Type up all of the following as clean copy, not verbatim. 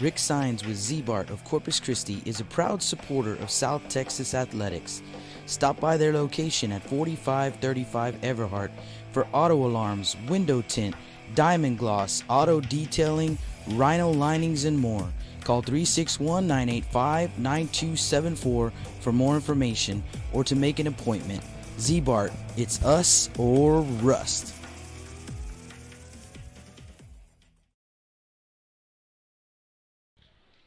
Rick Sines with Z-Bart of Corpus Christi is a proud supporter of South Texas athletics. Stop by their location at 4535 Everhart for auto alarms, window tint, diamond gloss, auto detailing, rhino linings, and more. Call 361-985-9274 for more information or to make an appointment. Z-Bart, it's us or rust.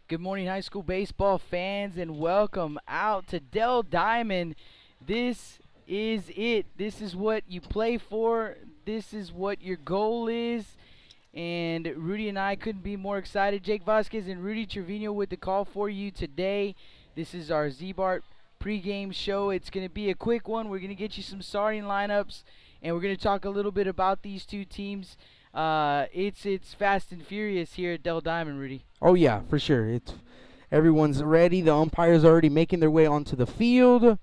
Good morning, high school baseball fans, and welcome out to Dell Diamond. This is it. This is what you play for. This is what your goal is. And Rudy and I couldn't be more excited. Jake Vasquez and Rudy Trevino with the call for you today. This is our Z-Bart pregame show. It's going to be a quick one. We're going to get you some starting lineups, and we're going to talk a little bit about these two teams. It's fast and furious here at Dell Diamond, Rudy. Oh yeah, for sure. Everyone's ready. The umpires are already making their way onto the field,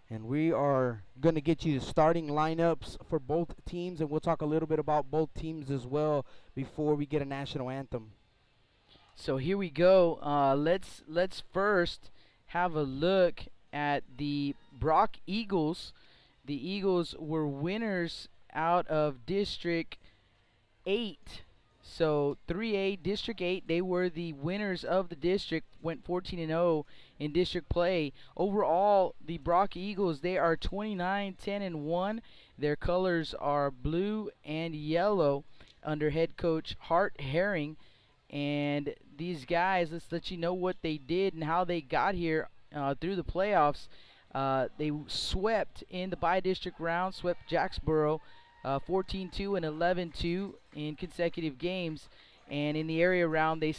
and we are going to get you the starting lineups for both teams, and we'll talk a little bit about both teams as well before we get a national anthem. So here we go. Let's first have a look at the Brock Eagles. The Eagles were winners out of District 8. So 3A, District 8, they were the winners of the district, went 14-0 in district play. Overall, the Brock Eagles, they are 29-10-1. Their colors are blue and yellow under head coach Hart Herring. And these guys, let's let you know what they did and how they got here through the playoffs. They swept in the bi-district round, swept Jacksboro 14-2 and 11-2 in consecutive games, and in the area round they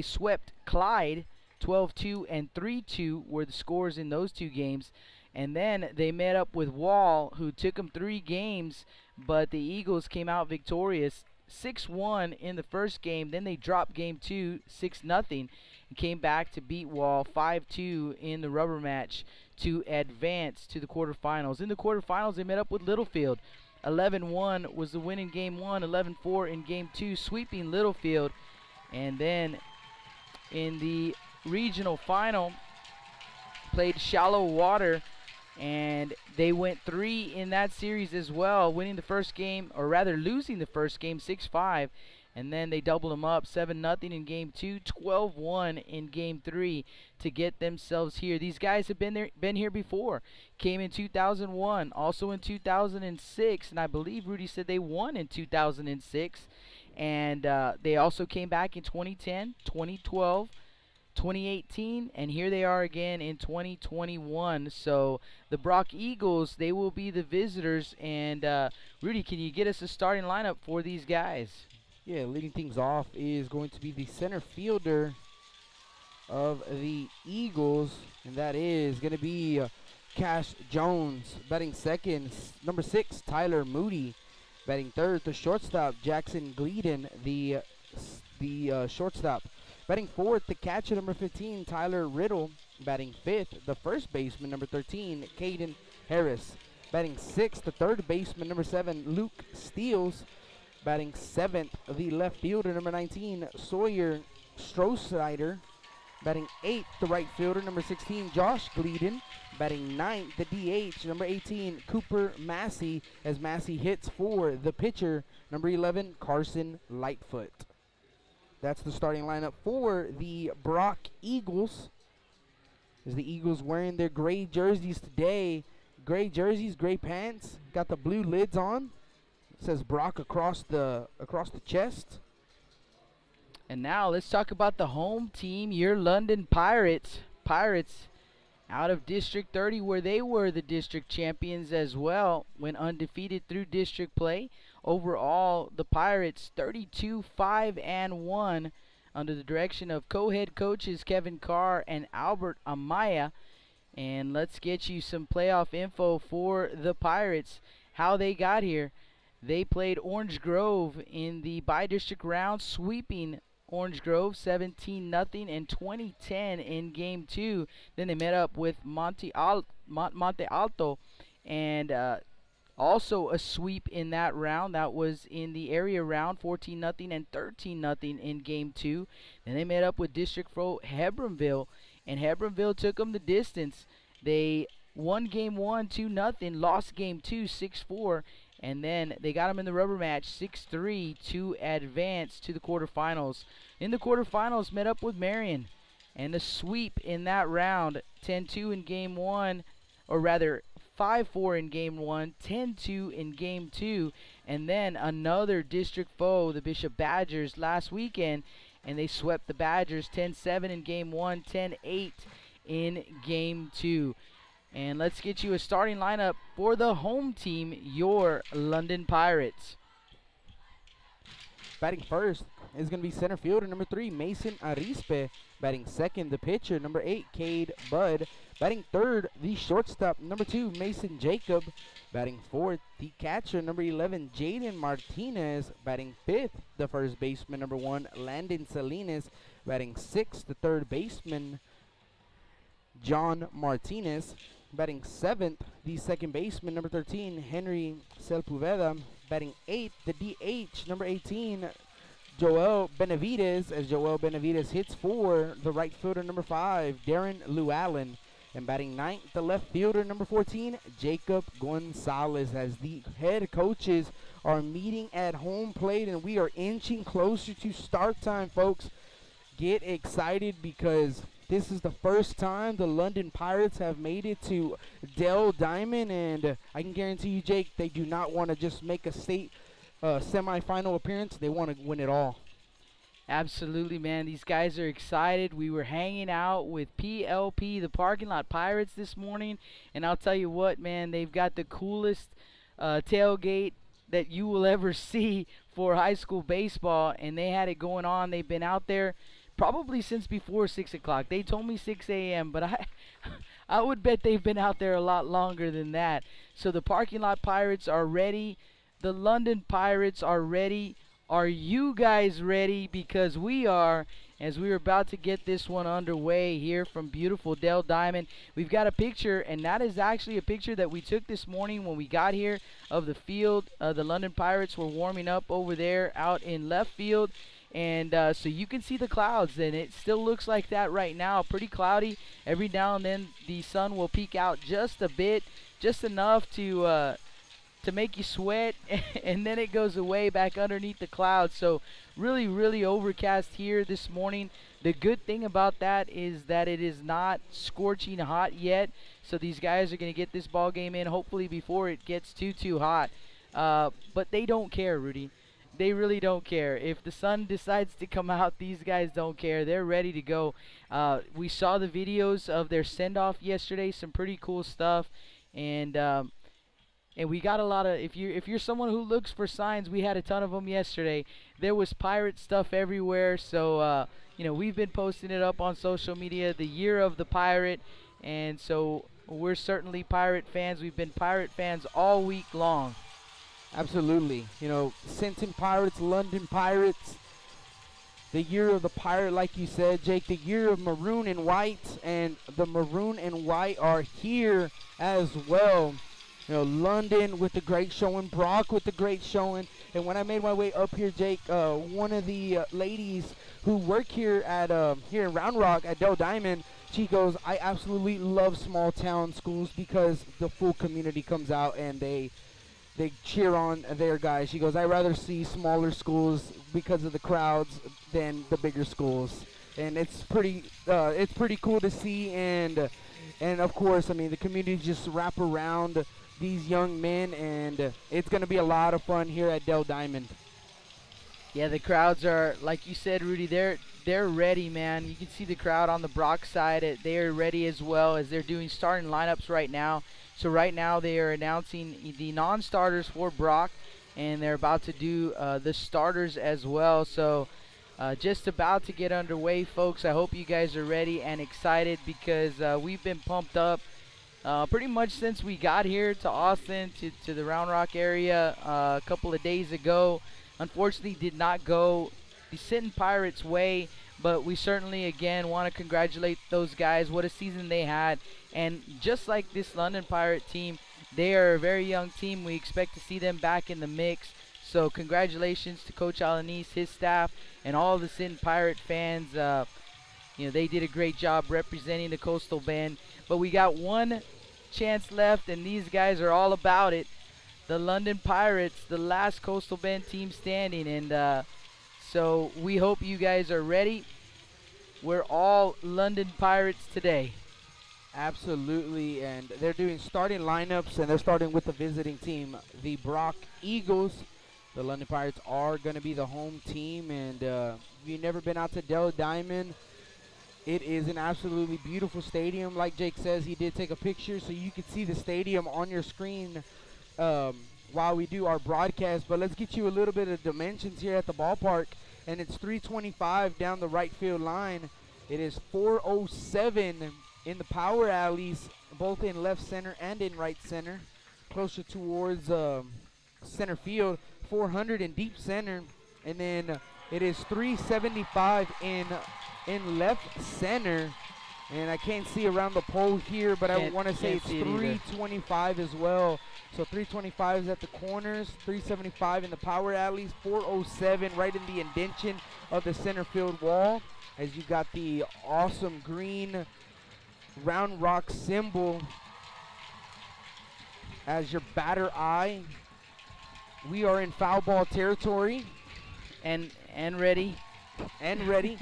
swept Clyde 12-2 and 3-2 were the scores in those two games. And then they met up with Wall, who took them 3 games, but the Eagles came out victorious 6-1 in the first game. Then they dropped game 2 6-0 and came back to beat Wall 5-2 in the rubber match to advance to the quarterfinals. In the quarterfinals, they met up with Littlefield. 11-1 was the win in game 1, 11-4 in game 2, sweeping Littlefield. And then in the regional final, played Shallow Water, and they went 3 in that series as well, winning the first game, or rather losing the first game 6-5. And then they doubled them up 7-0 in game 2, 12-1 in game 3 to get themselves here. These guys have been here before. Came in 2001, also in 2006, and I believe Rudy said they won in 2006. And they also came back in 2010, 2012, 2018, and here they are again in 2021. So the Brock Eagles, they will be the visitors. And Rudy, can you get us a starting lineup for these guys? Yeah, leading things off is going to be the center fielder of the Eagles, and that is going to be Cash Jones. Batting second, number 6, Tyler Moody. Batting third, the shortstop, Jackson Gleeden, the shortstop. Batting fourth, the catcher, number 15, Tyler Riddle. Batting fifth, the first baseman, number 13, Caden Harris. Batting sixth, the third baseman, number 7, Luke Steele. Batting seventh, the left fielder, number 19, Sawyer Strohsider. Batting eighth, the right fielder, number 16, Josh Gleeden. Batting ninth, the DH, number 18, Cooper Massey, as Massey hits for the pitcher, number 11, Carson Lightfoot. That's the starting lineup for the Brock Eagles. As the Eagles wearing their gray jerseys today. Gray jerseys, gray pants, got the blue lids on. Says Brock across the chest. And now let's talk about the home team, your London Pirates. Pirates out of District 30, where they were the district champions as well, went undefeated through district play. Overall, the Pirates 32-5-1 under the direction of co-head coaches Kevin Carr and Albert Amaya. And let's get you some playoff info for the Pirates, how they got here. They played Orange Grove in the bi-district round, sweeping Orange Grove 17-0 and 20-10 in game 2. Then they met up with Monte Alto and Also a sweep in that round. That was in the area round, 14-0 and 13-0 in game 2. Then they met up with District 4 Hebronville, and Hebronville took them the distance. They won game 1 2-0, lost game 2 6-4, and then they got them in the rubber match 6-3 to advance to the quarterfinals. In the quarterfinals, met up with Marion, and a sweep in that round, 10-2 in game 1, or rather 5-4 in game 1, 10-2 in game 2, and then another district foe, the Bishop Badgers, last weekend, and they swept the Badgers 10-7 in game 1, 10-8 in game 2. And let's get you a starting lineup for the home team, your London Pirates. Batting first is going to be center fielder number 3, Mason Arispe. Batting second, the pitcher, number 8, Cade Budd. Batting third, the shortstop, number 2, Mason Jacob. Batting fourth, the catcher, number 11, Jaden Martinez. Batting fifth, the first baseman, number 1, Landon Salinas. Batting sixth, the third baseman, John Martinez. Batting seventh, the second baseman, number 13, Henry Sepulveda. Batting eighth, the DH, number 18, Joel Benavides, as Joel Benavides hits for the right fielder, number 5, Darren Llewellyn. And batting ninth, the left fielder, number 14, Jacob Gonzalez, as the head coaches are meeting at home plate, and we are inching closer to start time, folks. Get excited, because this is the first time the London Pirates have made it to Dell Diamond, and I can guarantee you, Jake, they do not want to just make a state semifinal appearance. They want to win it all. Absolutely, man. These guys are excited. We were hanging out with PLP, the Parking Lot Pirates, this morning, and I'll tell you what, man, they've got the coolest tailgate that you will ever see for high school baseball, and they had it going on. They've been out there probably since before 6 o'clock. They told me 6 a.m., but I would bet they've been out there a lot longer than that. So the Parking Lot Pirates are ready. The London Pirates are ready. Are you guys ready? Because we are, as we are about to get this one underway here from beautiful Dell Diamond. We've got a picture, and that is actually a picture that we took this morning when we got here of the field. The London Pirates were warming up over there out in left field. And so you can see the clouds, and it still looks like that right now. Pretty cloudy. Every now and then the sun will peek out just a bit, just enough to make you sweat, and then it goes away back underneath the clouds. So really, really overcast here this morning. The good thing about that is that it is not scorching hot yet. So these guys are going to get this ball game in hopefully before it gets too hot. But they don't care, Rudy. They really don't care. If the sun decides to come out, these guys don't care. They're ready to go. We saw the videos of their send-off yesterday. Some pretty cool stuff. And we got a lot of, if you're someone who looks for signs, we had a ton of them yesterday. There was pirate stuff everywhere. So, we've been posting it up on social media, the year of the pirate. And so we're certainly pirate fans. We've been pirate fans all week long. Absolutely. Sinton Pirates, London Pirates, the year of the pirate, like you said, Jake, the year of maroon and white, and the maroon and white are here as well. London with the great showing, Brock with the great showing. And when I made my way up here, Jake, one of the ladies who work here at here in Round Rock at Dell Diamond, she goes, I absolutely love small town schools because the full community comes out and they cheer on their guys. She goes, I rather see smaller schools because of the crowds than the bigger schools, and it's pretty cool to see. And of course, I mean, the community just wrap around these young men, and it's going to be a lot of fun here at Dell Diamond. Yeah, the crowds are, like you said, Rudy, they're ready, man. You can see the crowd on the Brock side. They are ready as well, as they're doing starting lineups right now. So right now they are announcing the non-starters for Brock, and they're about to do the starters as well. So just about to get underway, folks. I hope you guys are ready and excited, because we've been pumped up pretty much since we got here to Austin, to the Round Rock area a couple of days ago. Unfortunately, did not go the Sinton Pirates' way, but we certainly, again, want to congratulate those guys. What a season they had. And just like this London Pirate team, They are a very young team. We expect to see them back in the mix. So congratulations to Coach Alanis, his staff, and all the Sinton Pirate fans. They did a great job representing the Coastal Bend. But we got one chance left, and these guys are all about it. The London Pirates, the last Coastal Bend team standing. And so we hope you guys are ready. We're all London Pirates today. Absolutely, and they're doing starting lineups, and they're starting with the visiting team, the Brock Eagles. The London Pirates are going to be the home team, and if you've never been out to Dell Diamond, it is an absolutely beautiful stadium. Like Jake says, he did take a picture, so you can see the stadium on your screen while we do our broadcast. But let's get you a little bit of dimensions here at the ballpark, and it's 325 down the right field line. It is 407 in the power alleys, both in left center and in right center, closer towards center field, 400 in deep center, and then it is 375 in left center, and I can't see around the pole here, but I want to say it's 325 as well. So 325 is at the corners, 375 in the power alleys, 407 right in the indention of the center field wall, as you got the awesome green Round Rock symbol as your batter eye. We are in foul ball territory. And ready. And ready.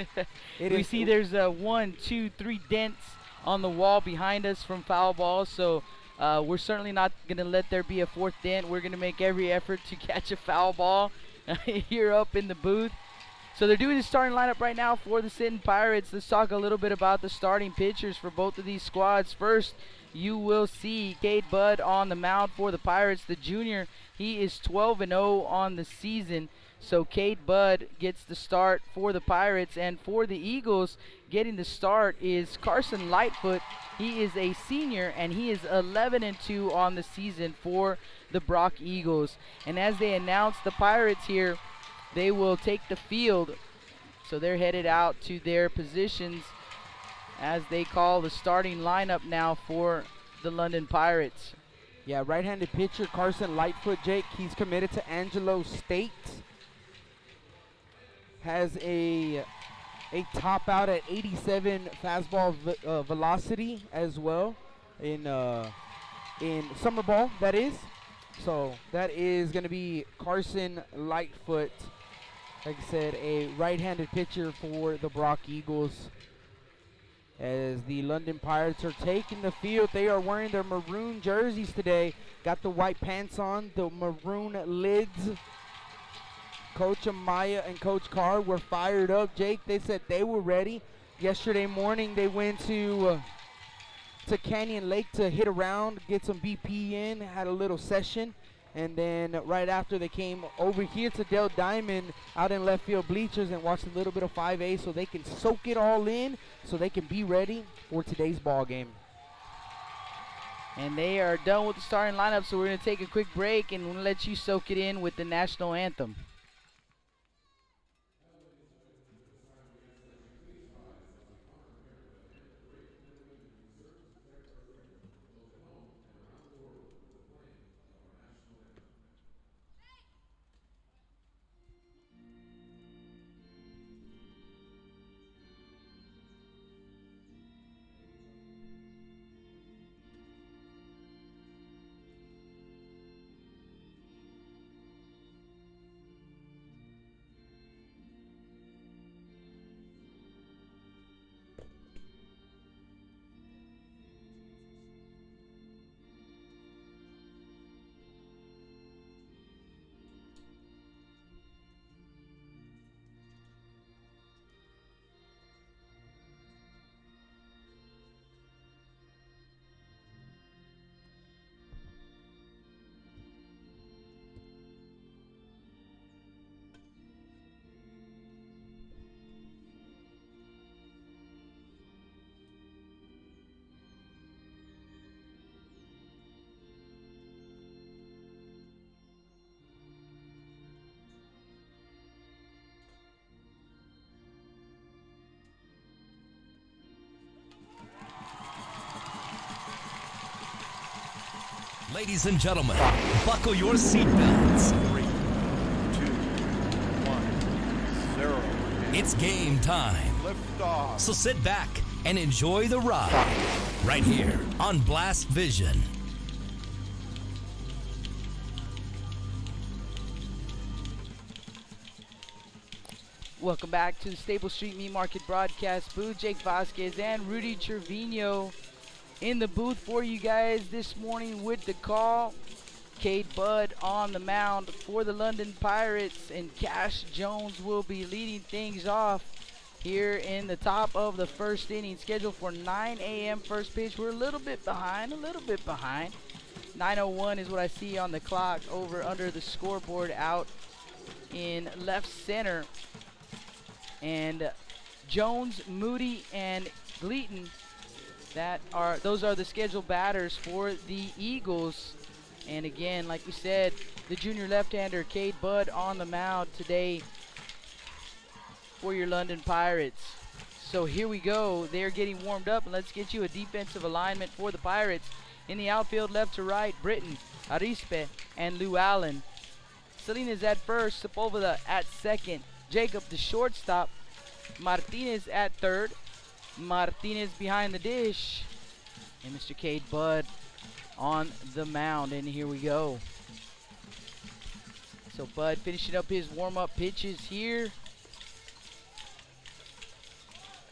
We see there's 1, 2, 3 dents on the wall behind us from foul balls, so we're certainly not going to let there be a fourth dent. We're going to make every effort to catch a foul ball here up in the booth. So they're doing the starting lineup right now for the Sinton Pirates. Let's talk a little bit about the starting pitchers for both of these squads. First, you will see Cade Budd on the mound for the Pirates. The junior, he is 12-0 on the season. So Cade Budd gets the start for the Pirates. And for the Eagles, getting the start is Carson Lightfoot. He is a senior, and he is 11-2 on the season for the Brock Eagles. And as they announce the Pirates here, they will take the field. So they're headed out to their positions as they call the starting lineup now for the London Pirates. Yeah, right-handed pitcher Carson Lightfoot, Jake. He's committed to Angelo State. Has a top out at 87 fastball velocity as well in summer ball, that is. So that is going to be Carson Lightfoot. Like I said, a right-handed pitcher for the Brock Eagles. As the London Pirates are taking the field, they are wearing their maroon jerseys today. Got the white pants on, the maroon lids. Coach Amaya and Coach Carr were fired up. Jake, they said they were ready. Yesterday morning, they went to Canyon Lake to hit around, get some BP in, had a little session. And then right after, they came over here to Dell Diamond out in left field bleachers and watched a little bit of 5A so they can soak it all in, so they can be ready for today's ball game. And they are done with the starting lineup, so we're going to take a quick break and we'll let you soak it in with the national anthem. Ladies and gentlemen, buckle your seatbelts. 3, 2, 1, 0. It's game time. Liftoff. So sit back and enjoy the ride right here on Blast Vision. Welcome back to the Stable Street Meat Market broadcast booth. Jake Vasquez and Rudy Trevino in the booth for you guys this morning with the call. Cade Budd on the mound for the London Pirates, and Cash Jones will be leading things off here in the top of the first inning. Scheduled for 9 a.m. first pitch. We're a little bit behind. 9:01 is what I see on the clock over under the scoreboard out in left center. And Jones, Moody, and Gleaton, those are the scheduled batters for the Eagles. And again, like we said, the junior left-hander Cade Budd on the mound today for your London Pirates. So here we go. They're getting warmed up, and let's get you a defensive alignment for the Pirates. In the outfield, left to right, Britton, Arispe, and Lou Allen. Salinas at first, Sepulveda at second, Jacob the shortstop, Martinez at third, Martinez behind the dish, and Mr. Cade Budd on the mound. And here we go. So Budd finishing up his warm-up pitches here.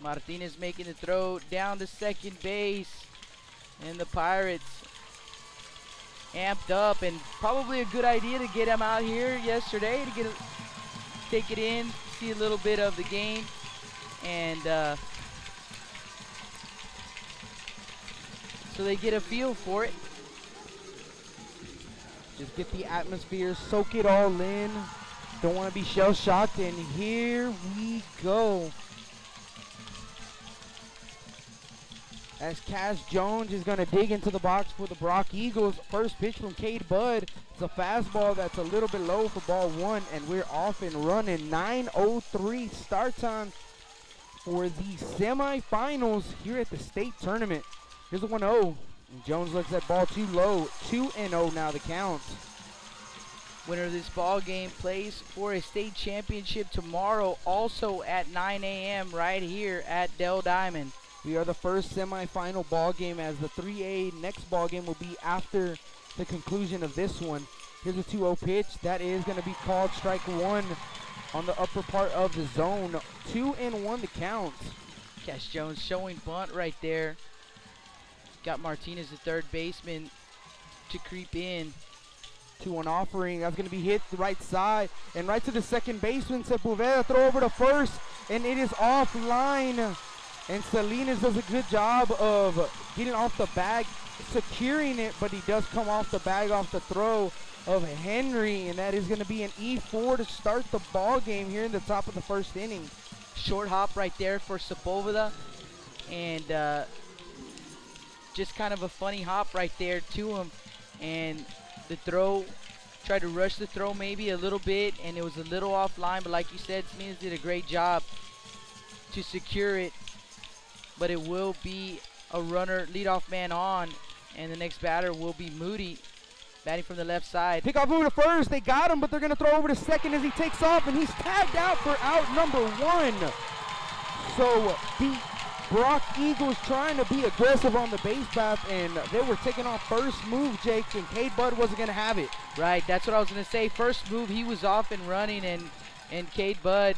Martinez making the throw down to second base, and the Pirates amped up, and probably a good idea to get him out here yesterday to take it in, see a little bit of the game, and so they get a feel for it. Just get the atmosphere, soak it all in. Don't want to be shell-shocked, and here we go. As Cash Jones is going to dig into the box for the Brock Eagles. First pitch from Cade Budd. It's a fastball that's a little bit low for ball one, and we're off and running. 9:03 start time for the semifinals here at the state tournament. Here's a 1-0. And Jones looks at ball too low. 2-0 now the count. Winner of this ball game plays for a state championship tomorrow, also at 9 a.m. right here at Dell Diamond. We are the first semifinal ball game, as the 3A next ball game will be after the conclusion of this one. Here's a 2-0 pitch. That is going to be called strike one on the upper part of the zone. 2-1 the count. Cash Jones showing bunt right there. Got Martinez, the third baseman, to creep in. 2-1 offering. That's going to be hit the right side and right to the second baseman. Sepulveda throw over to first, and it is offline. And Salinas does a good job of getting off the bag, securing it, but he does come off the bag off the throw of Henry, and that is going to be an E4 to start the ball game here in the top of the first inning. Short hop right there for Sepulveda, and just kind of a funny hop right there to him, and the throw, tried to rush the throw maybe a little bit, and it was a little offline, but like you said, Salinas did a great job to secure it. But it will be a runner, leadoff man on, and the next batter will be Moody, batting from the left side. Pick off over to first. They got him, but they're going to throw over to second as he takes off, and he's tagged out for out number one. So the Brock Eagles trying to be aggressive on the base path, and they were taking off first move, Jake, and Cade Budd wasn't going to have it. Right, that's what I was going to say. First move, he was off and running, and Cade Budd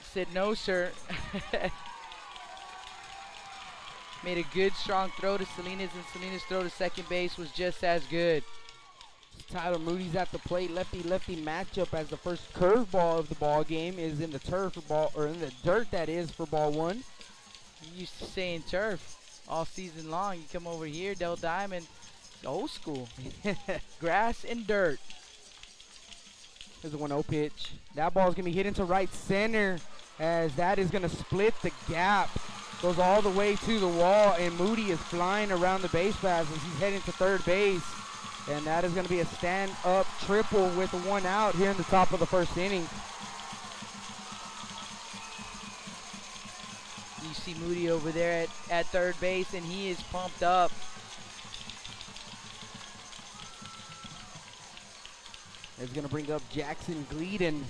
said, no, sir. Made a good, strong throw to Salinas, and Salinas' throw to second base was just as good. Tyler Moody's at the plate, lefty-lefty matchup, as the first curveball of the ball game is in the turf for ball, or in the dirt, that is, for ball one. You used to saying turf all season long. You come over here, Dell Diamond, old school. Grass and dirt. There's a 1-0 pitch. That ball is going to be hit into right center, as that is going to split the gap. Goes all the way to the wall, and Moody is flying around the base paths as he's heading to third base. And that is going to be a stand-up triple with one out here in the top of the first inning. You see Moody over there at third base, and he is pumped up. It's going to bring up Jackson Gleeden.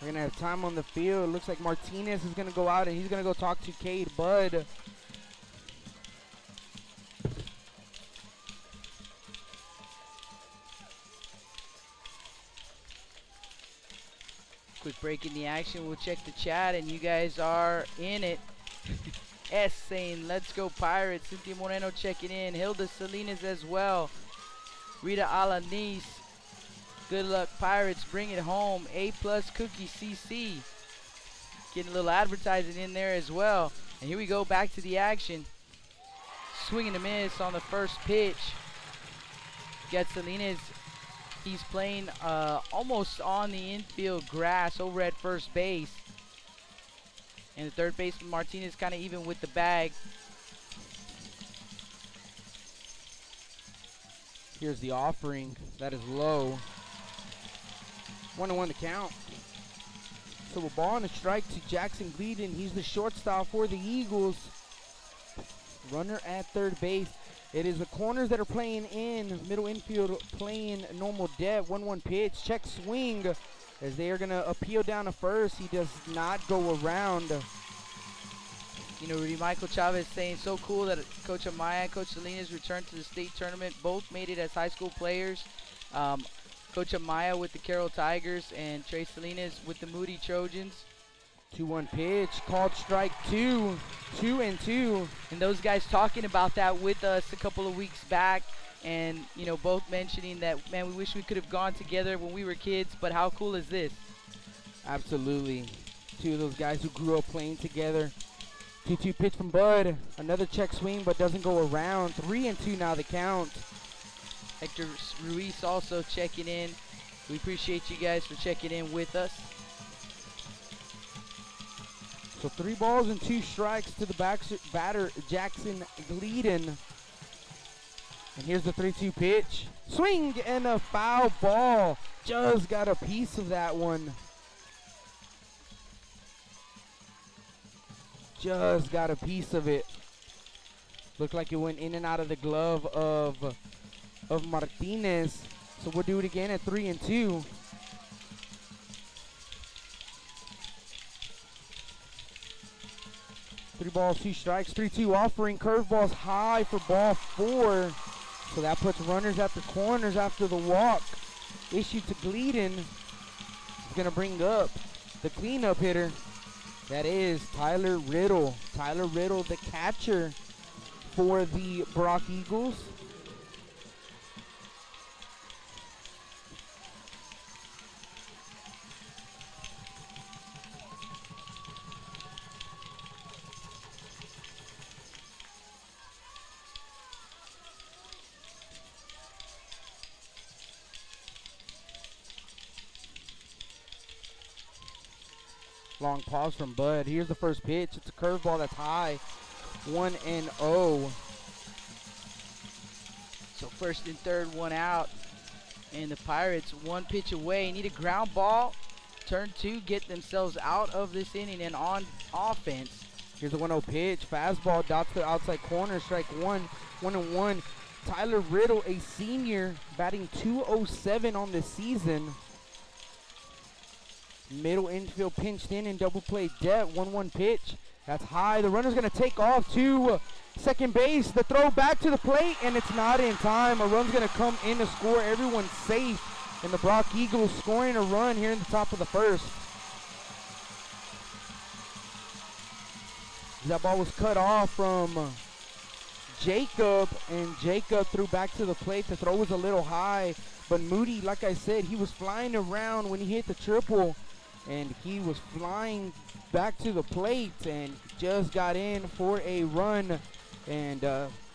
We're going to have time on the field. Looks like Martinez is going to go out, and he's going to go talk to Cade Budd. Quick break in the action. We'll check the chat, and you guys are in it. S saying, let's go Pirates. Cynthia Moreno checking in. Hilda Salinas as well. Rita Alanis. Good luck, Pirates. Bring it home. A+ Cookie CC. Getting a little advertising in there as well. And here we go back to the action. Swing and a miss on the first pitch. Got Salinas. He's playing almost on the infield grass over at first base. And the third baseman Martinez kind of even with the bag. Here's the offering. That is low. 1-1 the count. So a ball and a strike to Jackson Gleeden. He's the shortstop for the Eagles. Runner at third base. It is the corners that are playing in. Middle infield playing normal depth. 1-1 pitch. Check swing as they are going to appeal down to first. He does not go around. You know, Rudy Michael Chavez saying so cool that Coach Amaya and Coach Salinas returned to the state tournament. Both made it as high school players. Coach Amaya with the Carroll Tigers and Trey Salinas with the Moody Trojans. 2-1 pitch. Called strike two. 2-2. And those guys talking about that with us a couple of weeks back. And, you know, both mentioning that, man, we wish we could have gone together when we were kids. But how cool is this? Absolutely. Two of those guys who grew up playing together. 2-2 pitch from Bud. Another check swing, but doesn't go around. 3-2 now the count. Hector Ruiz also checking in. We appreciate you guys for checking in with us. So 3 balls and 2 strikes to the batter, Jackson Gleeden. And here's the 3-2 pitch. Swing and a foul ball. Just got a piece of that one. Just got a piece of it. Looked like it went in and out of the glove of Martinez. So we'll do it again at 3-2. Three balls, 2 strikes, 3-2 offering. Curveballs high for ball 4. So that puts runners at the corners after the walk. Issue to Gleeden. He's going to bring up the cleanup hitter. That is Tyler Riddle. Tyler Riddle, the catcher for the Brock Eagles. Long pause from Bud. Here's the first pitch. It's a curveball that's high. 1-0. So first and third, 1 out. And the Pirates 1 pitch away. Need a ground ball. Turn 2, get themselves out of this inning and on offense. Here's the 1-0 pitch. Fastball dots the outside corner. Strike 1. 1-1. Tyler Riddle, a senior, batting .207 on the season. Middle infield pinched in double play depth. 1-1 pitch. That's high. The runner's going to take off to second base. The throw back to the plate, and it's not in time. A run's going to come in to score. Everyone's safe. And the Brock Eagles scoring a run here in the top of the first. That ball was cut off from Jacob, and Jacob threw back to the plate. The throw was a little high, but Moody, like I said, he was flying around when he hit the triple. And he was flying back to the plate and just got in for a run. And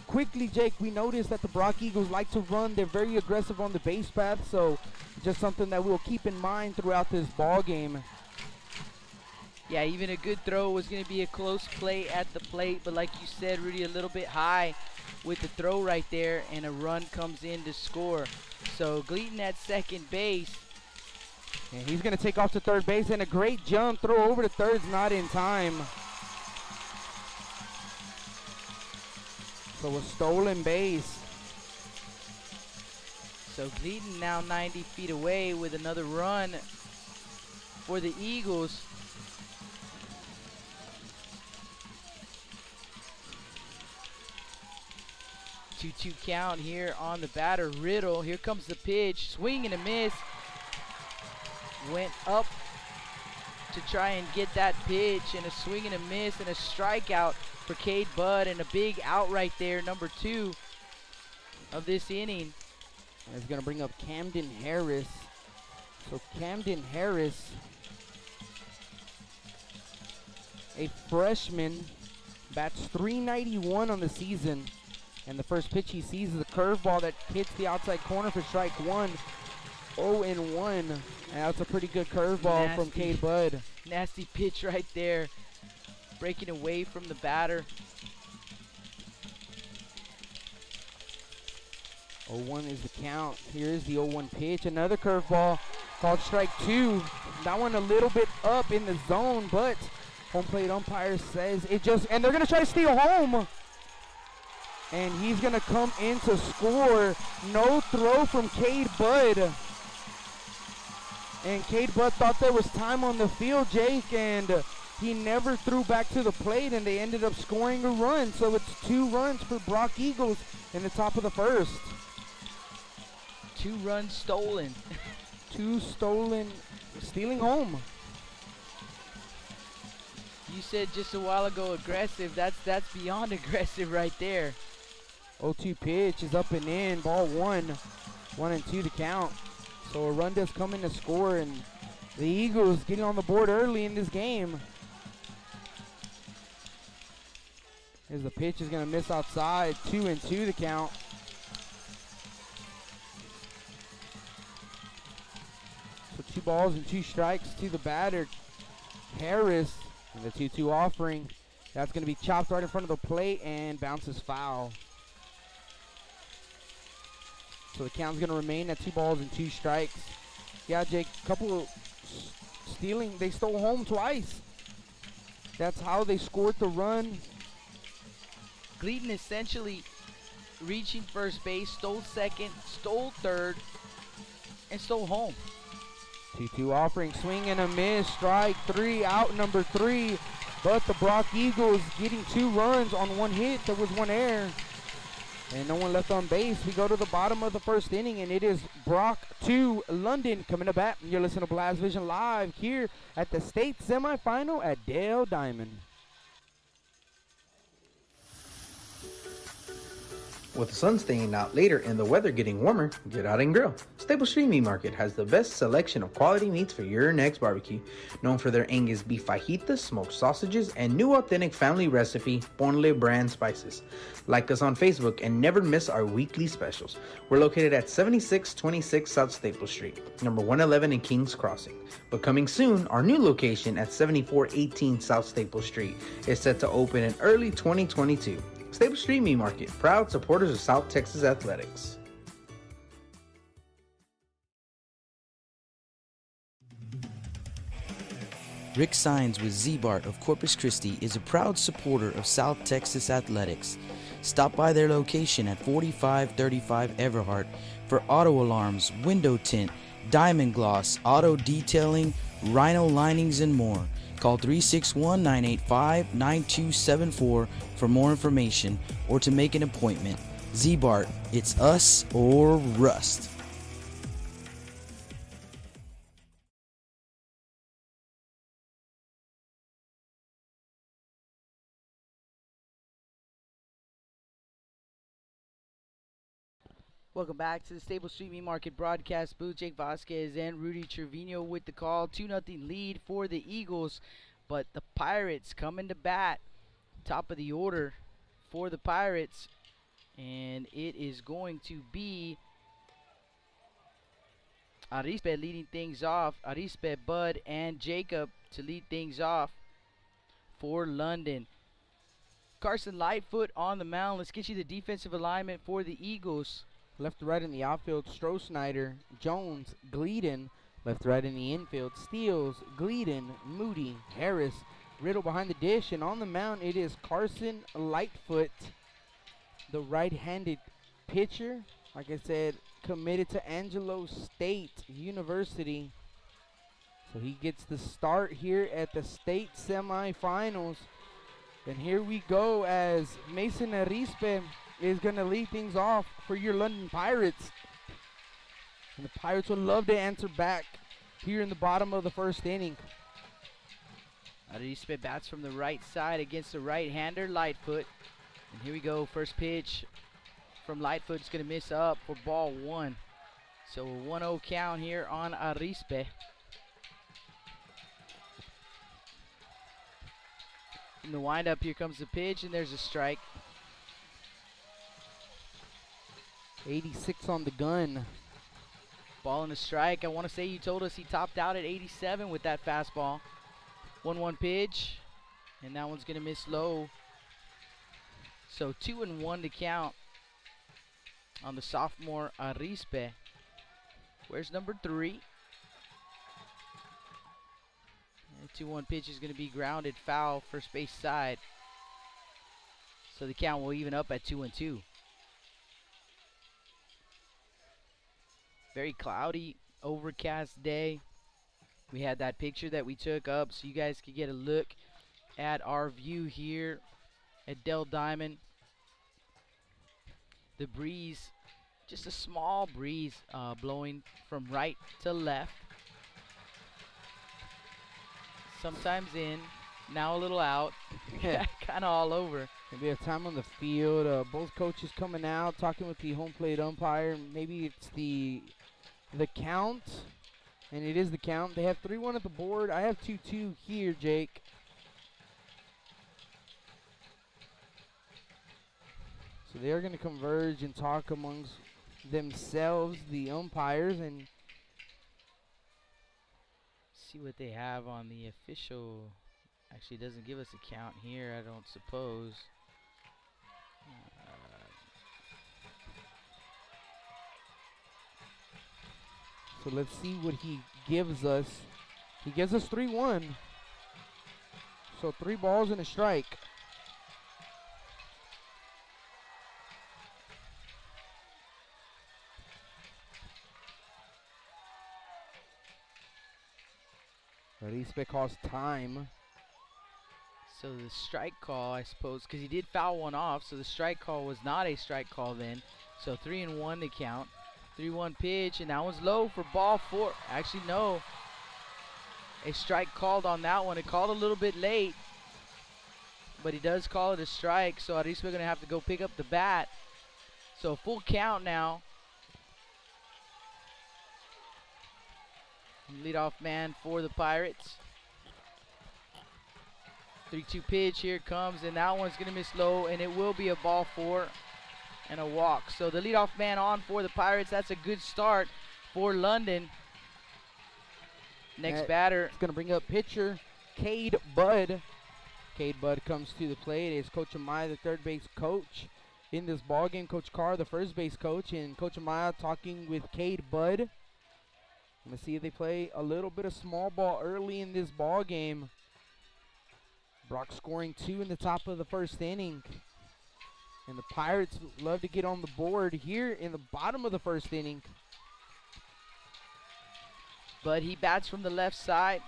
quickly, Jake, we noticed that the Brock Eagles like to run. They're very aggressive on the base path, so just something that we'll keep in mind throughout this ball game. Yeah, even a good throw was going to be a close play at the plate, but like you said, Rudy, a little bit high with the throw right there, and a run comes in to score. So Gleeden at second base. And he's going to take off to third base, and a great jump. Throw over to third's not in time. So a stolen base. So Gleaton now 90 feet away with another run for the Eagles. Two count here on the batter, Riddle. Here comes the pitch, swing and a miss. Went up to try and get that pitch, and a swing and a miss and a strikeout for Cade Budd, and a big out right there, number 2 of this inning. And it's going to bring up Camden Harris. So Camden Harris, a freshman, bats .391 on the season. And the first pitch he sees is a curveball that hits the outside corner for strike 1. 0-1. And that's a pretty good curveball from Cade Budd. Nasty pitch right there. Breaking away from the batter. 0-1 is the count. Here is the 0-1 pitch. Another curveball called strike 2. That one a little bit up in the zone, but home plate umpire says it just, and they're going to try to steal home. And he's going to come in to score. No throw from Cade Budd. And Cade Budd thought there was time on the field, Jake, and he never threw back to the plate, and they ended up scoring a run. So it's 2 runs for Brock Eagles in the top of the first. 2 runs stolen. 2 stolen, stealing home. You said just a while ago aggressive. That's beyond aggressive right there. 0-2 pitch is up and in. Ball 1. 1-2 to count. So a run does come in to score, and the Eagles getting on the board early in this game. As the pitch is going to miss outside. 2-2 the count. So 2 balls and 2 strikes to the batter, Harris. And the 2-2 offering. That's going to be chopped right in front of the plate and bounces foul. So the count's going to remain at 2 balls and 2 strikes. Yeah, Jake, couple of stealing. They stole home twice. That's how they scored the run. Gleaton essentially reaching first base, stole second, stole third, and stole home. 2-2 offering, swing and a miss, strike 3, out number 3. But the Brock Eagles getting 2 runs on 1 hit. There was 1 error. And no one left on base. We go to the bottom of the first inning, and it is Brock 2, London coming to bat. You're listening to Blast Vision live here at the state semifinal at Dale Diamond. With the sun staying out later and the weather getting warmer, get out and grill. Staple Street Meat Market has the best selection of quality meats for your next barbecue. Known for their Angus beef fajitas, smoked sausages, and new authentic family recipe Ponle brand spices. Like us on Facebook and never miss our weekly specials. We're located at 7626 South Staple Street, number 111 in Kings Crossing. But coming soon, our new location at 7418 South Staple Street is set to open in early 2022. Staple Street Meat Market, proud supporters of South Texas Athletics. Rick Sines with Z-Bart of Corpus Christi is a proud supporter of South Texas Athletics. Stop by their location at 4535 Everhart for auto alarms, window tint, diamond gloss, auto detailing, rhino linings, and more. Call 361-985-9274 for more information or to make an appointment. Z-Bart, it's us or rust. Welcome back to the Staple Street Meat Market broadcast booth. Jake Vasquez and Rudy Trevino with the call. 2-0 lead for the Eagles, but the Pirates coming to bat. Top of the order for the Pirates, and it is going to be Arispe leading things off. Arispe, Bud, and Jacob to lead things off for London. Carson Lightfoot on the mound. Let's get you the defensive alignment for the Eagles. Left to right in the outfield, Stroh-Snyder, Jones, Gleaton. Left to right in the infield, Steels, Gleaton, Moody, Harris, Riddle behind the dish. And on the mound, it is Carson Lightfoot, the right-handed pitcher. Like I said, committed to Angelo State University. So he gets the start here at the state semifinals. And here we go as Mason Arispe is going to lead things off for your London Pirates. And the Pirates would love to answer back here in the bottom of the first inning. Arispe bats from the right side against the right-hander, Lightfoot. And here we go, first pitch from Lightfoot is going to miss up for ball one. So a 1-0 count here on Arispe. In the windup, here comes the pitch, and there's a strike. 86 on the gun. Ball and a strike. I want to say you told us he topped out at 87 with that fastball. 1-1 pitch, and that one's going to miss low. So 2-1 to count on the sophomore Arispe. Where's number 3? 2-1 pitch is going to be grounded foul, first base side. So the count will even up at 2-2. Very cloudy, overcast day. We had that picture that we took up so you guys could get a look at our view here at Dell Diamond. The breeze, just a small breeze blowing from right to left. Sometimes in, now a little out, kind of all over. And we have time on the field. Both coaches coming out, talking with the home plate umpire. Maybe it's the count, and it is the count. They have 3-1 at the board. I have 2-2 here, Jake. So they are going to converge and talk amongst themselves, the umpires, and See what they have on the official. Actually, it doesn't give us a count here, I don't suppose. so let's see what he gives us. He gives us 3-1. So 3 balls and a strike. Arispe calls time. So the strike call, I suppose, because he did foul one off, so the strike call was not a strike call then. So 3-1 to count. 3-1 pitch, and that one's low for ball 4. Actually, no. A strike called on that one. It called a little bit late, but he does call it a strike, so at least we're going to have to go pick up the bat. So full count now. Leadoff man for the Pirates. 3-2 pitch, here it comes, and that one's going to miss low, and it will be a ball 4 and a walk. So the leadoff man on for the Pirates. That's a good start for London. Next batter. It's going to bring up pitcher Cade Budd. Cade Budd comes to the plate. It's Coach Amaya, the third base coach in this ball game. Coach Carr, the first base coach, and Coach Amaya talking with Cade Budd. I'm going to see if they play a little bit of small ball early in this ball game. Brock scoring 2 in the top of the first inning. And the Pirates love to get on the board here in the bottom of the first inning. But he bats from the left side.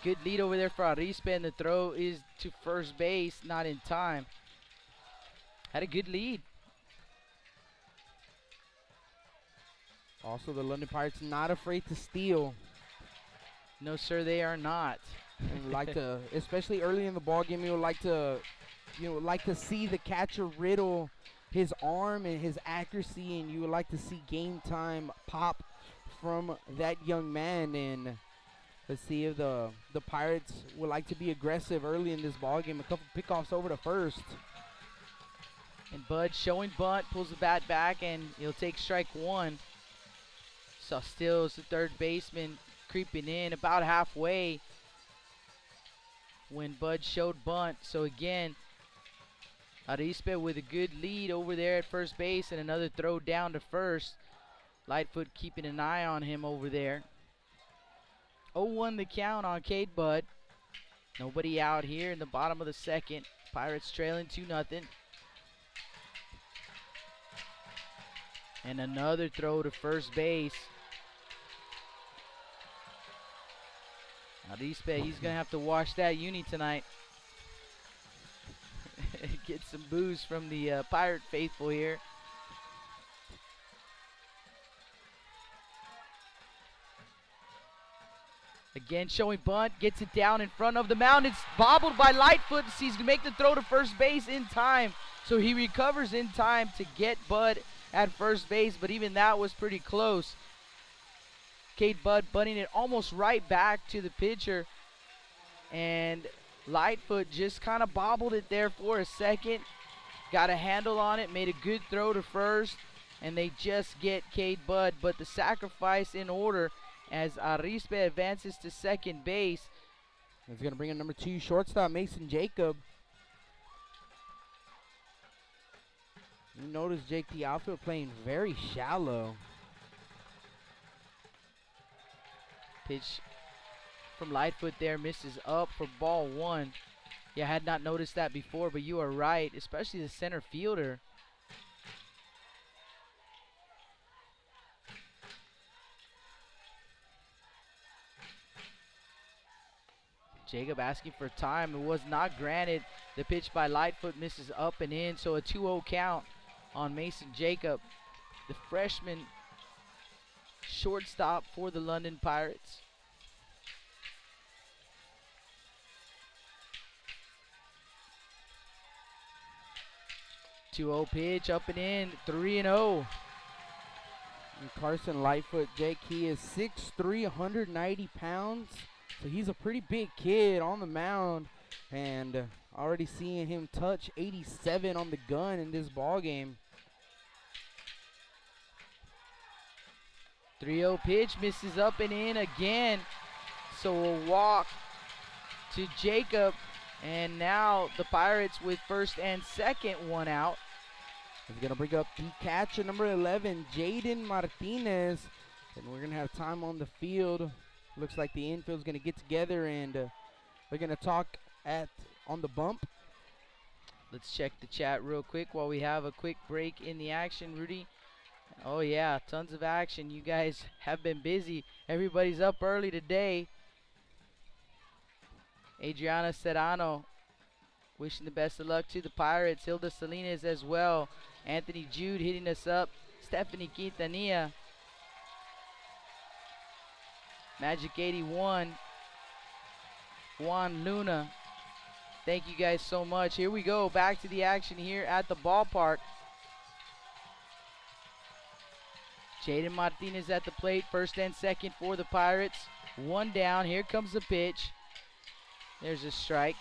Good lead over there for Arispe, and the throw is to first base, not in time. Had a good lead. Also, the London Pirates not afraid to steal. No, sir, they are not. And like to, especially early in the ball game, you would like to, see the catcher riddle his arm and his accuracy, and you would like to see game time pop from that young man. And let's see if the Pirates would like to be aggressive early in this ball game. A couple pickoffs over to first. And Bud showing bunt, pulls the bat back, and he'll take strike 1. So Stills, the third baseman, creeping in about halfway when Bud showed bunt. So again, Arispe with a good lead over there at first base, and another throw down to first. Lightfoot keeping an eye on him over there. 0-1 the count on Cade Budd. Nobody out here in the bottom of the second. Pirates trailing 2-0. And another throw to first base. Arispe, he's going to have to wash that uni tonight. Get some boos from the Pirate faithful here. Again, showing bunt, gets it down in front of the mound. It's bobbled by Lightfoot. He's going to make the throw to first base in time. So he recovers in time to get Bud at first base, but even that was pretty close. Cade Budd bunting it almost right back to the pitcher. And Lightfoot just kind of bobbled it there for a second. Got a handle on it, made a good throw to first, and they just get Cade Budd. But the sacrifice in order as Arispe advances to second base. He's going to bring in number 2 shortstop Mason Jacob. You notice Jake, the outfield playing very shallow. Pitch from Lightfoot there, misses up for ball 1. Yeah, I had not noticed that before, but you are right, especially the center fielder. Jacob asking for time. It was not granted. The pitch by Lightfoot misses up and in, so a 2-0 count on Mason Jacob, the freshman shortstop for the London Pirates. Two-0 pitch, up and in, 3-0. And Carson Lightfoot, Jake, he is 6'3", 190 pounds. So he's a pretty big kid on the mound. And already seeing him touch 87 on the gun in this ball game. 3-0 pitch, misses up and in again. So a walk to Jacob. And now the Pirates with first and second, 1 out. He's going to bring up the catcher, number 11, Jaden Martinez. And we're going to have time on the field. Looks like the infield's going to get together and they're going to talk on the bump. Let's check the chat real quick while we have a quick break in the action, Rudy. Oh yeah, tons of action. You guys have been busy. Everybody's up early today. Adriana Serrano wishing the best of luck to the Pirates. Hilda Salinas as well. Anthony Jude hitting us up. Stephanie Quintanilla. Magic 81. Juan Luna. Thank you guys so much. Here we go. Back to the action here at the ballpark. Jaden Martinez at the plate. First and second for the Pirates. 1 down. Here comes the pitch. There's a strike.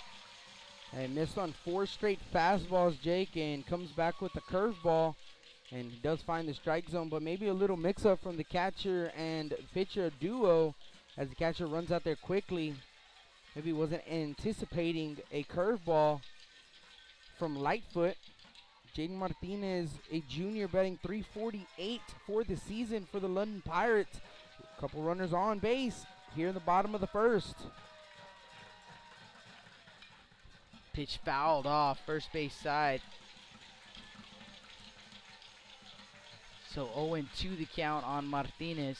And missed on 4 straight fastballs, Jake, and comes back with a curveball. And he does find the strike zone, but maybe a little mix-up from the catcher and pitcher duo as the catcher runs out there quickly. Maybe he wasn't anticipating a curveball from Lightfoot. Jaden Martinez, a junior, batting .348 for the season for the London Pirates. A couple runners on base here in the bottom of the first. Pitch fouled off first base side. So 0-2 the count on Martinez.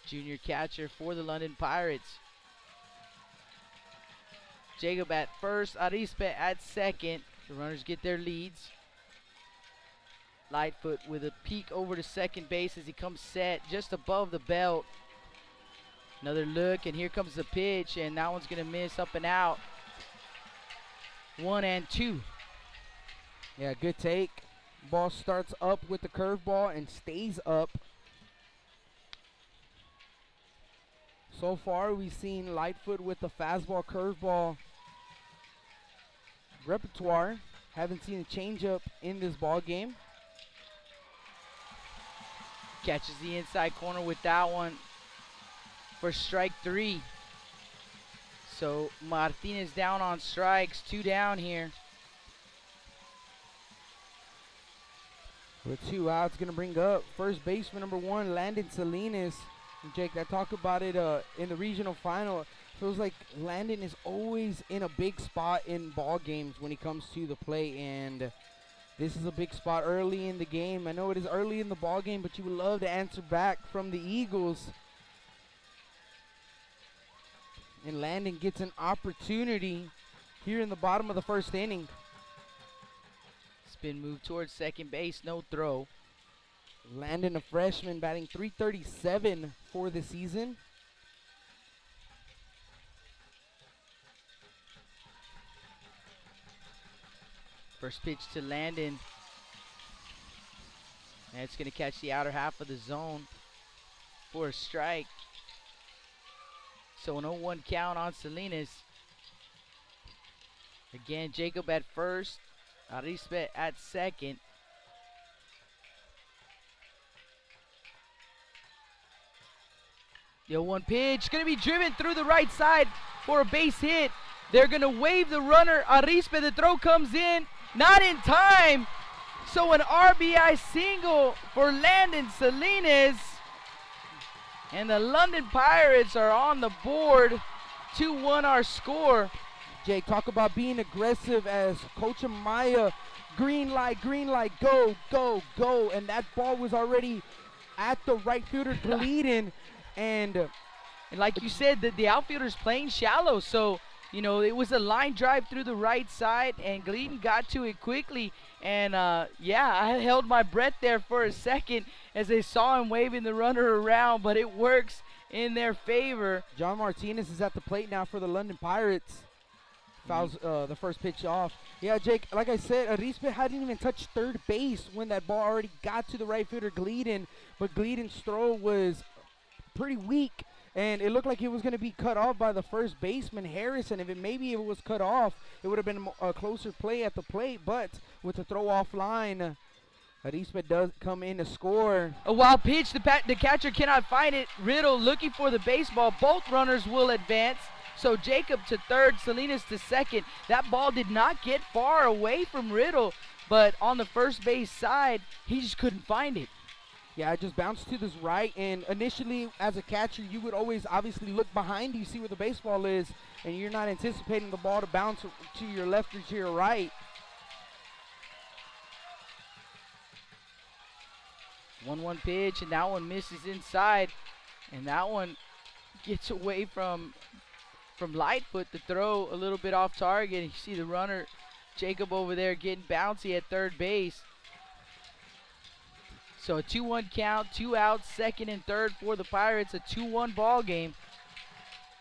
Junior catcher for the London Pirates. Jacob at first, Arispe at second. The runners get their leads. Lightfoot with a peek over to second base as he comes set just above the belt. Another look, and here comes the pitch, and that one's going to miss up and out. 1-2. Yeah, good take. Ball starts up with the curveball and stays up. So far, we've seen Lightfoot with the fastball, curveball repertoire. Haven't seen a changeup in this ball game. Catches the inside corner with that one for strike 3. So Martinez down on strikes, 2 down here. With 2 outs, going to bring up first baseman number 1, Landon Salinas. And Jake, I talked about it in the regional final. Feels like Landon is always in a big spot in ball games when he comes to the plate, and This is a big spot early in the game. I know it is early in the ball game, but you would love to answer back from the Eagles. And Landon gets an opportunity here in the bottom of the first inning. Spin move towards second base, no throw. Landon, a freshman, batting .337 for the season. First pitch to Landon. And it's going to catch the outer half of the zone for a strike. So an 0-1 count on Salinas. Again, Jacob at first. Arispe at second. The 0-1 pitch. Going to be driven through the right side for a base hit. They're going to wave the runner. Arispe, the throw comes in. Not in time. So an RBI single for Landon Salinas. And the London Pirates are on the board. 2-1 our score. Jake, talk about being aggressive as Coach Amaya, green light, go, go, go. And that ball was already at the right fielder, Gleeden. And like you said, the outfielder's playing shallow. So, you know, it was a line drive through the right side, and Gleeden got to it quickly. And, yeah, I held my breath there for a second as I saw him waving the runner around, but it works in their favor. John Martinez is at the plate now for the London Pirates. Fouls the first pitch off. Yeah, Jake, like I said, Arispe hadn't even touched third base when that ball already got to the right fielder, Gleeden. But Gleeden's throw was pretty weak, and it looked like it was going to be cut off by the first baseman, Harrison. If it was cut off, it would have been a closer play at the plate. But with the throw off line, Arispe does come in to score. A wild pitch. The catcher cannot find it. Riddle looking for the baseball. Both runners will advance. So Jacob to third, Salinas to second. That ball did not get far away from Riddle, but on the first base side, he just couldn't find it. Yeah, it just bounced to this right, and initially, as a catcher, you would always obviously look behind you, see where the baseball is, and you're not anticipating the ball to bounce to your left or to your right. 1-1 pitch, and that one misses inside, and that one gets away from Lightfoot. The throw a little bit off target. You see the runner, Jacob, over there getting bouncy at third base. So a 2-1 count, 2 outs, second and third for the Pirates. A 2-1 ball game.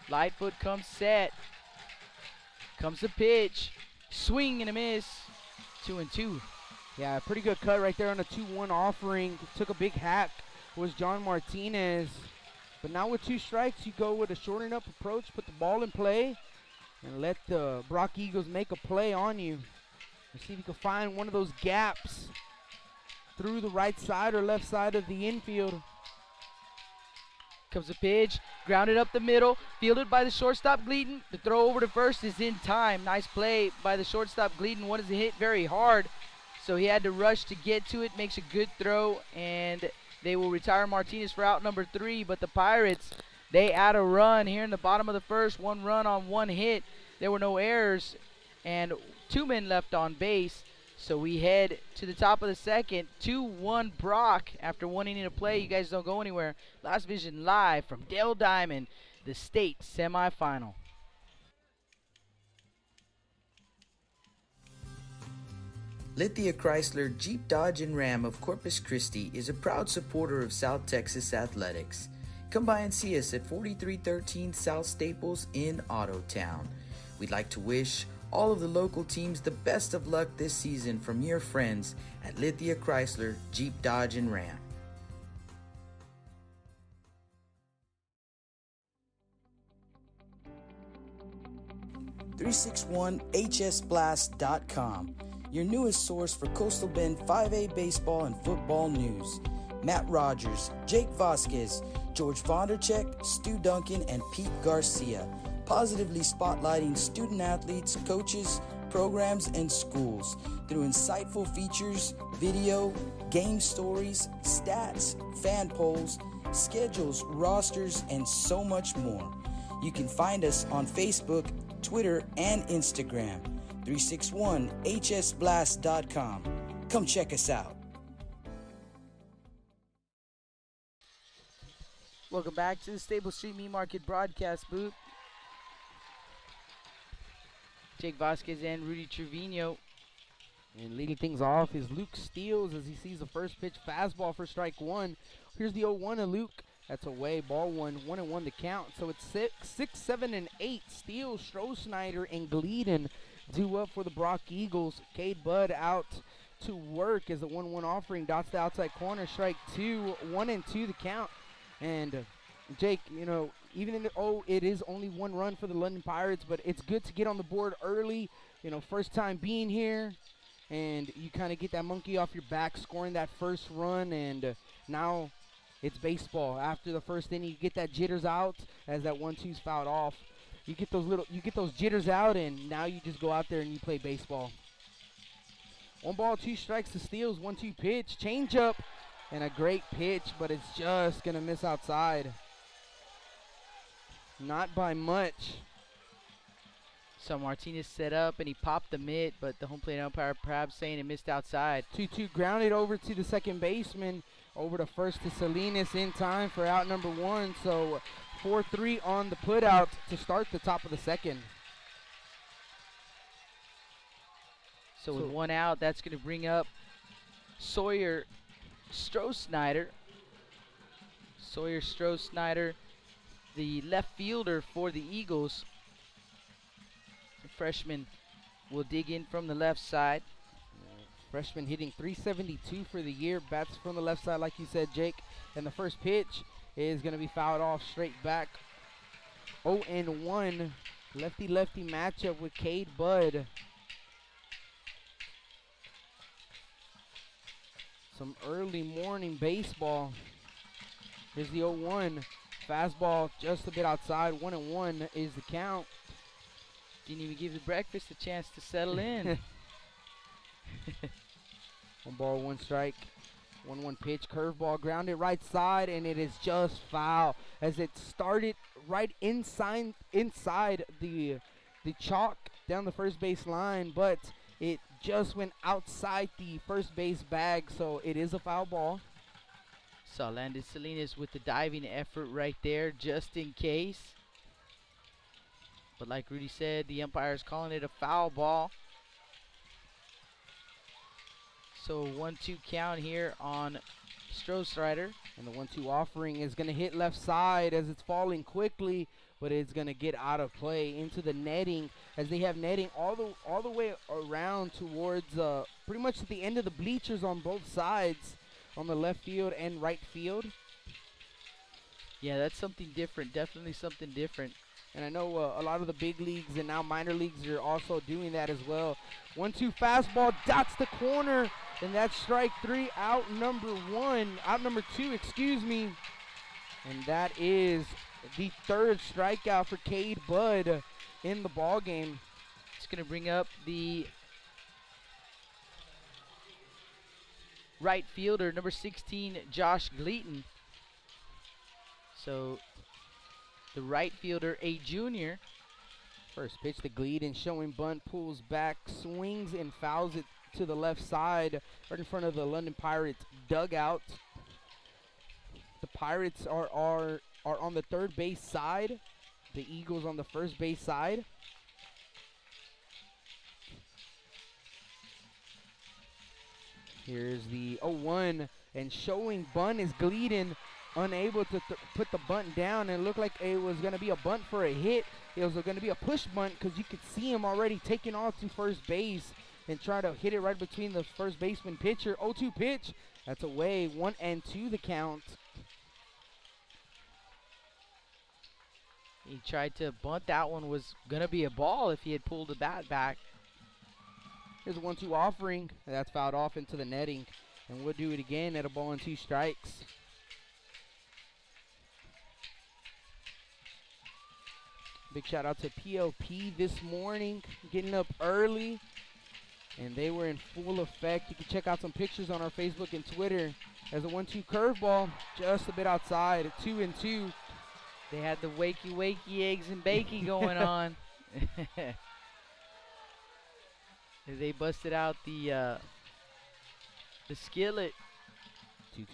Lightfoot comes set. Comes the pitch. Swing and a miss. 2-2. Yeah, pretty good cut right there on a 2-1 offering. Took a big hack. Was John Martinez. But now with 2 strikes, you go with a shortened up approach, put the ball in play, and let the Brock Eagles make a play on you. And see if you can find one of those gaps through the right side or left side of the infield. Comes a pitch, grounded up the middle, fielded by the shortstop Gleeden. The throw over to first is in time. Nice play by the shortstop Gleeden. Wanted to hit very hard, so he had to rush to get to it. Makes a good throw, and they will retire Martinez for out number 3. But the Pirates, they add a run here in the bottom of the first. 1 run on 1 hit. There were no errors, and 2 men left on base. So we head to the top of the second. 2-1 Brock after 1 inning of play. You guys don't go anywhere. Last Vision live from Dale Diamond, the state semifinal. Lithia Chrysler Jeep Dodge and Ram of Corpus Christi is a proud supporter of South Texas athletics. Come by and see us at 4313 South Staples in Ottotown. We'd like to wish all of the local teams the best of luck this season from your friends at Lithia Chrysler Jeep Dodge and Ram. .361hsblast.com, your newest source for Coastal Bend 5A baseball and football news. Matt Rogers, Jake Vasquez, George Vondercheck, Stu Duncan, and Pete Garcia, positively spotlighting student athletes, coaches, programs, and schools through insightful features, video, game stories, stats, fan polls, schedules, rosters, and so much more. You can find us on Facebook, Twitter, and Instagram. 361hsblast.com. Come check us out. Welcome back to the Stable Street Meat Market broadcast booth. Jake Vasquez and Rudy Trevino. And leading things off is Luke Steele as he sees the first pitch fastball for strike one. Here's the 0-1 of Luke. That's away, ball one, 1-1 to count. So it's 6, 7, and 8. Steele, Stroh-Snyder, and Gleeden due up for the Brock Eagles. Cade Budd out to work as the 1-1 offering dots the outside corner. Strike two, 1-2 the count. And Jake, you know, even though it is only one run for the London Pirates, but it's good to get on the board early. You know, first time being here, and you kind of get that monkey off your back, scoring that first run, and now it's baseball. After the first inning, you get that jitters out as that 1-2's fouled off. You get those jitters out, and now you just go out there and you play baseball. 1 ball, 2 strikes to Steele's 1-2 pitch, changeup, and a great pitch, but it's just gonna miss outside. Not by much. So Martinez set up and he popped the mitt, but the home plate umpire perhaps saying it missed outside. 2-2 grounded over to the second baseman. Over to first to Salinas in time for out number 1. So 4-3 on the putout to start the top of the second. So with 1 out, that's going to bring up Sawyer Stroh-Snyder. Sawyer Stroh-Snyder, the left fielder for the Eagles. The freshman will dig in from the left side. Freshman hitting .372 for the year. Bats from the left side, like you said, Jake. And the first pitch is going to be fouled off straight back. 0-1. Lefty-lefty matchup with Cade Budd. Some early morning baseball. Here's the 0-1. Fastball just a bit outside. 1-1 is the count. Didn't even give the breakfast a chance to settle in. 1 ball, 1 strike. 1-1 pitch, curveball grounded right side, and it is just foul as it started right inside the chalk down the first base line, but it just went outside the first base bag, so it is a foul ball. Saw Landon Salinas with the diving effort right there, just in case. But like Rudy said, the umpire is calling it a foul ball. So 1-2 count here on Stroh-Snyder. And the 1-2 offering is going to hit left side as it's falling quickly, but it's going to get out of play into the netting as they have netting all the way around towards pretty much at the end of the bleachers on both sides on the left field and right field. Yeah, that's something different. Definitely something different. And I know a lot of the big leagues and now minor leagues are also doing that as well. 1-2 fastball dots the corner, and that's strike 3, out number 2, excuse me. And that is the 3rd strikeout for Cade Budd in the ball game. It's going to bring up the right fielder, number 16, Josh Gleaton. So the right fielder, a junior. First pitch to Gleaton, showing bunt, pulls back, swings and fouls it to the left side, right in front of the London Pirates dugout. The Pirates are on the third base side. The Eagles on the first base side. Here's the 0-1, and showing bunt is Gleaton, unable to put the bunt down, and it looked like it was going to be a bunt for a hit. It was going to be a push bunt because you could see him already taking off to first base and try to hit it right between the first baseman pitcher. 0-2 pitch. That's away. 1-2 the count. He tried to bunt. That one was going to be a ball if he had pulled the bat back. Here's a 1-2 offering. That's fouled off into the netting. And we'll do it again at a ball and 2 strikes. Big shout out to PLP this morning, getting up early, and they were in full effect. You can check out some pictures on our Facebook and Twitter. As a 1-2 curveball, just a bit outside, 2-2. They had the wakey eggs and bakey going on. They busted out the The skillet.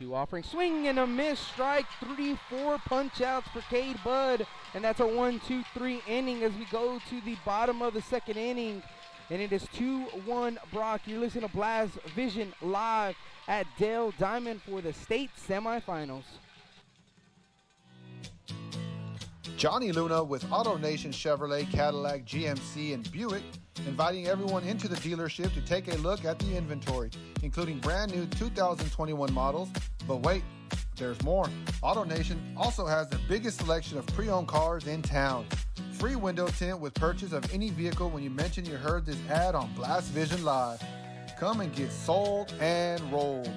2-2 offering, swing and a miss, strike, 3-4 punch outs for Cade Bud, and that's a 1-2-3 inning as we go to the bottom of the second inning, and it is 2-1 Brock. You're listening to Blast Vision live at Dale Diamond for the state semifinals. Johnny Luna with Auto Nation Chevrolet, Cadillac, GMC, and Buick, inviting everyone into the dealership to take a look at the inventory, including brand new 2021 models. But wait, there's more. Auto Nation also has the biggest selection of pre-owned cars in town. Free window tint with purchase of any vehicle when you mention you heard this ad on Blast Vision Live. Come and get sold and rolled.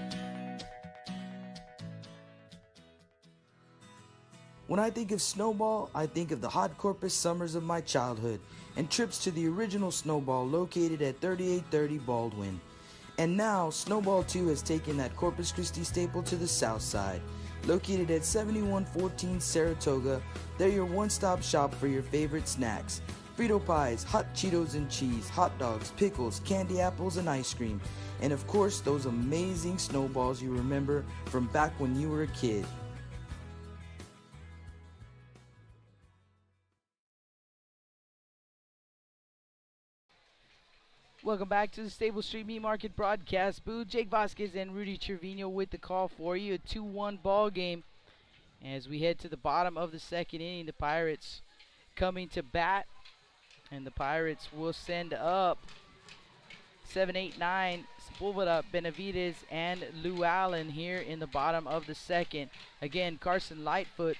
When I think of Snowball, I think of the hot Corpus summers of my childhood and trips to the original Snowball located at 3830 Baldwin. And now, Snowball 2 has taken that Corpus Christi staple to the south side. Located at 7114 Saratoga, they're your one-stop shop for your favorite snacks. Frito pies, hot Cheetos and cheese, hot dogs, pickles, candy apples, and ice cream. And of course, those amazing snowballs you remember from back when you were a kid. Welcome back to the Stable Street Meat Market broadcast booth. Jake Vasquez and Rudy Trevino with the call for you. A 2-1 ball game. As we head to the bottom of the second inning, the Pirates coming to bat. And the Pirates will send up 7, 8, 9, Sepulveda, Benavides, and Lou Allen here in the bottom of the second. Again, Carson Lightfoot,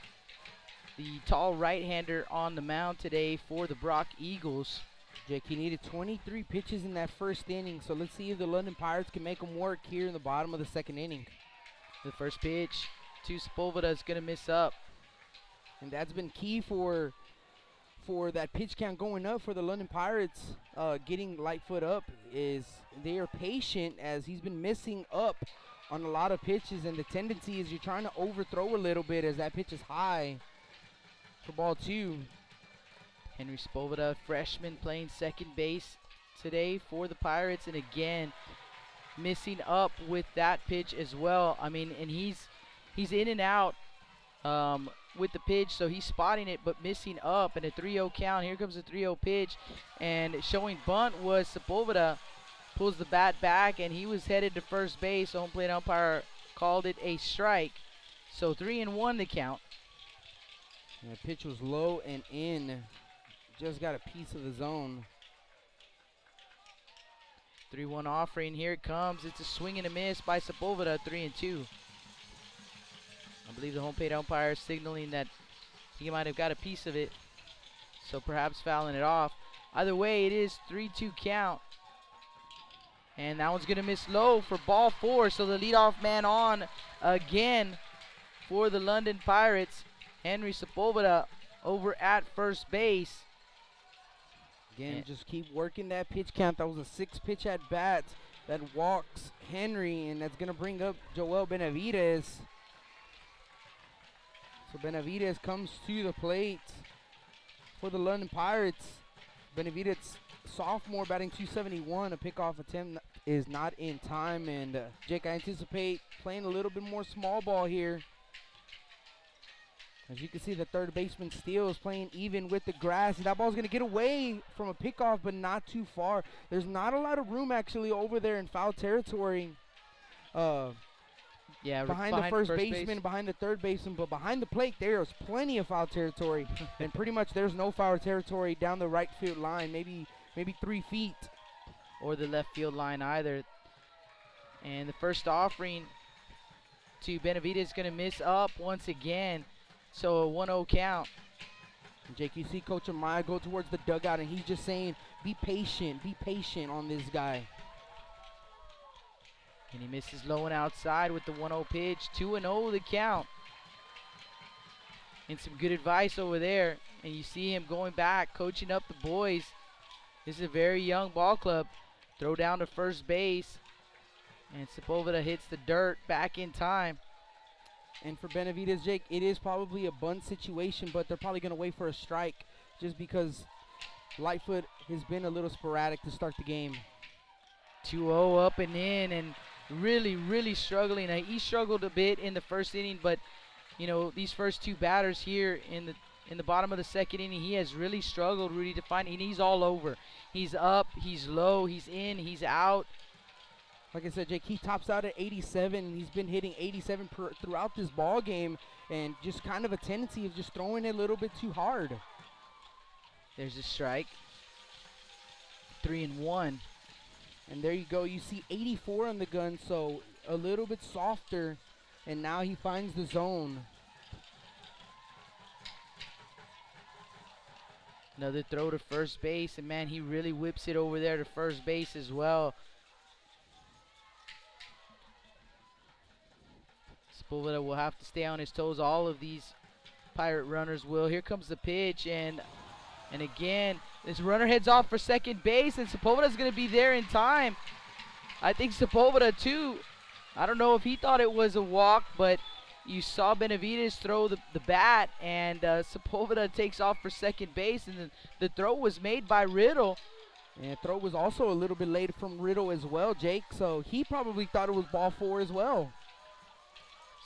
the tall right-hander on the mound today for the Brock Eagles. Jake, he needed 23 pitches in that first inning, so let's see if the London Pirates can make them work here in the bottom of the second inning. The first pitch to Sepulveda is going to miss up. And that's been key for that pitch count going up for the London Pirates. Getting Lightfoot up is they are patient as he's been missing up on a lot of pitches, and the tendency is you're trying to overthrow a little bit as that pitch is high for ball 2. Henry Sepulveda, freshman, playing second base today for the Pirates, and again missing up with that pitch as well. I mean, and he's in and out with the pitch, so he's spotting it but missing up, and a 3-0 count. Here comes a 3-0 pitch, and showing bunt was Sepulveda. Pulls the bat back, and he was headed to first base. Home plate umpire called it a strike, so 3-1 the count. And the pitch was low and in. Just got a piece of the zone. 3-1 offering. Here it comes. It's a swing and a miss by Sepulveda. 3-2. I believe the home plate umpire is signaling that he might have got a piece of it, so perhaps fouling it off. Either way, it is 3-2 count. And that one's going to miss low for ball 4. So the leadoff man on again for the London Pirates. Henry Sepulveda over at first base. Again, just keep working that pitch count. That was a 6-pitch at bat that walks Henry, and that's going to bring up Joel Benavides. So Benavides comes to the plate for the London Pirates. Benavides, sophomore, batting .271. A pickoff attempt is not in time, and Jake, I anticipate playing a little bit more small ball here. As you can see, the third baseman Steele is playing even with the grass. And that ball's going to get away from a pickoff, but not too far. There's not a lot of room, actually, over there in foul territory. Behind the first baseman, behind the third baseman, but behind the plate, there's plenty of foul territory. And pretty much there's no foul territory down the right field line, maybe 3 feet. Or the left field line either. And the first offering to Benavides is going to miss up once again. So a 1-0 count. Jake, you see Coach Amaya go towards the dugout, and he's just saying, be patient on this guy. And he misses low and outside with the 1-0 pitch. 2-0 the count. And some good advice over there. And you see him going back, coaching up the boys. This is a very young ball club. Throw down to first base. And Sepulveda hits the dirt back in time. And for Benavides, Jake, it is probably a bunt situation, but they're probably going to wait for a strike just because Lightfoot has been a little sporadic to start the game. 2-0 up and in, and really struggling. He struggled a bit in the first inning, but you know, these first two batters here in the bottom of the second inning, he has really struggled, Rudy, to find, and he's all over. He's up, he's low, he's in, he's out. Like I said, Jake, he tops out at 87. He's been hitting 87 throughout this ball game, and just kind of a tendency of just throwing it a little bit too hard. There's a strike. 3-1. And there you go. You see 84 on the gun, so a little bit softer, and now he finds the zone. Another throw to first base, and man, he really whips it over there to first base as well. Sepulveda will have to stay on his toes. All of these Pirate runners will. Here comes the pitch, and again, this runner heads off for second base, and Sepulveda's going to be there in time. I think Sepulveda, too, I don't know if he thought it was a walk, but you saw Benavides throw the bat, and Sepulveda takes off for second base, and the throw was made by Riddle. And the throw was also a little bit late from Riddle as well, Jake, so he probably thought it was ball four as well.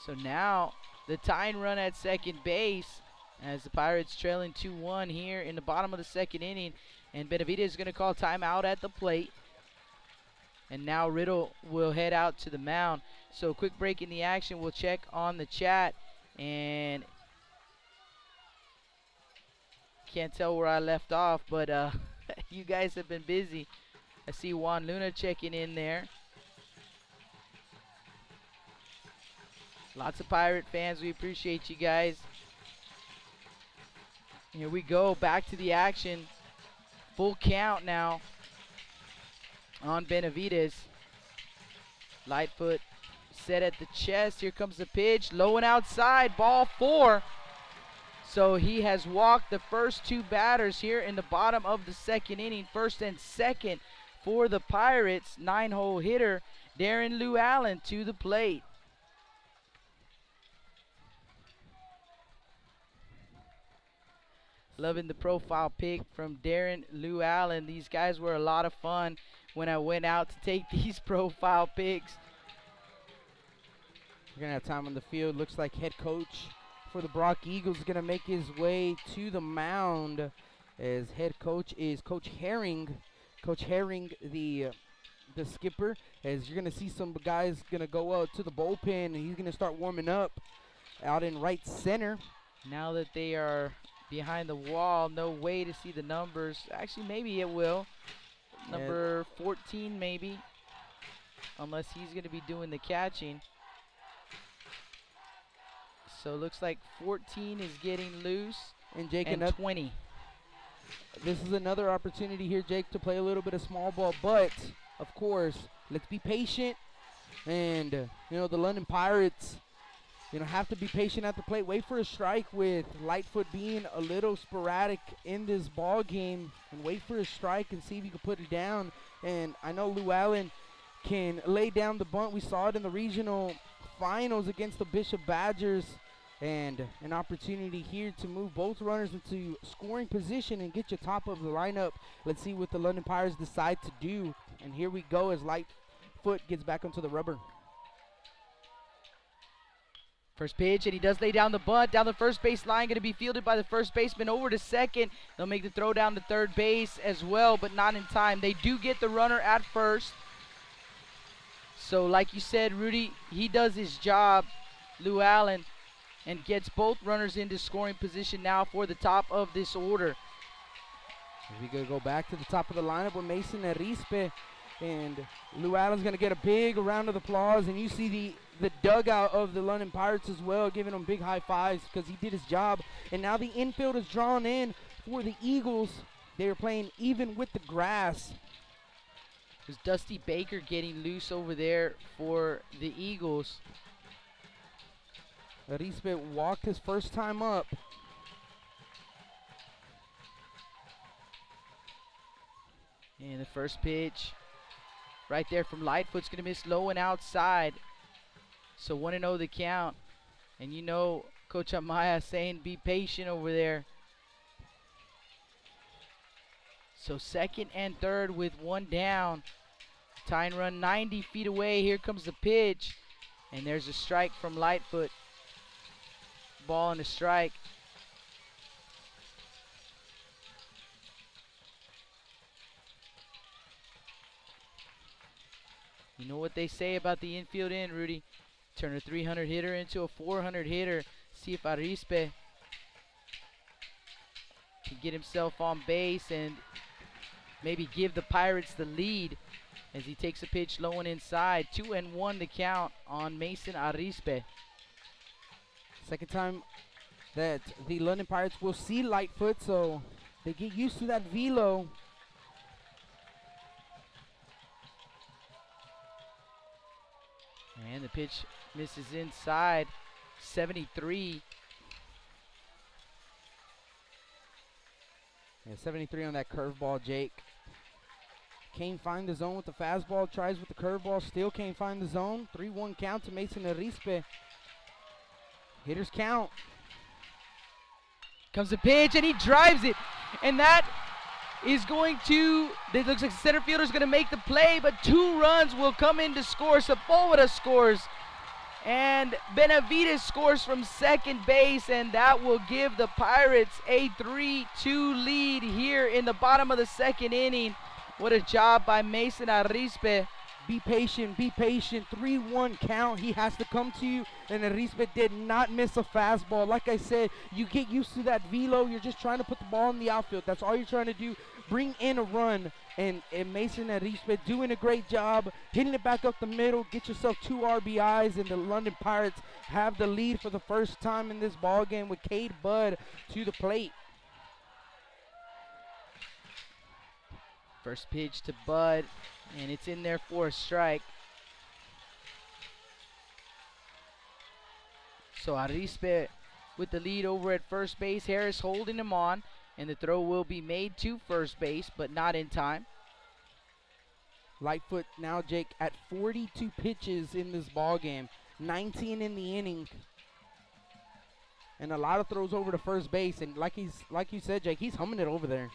So now the tying run at second base, as the Pirates trailing 2-1 here in the bottom of the second inning, and Benavides is going to call timeout at the plate. And now Riddle will head out to the mound. So quick break in the action. We'll check on the chat, and can't tell where I left off, but you guys have been busy. I see Juan Luna checking in there. Lots of Pirate fans. We appreciate you guys. Here we go, back to the action. Full count now on Benavides. Lightfoot set at the chest. Here comes the pitch. Low and outside. Ball four. So he has walked the first two batters here in the bottom of the second inning. First and second for the Pirates. 9-hole hitter Darren Lou Allen to the plate. Loving the profile pic from Darren Lou Allen. These guys were a lot of fun when I went out to take these profile pics. We're going to have time on the field. Looks like head coach for the Brock Eagles is going to make his way to the mound, as head coach is Coach Herring. Coach Herring, the skipper, as you're going to see some guys going to go out to the bullpen, and he's going to start warming up out in right center. Now that they are behind the wall, no way to see the numbers. Actually, maybe it will. Number 14 maybe, unless he's going to be doing the catching. So looks like 14 is getting loose, and Jake, and 20. This is another opportunity here, Jake, to play a little bit of small ball, but of course, let's be patient. And you know, the London Pirates, you know, have to be patient at the plate. Wait for a strike, with Lightfoot being a little sporadic in this ball game, and wait for a strike and see if you can put it down. And I know Lou Allen can lay down the bunt. We saw it in the regional finals against the Bishop Badgers, and an opportunity here to move both runners into scoring position and get you top of the lineup. Let's see what the London Pirates decide to do. And here we go as Lightfoot gets back onto the rubber. First pitch, and he does lay down the bunt down the first base line, going to be fielded by the first baseman over to second. They'll make the throw down to third base as well, but not in time. They do get the runner at first. So like you said, Rudy, he does his job, Lou Allen, and gets both runners into scoring position now for the top of this order. We're going to go back to the top of the lineup with Mason Arispe, and Lou Allen's going to get a big round of applause, and you see the dugout of the London Pirates as well, giving him big high fives because he did his job. And now the infield is drawn in for the Eagles. They are playing even with the grass. There's Dusty Baker getting loose over there for the Eagles. Arispe walked his first time up. And the first pitch right there from Lightfoot's going to miss low and outside. So 1-0 the count. And you know Coach Amaya saying be patient over there. So second and third with one down. Tying run 90 feet away. Here comes the pitch. And there's a strike from Lightfoot. Ball and a strike. You know what they say about the infield in, Rudy? Turn a 300 hitter into a 400 hitter. See if Arispe can get himself on base and maybe give the Pirates the lead as he takes a pitch low and inside. 2-1 to count on Mason Arispe. Second time that the London Pirates will see Lightfoot, so they get used to that velo. And the pitch misses inside. 73. Yeah, 73 on that curveball, Jake. Can't find the zone with the fastball. Tries with the curveball. Still can't find the zone. 3-1 count to Mason Arispe. Hitters count. Comes the pitch, and he drives it. And that is going to, it looks like the center fielder is going to make the play, but 2 runs will come in to score. Sepulveda scores, and Benavides scores from second base, and that will give the Pirates a 3-2 lead here in the bottom of the second inning. What a job by Mason Arispe. Be patient, be patient. 3-1 count. He has to come to you, and Arispe did not miss a fastball. Like I said, you get used to that velo. You're just trying to put the ball in the outfield. That's all you're trying to do. Bring in a run, and Mason Arispe doing a great job, hitting it back up the middle. Get yourself 2 RBIs, and the London Pirates have the lead for the first time in this ball game with Cade Budd to the plate. First pitch to Bud, and it's in there for a strike. So Arispe with the lead over at first base. Harris holding him on, and the throw will be made to first base, but not in time. Lightfoot now, Jake, at 42 pitches in this ball game, 19 in the inning, and a lot of throws over to first base. And like you said, Jake, he's humming it over there.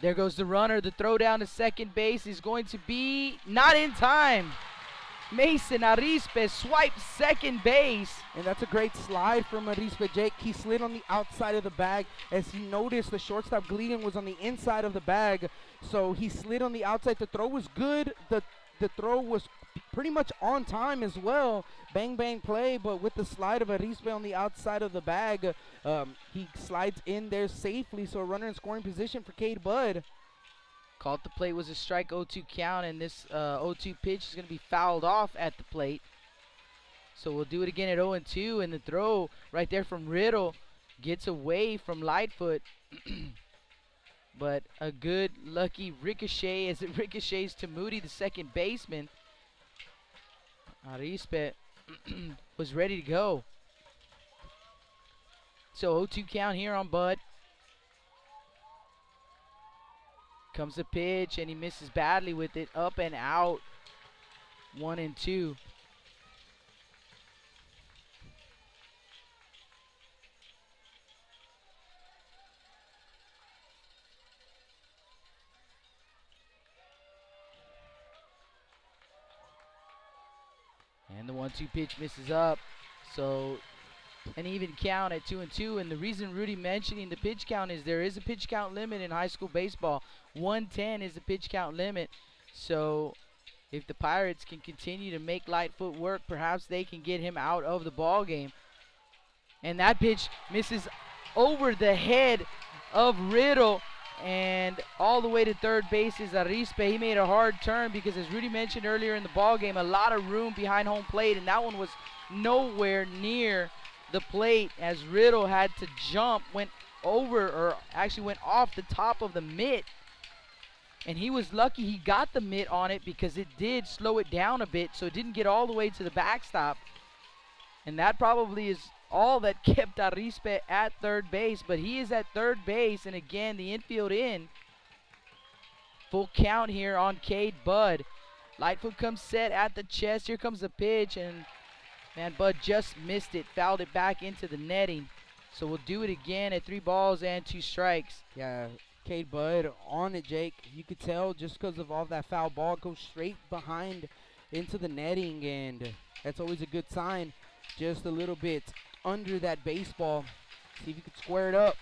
There goes the runner. The throw down to second base is going to be not in time. Mason Arispe swipes second base. And that's a great slide from Arispe, Jake. He slid on the outside of the bag. As he noticed, the shortstop Gleason was on the inside of the bag. So he slid on the outside. The throw was good. The throw was pretty much on time as well. Bang, bang play, but with the slide of Arispe on the outside of the bag, he slides in there safely. So a runner in scoring position for Cade Budd. Called the plate was a strike, 0-2 count, and this 0-2 pitch is going to be fouled off at the plate. So we'll do it again at 0-2, and the throw right there from Riddle gets away from Lightfoot. But a good, lucky ricochet as it ricochets to Moody, the second baseman. Arispe was ready to go. So 0-2 count here on Bud. Comes the pitch, and he misses badly with it. Up and out. 1-2. And the 1-2 pitch misses up. So an even count at 2-2. And the reason Rudy mentioning the pitch count is there is a pitch count limit in high school baseball. 110 is the pitch count limit. So if the Pirates can continue to make Lightfoot work, perhaps they can get him out of the ball game. And that pitch misses over the head of Riddle, and all the way to third base is Arispe. He made a hard turn because, as Rudy mentioned earlier in the ball game, a lot of room behind home plate, and that one was nowhere near the plate as Riddle had to jump, went over, or actually went off the top of the mitt. And he was lucky he got the mitt on it because it did slow it down a bit, so it didn't get all the way to the backstop. And that probably is all that kept Arispe at third base. But he is at third base, and again, the infield in. Full count here on Cade Budd. Lightfoot comes set at the chest. Here comes the pitch, and man, Budd just missed it, fouled it back into the netting. So we'll do it again at 3 balls and 2 strikes. Yeah, Cade Bud on it, Jake. You could tell just because of all that foul ball goes straight behind into the netting, and that's always a good sign. Just a little bit under that baseball. See if you could square it up.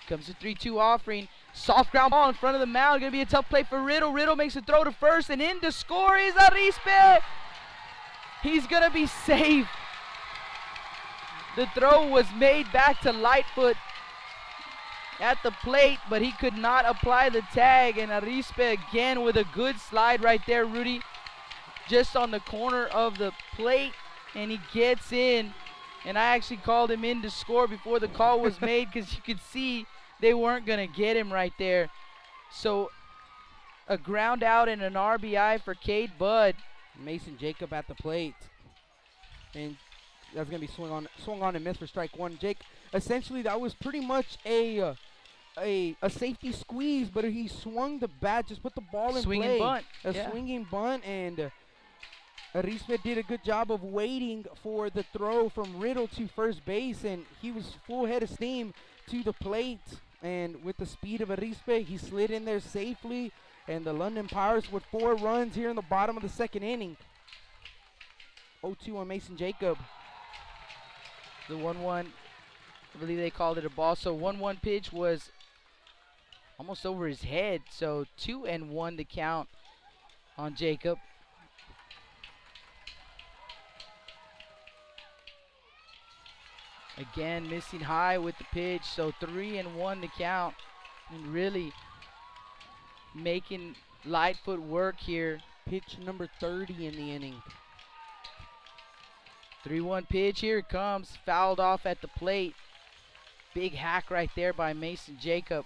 Comes the 3-2 offering. Soft ground ball in front of the mound. Going to be a tough play for Riddle. Riddle makes a throw to first, and in to score is Arispe. He's going to be safe. The throw was made back to Lightfoot at the plate, but he could not apply the tag, and Arispe again with a good slide right there, Rudy, just on the corner of the plate, and he gets in. And I actually called him in to score before the call was made because you could see they weren't going to get him right there. So a ground out and an RBI for Cade Bud. Mason Jacob at the plate, and that's going to be swung on and missed for strike one. Jake, essentially that was pretty much a safety squeeze, but he swung the bat, just put the ball in Swinging play. bunt. A Yeah. swinging bunt, and Arispe did a good job of waiting for the throw from Riddle to first base, and he was full head of steam to the plate. And with the speed of Arispe, he slid in there safely, and the London Pirates with 4 runs here in the bottom of the second inning. 0-2 on Mason Jacob. The 1-1, I believe they called it a ball. So 1-1 pitch was almost over his head. So 2-1 the count on Jacob. Again, missing high with the pitch. So 3-1 the count. And really making Lightfoot work here. Pitch number 30 in the inning. 3-1 pitch, here it comes, fouled off at the plate. Big hack right there by Mason Jacob.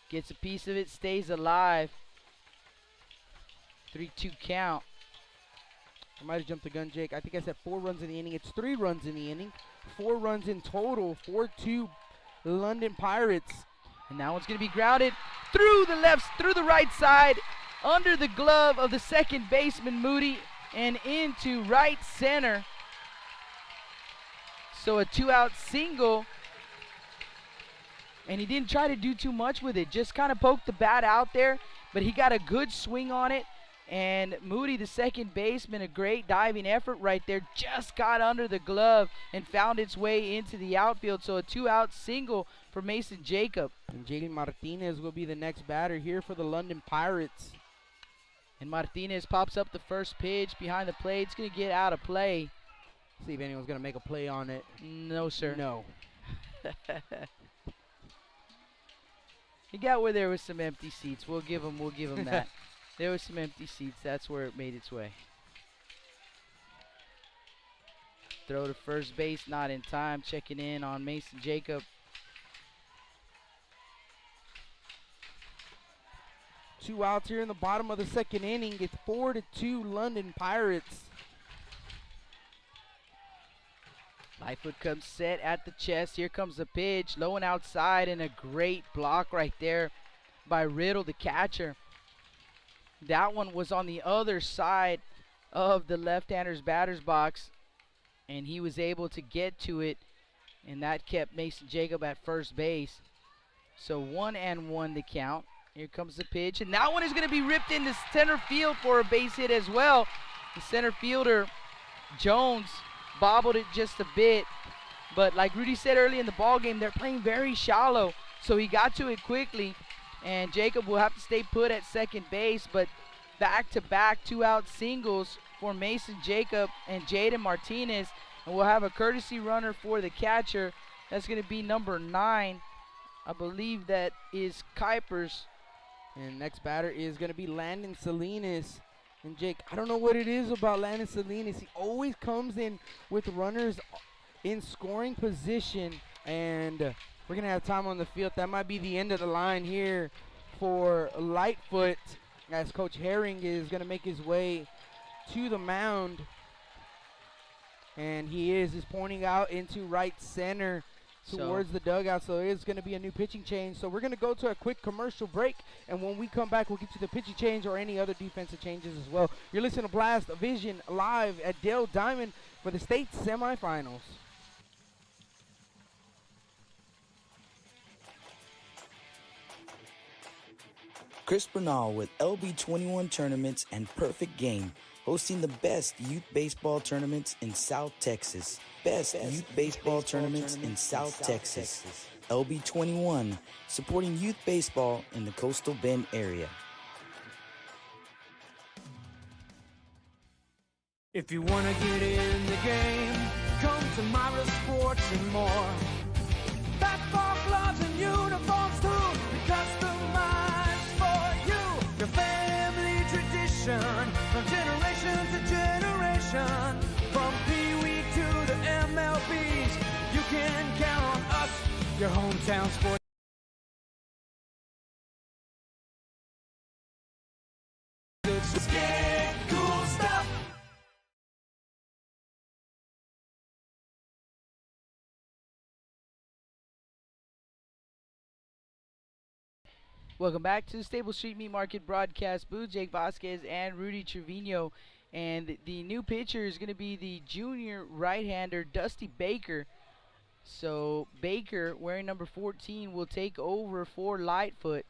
Gets a piece of it, stays alive. 3-2 count. I might have jumped the gun, Jake. I think I said 4 runs in the inning. It's 3 runs in the inning. 4 runs in total. 4-2 London Pirates. And that one's going to be grounded through the right side, under the glove of the second baseman, Moody, and into right center. So a 2-out single. And he didn't try to do too much with it. Just kind of poked the bat out there. But he got a good swing on it. And Moody, the second baseman, a great diving effort right there. Just got under the glove and found its way into the outfield. So a 2-out single for Mason Jacob. And Jalen Martinez will be the next batter here for the London Pirates. And Martinez pops up the first pitch behind the plate. It's going to get out of play. See if anyone's going to make a play on it. No, sir. No. He got where there was some empty seats. We'll give him that. There was some empty seats. That's where it made its way. Throw to first base, not in time. Checking in on Mason Jacob. 2 outs here in the bottom of the second inning. It's 4-2 London Pirates. Lightfoot comes set at the chest. Here comes the pitch. Low and outside, and a great block right there by Riddle, the catcher. That one was on the other side of the left-hander's batter's box, and he was able to get to it, and that kept Mason Jacob at first base. So 1-1 the count. Here comes the pitch, and that one is going to be ripped into center field for a base hit as well. The center fielder, Jones, bobbled it just a bit, but like Rudy said early in the ball game, they're playing very shallow, so he got to it quickly, and Jacob will have to stay put at second base. But back-to-back 2-out singles for Mason Jacob and Jaden Martinez, and we'll have a courtesy runner for the catcher. That's going to be number 9. I believe that is Kuipers. And next batter is going to be Landon Salinas. And Jake, I don't know what it is about Landon Salinas. He always comes in with runners in scoring position, and we're going to have time on the field. That might be the end of the line here for Lightfoot, as Coach Herring is going to make his way to the mound. And he is pointing out into right center towards the dugout, so it is going to be a new pitching change. So we're going to go to a quick commercial break, and when we come back, we'll get you the pitching change or any other defensive changes as well. You're listening to Blast Vision live at Dale Diamond for the state semifinals. Chris Bernal with LB21 Tournaments and Perfect Game, hosting the best youth baseball tournaments in South Texas. Best youth baseball tournaments in South Texas. LB21, supporting youth baseball in the Coastal Bend area. If you want to get in the game, come to Myra Sports and more. Basketball gloves and uniforms too, customized for you. Your family tradition, from generation to generation. From Pee Wee to the MLBs, you can count on us, your hometown sports. It's get cool stuff. Welcome back to the Stable Street Meat Market broadcast booth. Jake Vasquez and Rudy Trevino. And the new pitcher is going to be the junior right-hander, Dusty Baker. So Baker, wearing number 14, will take over for Lightfoot.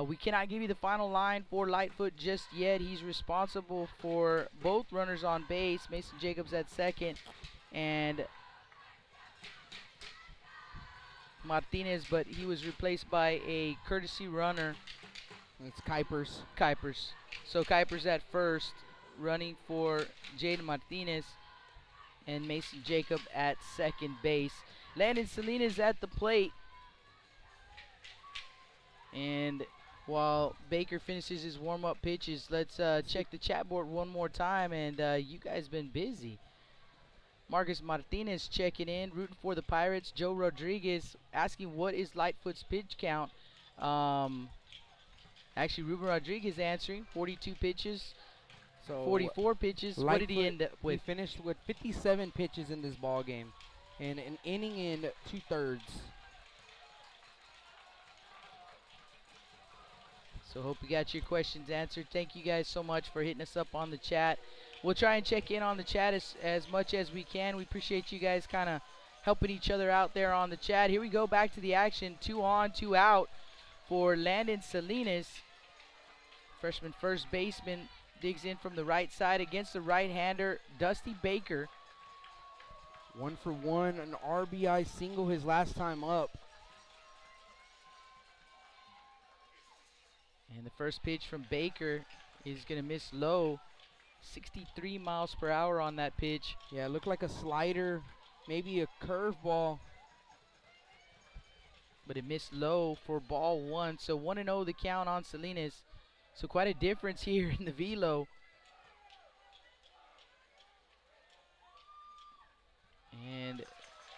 We cannot give you the final line for Lightfoot just yet. He's responsible for both runners on base. Mason Jacobs at second, and Martinez, but he was replaced by a courtesy runner. It's Kuipers. So Kuipers at first, running for Jaden Martinez, and Mason Jacob at second base. Landon Salinas at the plate. And while Baker finishes his warm-up pitches, let's check the chat board one more time, and you guys been busy. Marcus Martinez checking in, rooting for the Pirates. Joe Rodriguez asking what is Lightfoot's pitch count. Actually, Ruben Rodriguez answering, 42 pitches, So 44 pitches. What did he end up We with? finished with 57 pitches in this ball game, and an inning in 2/3. So hope you got your questions answered. Thank you guys so much for hitting us up on the chat. We'll try and check in on the chat as much as we can. We appreciate you guys kind of helping each other out there on the chat. Here we go, back to the action. 2 on, 2 out for Landon Salinas. Freshman first baseman digs in from the right side against the right-hander, Dusty Baker. 1 for 1, an RBI single his last time up. And the first pitch from Baker is going to miss low. 63 miles per hour on that pitch. Yeah, it looked like a slider, maybe a curveball. But it missed low for ball 1. So 1-0 the count on Salinas. So quite a difference here in the velo. And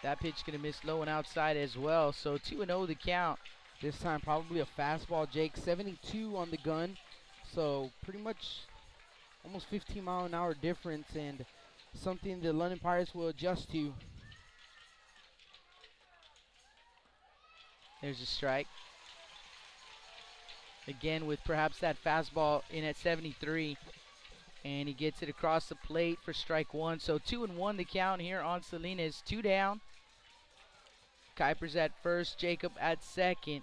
that pitch going to miss low and outside as well. So 2-0 the count. This time probably a fastball, Jake. 72 on the gun. So pretty much almost 15-mile-an-hour difference, and something the London Pirates will adjust to. There's a strike. Again with perhaps that fastball in at 73. And he gets it across the plate for strike 1. So 2-1 the count here on Salinas. 2 down. Kuipers at first, Jacob at second.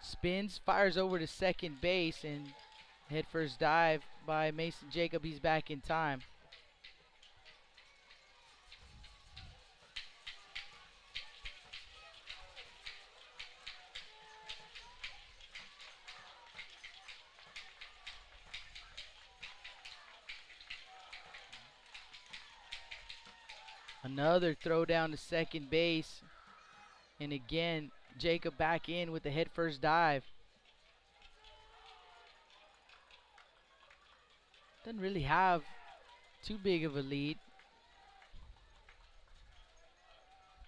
Spins, fires over to second base, and head first dive by Mason Jacob. He's back in time. Another throw down to second base. And again, Jacob back in with the head first dive. Doesn't really have too big of a lead.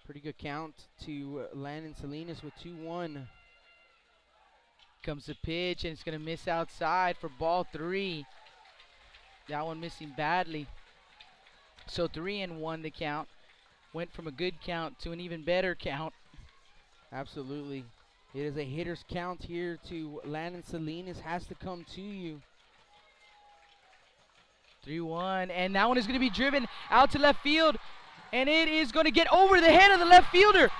Pretty good count to Landon Salinas with 2-1. Comes the pitch, and it's going to miss outside for ball 3. That one missing badly. So 3-1 the count. Went from a good count to an even better count. Absolutely. It is a hitter's count here to Landon Salinas. Has to come to you. 3-1, and that one is going to be driven out to left field, and it is going to get over the head of the left fielder.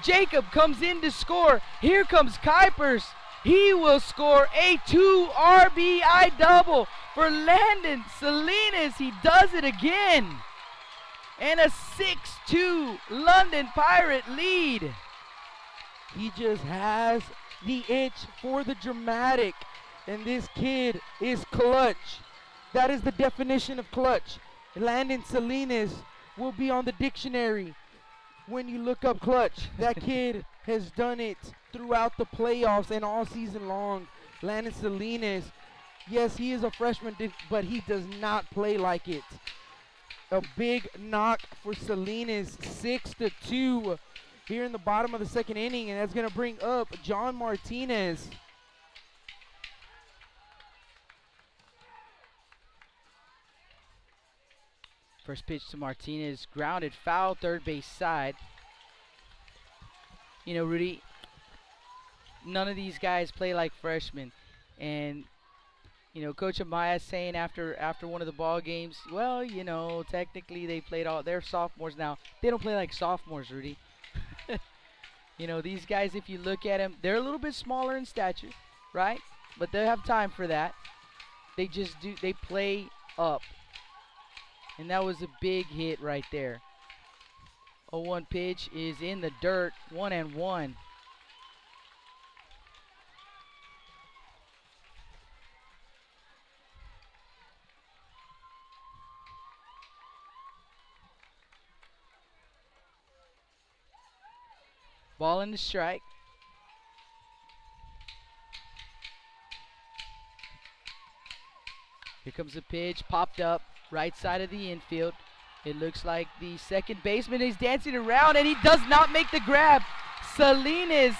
Jacob comes in to score. Here comes Kuipers. He will score a 2 RBI double for Landon Salinas. He does it again. And a 6-2 London Pirate lead. He just has the itch for the dramatic, and this kid is clutch. That is the definition of clutch. Landon Salinas will be on the dictionary when you look up clutch. That kid has done it throughout the playoffs and all season long. Landon Salinas, yes, he is a freshman, but he does not play like it. A big knock for Salinas, 6-2 here in the bottom of the second inning, and that's going to bring up John Martinez. First pitch to Martinez, grounded foul, third base side. You know, Rudy, none of these guys play like freshmen, and you know, Coach Amaya saying after one of the ball games, well, you know, technically they're sophomores now. They don't play like sophomores, Rudy. You know, these guys, if you look at them, they're a little bit smaller in stature, right? But they have time for that. They play up. And that was a big hit right there. 0-1 pitch is in the dirt, 1-1. Ball in the strike. Here comes the pitch, popped up, right side of the infield. It looks like the second baseman is dancing around, and he does not make the grab. Salinas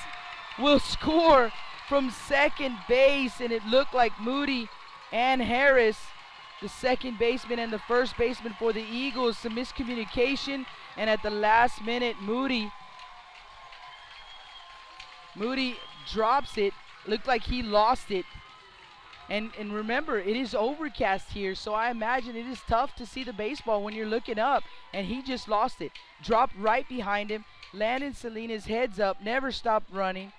will score from second base, and it looked like Moody and Harris, the second baseman and the first baseman for the Eagles, some miscommunication, and at the last minute, Moody drops it. Looked like he lost it. And remember, it is overcast here, so I imagine it is tough to see the baseball when you're looking up. And he just lost it. Dropped right behind him. Landon Salinas heads up, never stopped running.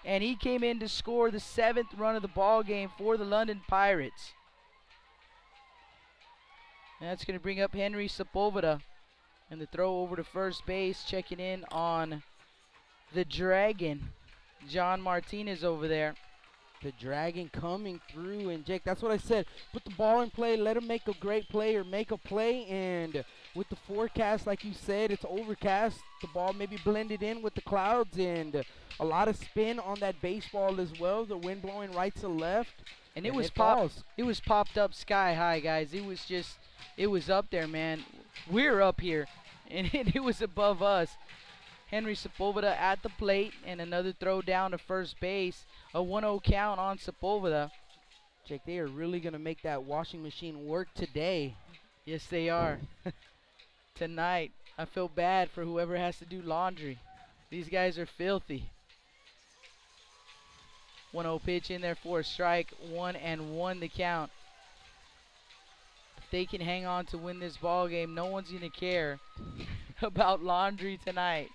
And he came in to score the 7th run of the ball game for the London Pirates. And that's going to bring up Henry Sepulveda. And the throw over to first base, checking in on the Dragon, John Martinez over there. The Dragon coming through, and Jake, that's what I said. Put the ball in play, let him make a great play or make a play, and with the forecast, like you said, it's overcast. The ball maybe blended in with the clouds, and a lot of spin on that baseball as well. The wind blowing right to left. And it was popped up sky high, guys. It was up there, man. We're up here, and it was above us. Henry Sepulveda at the plate, and another throw down to first base. A 1-0 count on Sepulveda. Jake, they are really going to make that washing machine work today. Yes, they are. Tonight, I feel bad for whoever has to do laundry. These guys are filthy. 1-0 pitch in there for a strike. 1-1 the count. If they can hang on to win this ball game, no one's going to care about laundry tonight.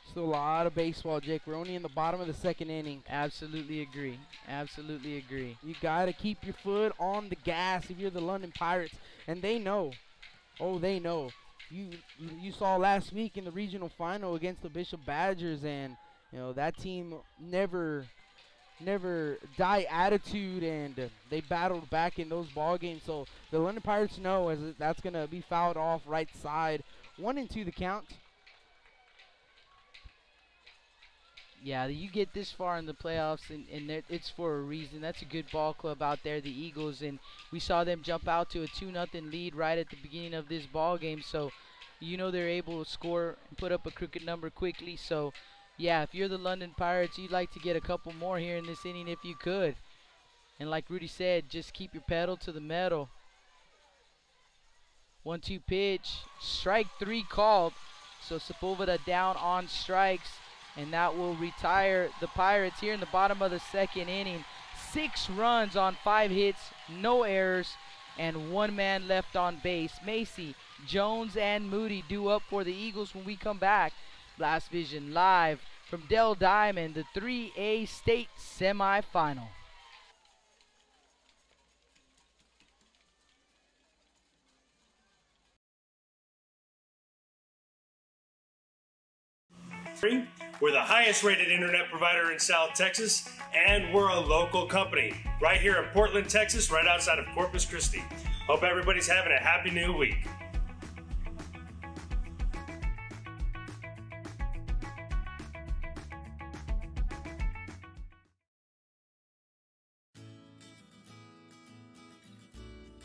Still a lot of baseball, Jake. We're only in the bottom of the second inning. Absolutely agree. Absolutely agree. You got to keep your foot on the gas if you're the London Pirates. And they know. Oh, they know. You saw last week in the regional final against the Bishop Badgers, and you know that team never die attitude, and they battled back in those ball games. So the London Pirates know as that's going to be fouled off right side. 1-2 the count. Yeah, you get this far in the playoffs, and it's for a reason. That's a good ball club out there, the Eagles, and we saw them jump out to a 2-0 lead right at the beginning of this ball game. So, you know they're able to score and put up a crooked number quickly. So, yeah, if you're the London Pirates, you'd like to get a couple more here in this inning if you could. And like Rudy said, just keep your pedal to the metal. 1-2 pitch, strike 3 called. So Sepulveda down on strikes. And that will retire the Pirates here in the bottom of the second inning. 6 runs on 5 hits, no errors, and 1 man left on base. Macy, Jones, and Moody due up for the Eagles when we come back. Blast Vision live from Dell Diamond, the 3A state semifinal. We're the highest rated internet provider in South Texas, and we're a local company right here in Portland, Texas, right outside of Corpus Christi. Hope everybody's having a happy new week.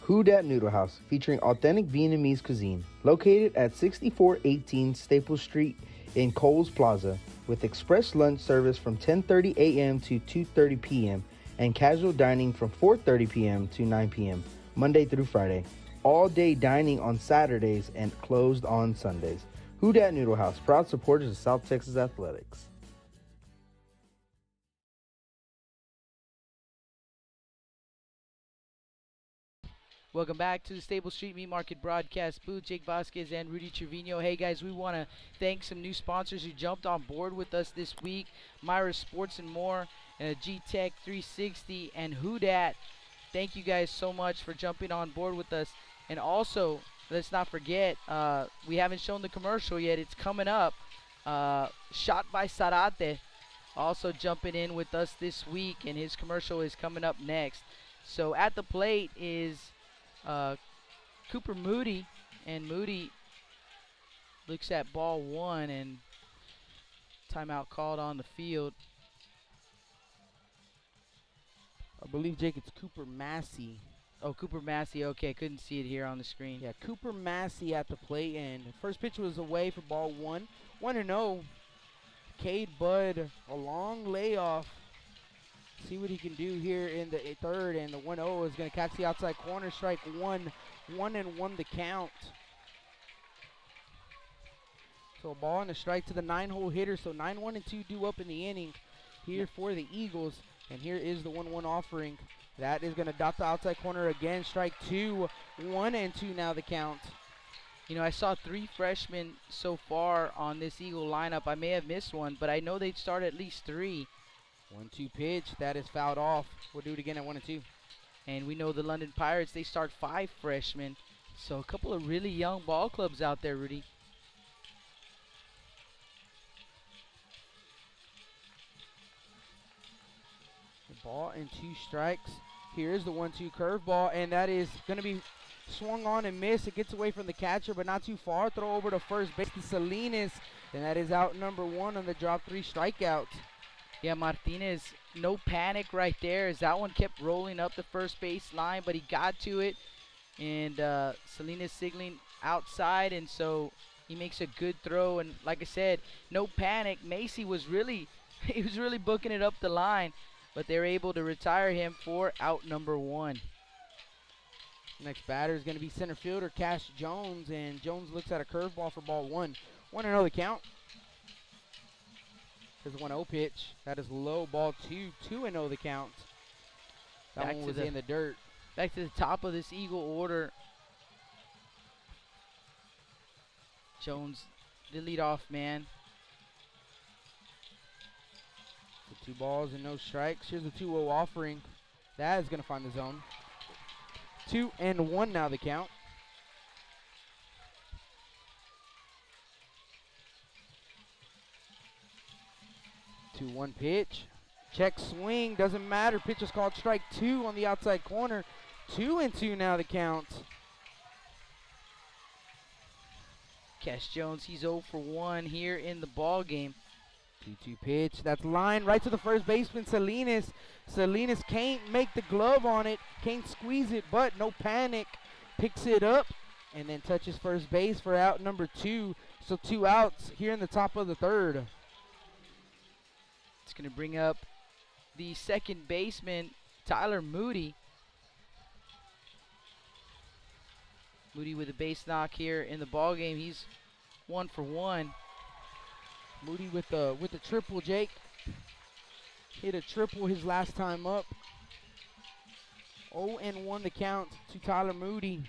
Who Dat Noodle House, featuring authentic Vietnamese cuisine, located at 6418 Staples Street in Coles Plaza, with express lunch service from 10:30 a.m. to 2:30 p.m. and casual dining from 4:30 p.m. to 9 p.m. Monday through Friday. All-day dining on Saturdays and closed on Sundays. Who Dat Noodle House, proud supporters of South Texas Athletics. Welcome back to the Staples Street Meat Market broadcast booth. Jake Vasquez and Rudy Trevino. Hey guys, we want to thank some new sponsors who jumped on board with us this week. Myra Sports and More, G-Tech 360, and Who Dat. Thank you guys so much for jumping on board with us. And also, let's not forget, we haven't shown the commercial yet. It's coming up. Shot by Sarate, also jumping in with us this week, and his commercial is coming up next. So at the plate is Cooper Moody, and Moody looks at ball one, and timeout called on the field. I believe, Jake, it's Cooper Massey. Oh, Cooper Massey. Okay, couldn't see it here on the screen. Yeah, Cooper Massey at the plate, and first pitch was away for ball one. 1-0. Cade Budd, a long layoff. See what he can do here in the third, and the 1-0 is going to catch the outside corner, strike one. 1-1 the count. So a ball and a strike to the 9-hole hitter. So 9-1-2 due up in the inning here for the Eagles. And here is the 1-1 offering. That is going to dot the outside corner again. Strike two. 1-2 now the count. You know, I saw three freshmen so far on this Eagle lineup. I may have missed one, but I know they'd start at least three. 1-2 pitch. That is fouled off. We'll do it again at 1-2. And we know the London Pirates, they start five freshmen. So a couple of really young ball clubs out there, Rudy. Ball and two strikes. Here's the 1-2 curveball, and that is going to be swung on and missed. It gets away from the catcher, but not too far. Throw over to first base to Salinas, and that is out number one on the drop three strikeout. Yeah, Martinez, no panic right there as that one kept rolling up the first base line, but he got to it, and Salinas signaling outside, and so he makes a good throw. And like I said, no panic. Macy was really, he was really booking it up the line, but they're able to retire him for out number one. Next batter is going to be center fielder Cash Jones, and Jones looks at a curveball for ball one. 1-0 the count. Here's a 1-0 pitch. That is low, ball two. 2-0 the count. That Back one to was the- in the dirt. Back to the top of this Eagle order. Jones, the leadoff man. So 2 balls and no strikes. Here's a 2-0 offering. That is going to find the zone. 2-1 now the count. 2-1 pitch. Check swing. Doesn't matter. Pitch is called strike two on the outside corner. 2-2 now the count. Cash Jones, he's 0 for 1 here in the ball game. 2-2 pitch. That's line right to the first baseman, Salinas. Salinas can't make the glove on it. Can't squeeze it, but no panic. Picks it up and then touches first base for out number 2. So 2 outs here in the top of the third. It's going to bring up the second baseman, Tyler Moody. Moody with a base knock here in the ball game. He's 1 for 1. Moody with the triple, Jake. Hit a triple his last time up. 0-1 the count to Tyler Moody.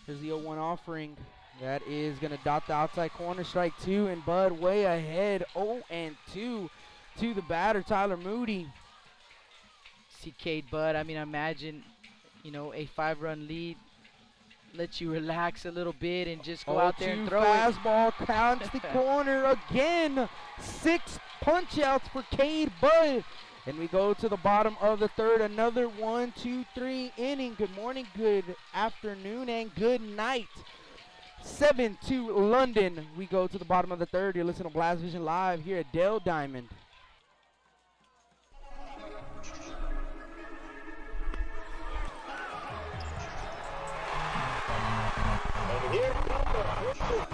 Here's the 0-1 offering. That is going to dot the outside corner, strike 2, and Bud way ahead, 0-2 to the batter, Tyler Moody. See Cade Bud, I mean, imagine, you know, a 5-run lead lets you relax a little bit and just go out there and throw fastball counts the corner again. 6 punch-outs for Cade Bud. And we go to the bottom of the third, another 1, 2, 3 inning. Good morning, good afternoon, and good night. 7-2 London. We go to the bottom of the third. You're listening to Blast Vision Live here at Dell Diamond. And here comes the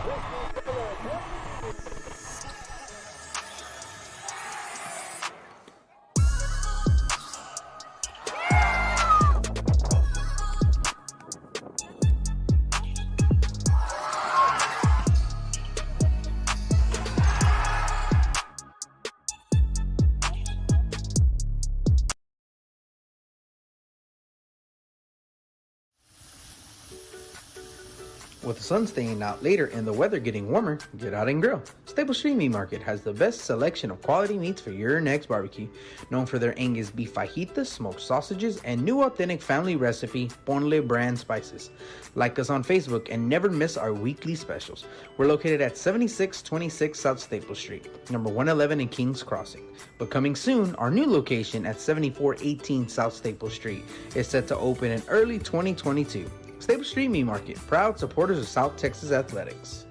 With the sun staying out later and the weather getting warmer, get out and grill. Staple Street Meat Market has the best selection of quality meats for your next barbecue. Known for their Angus beef fajitas, smoked sausages, and new authentic family recipe Ponle brand spices. Like us on Facebook and never miss our weekly specials. We're located at 7626 South Staple Street, number 111 in Kings Crossing. But coming soon, our new location at 7418 South Staple Street is set to open in early 2022. Staple Street Meat Market, proud supporters of South Texas Athletics.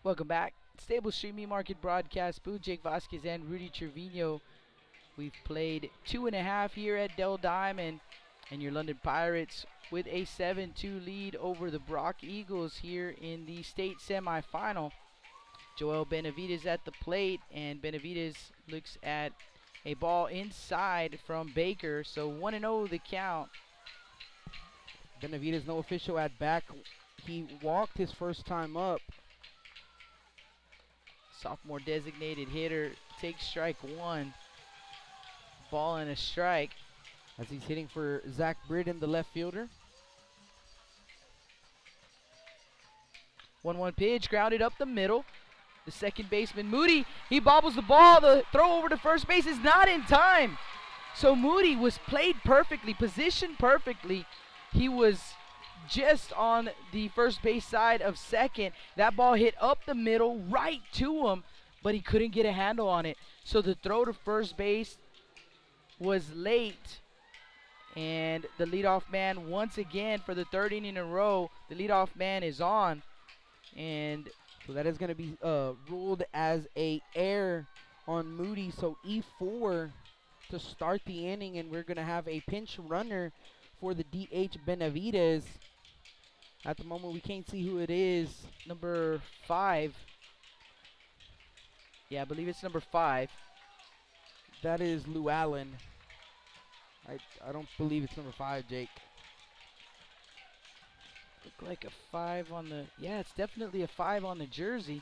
Welcome back. Stable Street Meat Market broadcast. Boo, Jake Vasquez, and Rudy Trevino. We've played 2.5 here at Dell Diamond, and your London Pirates with a 7-2 lead over the Brock Eagles here in the state semifinal. Joel Benavides at the plate, and Benavides looks at a ball inside from Baker, so 1-0 the count. Benavides, no official at bat. He walked his first time up. Sophomore designated hitter takes strike 1. Ball and a strike. As he's hitting for Zach Britton, the left fielder. 1-1 pitch, grounded up the middle. The second baseman, Moody, he bobbles the ball. The throw over to first base is not in time. So Moody was played perfectly, positioned perfectly. He was just on the first base side of second. That ball hit up the middle, right to him, but he couldn't get a handle on it. So the throw to first base was late. And the leadoff man, once again, for the third inning in a row, the leadoff man is on. And so that is going to be ruled as a error on Moody. So E4 to start the inning, and we're going to have a pinch runner for the DH Benavides. At the moment, we can't see who it is. Number 5. Yeah, I believe it's number 5. That is Lou Allen. I don't believe it's number 5, Jake. Look like a 5 on the, yeah, it's definitely a 5 on the jersey.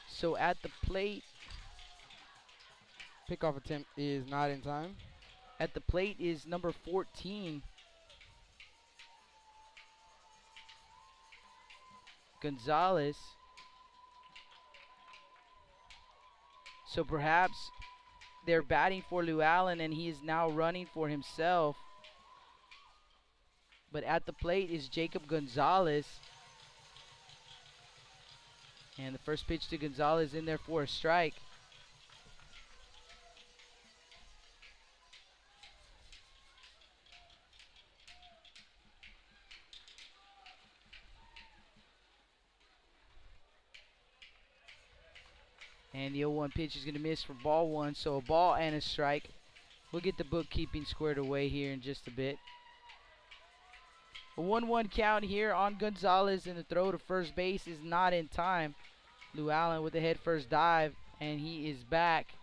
So at the plate, pickoff attempt is not in time. At the plate is number 14. Gonzalez. So perhaps they're batting for Lou Allen, and he is now running for himself. But at the plate is Jacob Gonzalez. And the first pitch to Gonzalez in there for a strike. And the 0-1 pitch is going to miss for ball 1, so a ball and a strike. We'll get the bookkeeping squared away here in just a bit. A 1-1 count here on Gonzalez, and the throw to first base is not in time. Lou Allen with a head first dive, and he is back.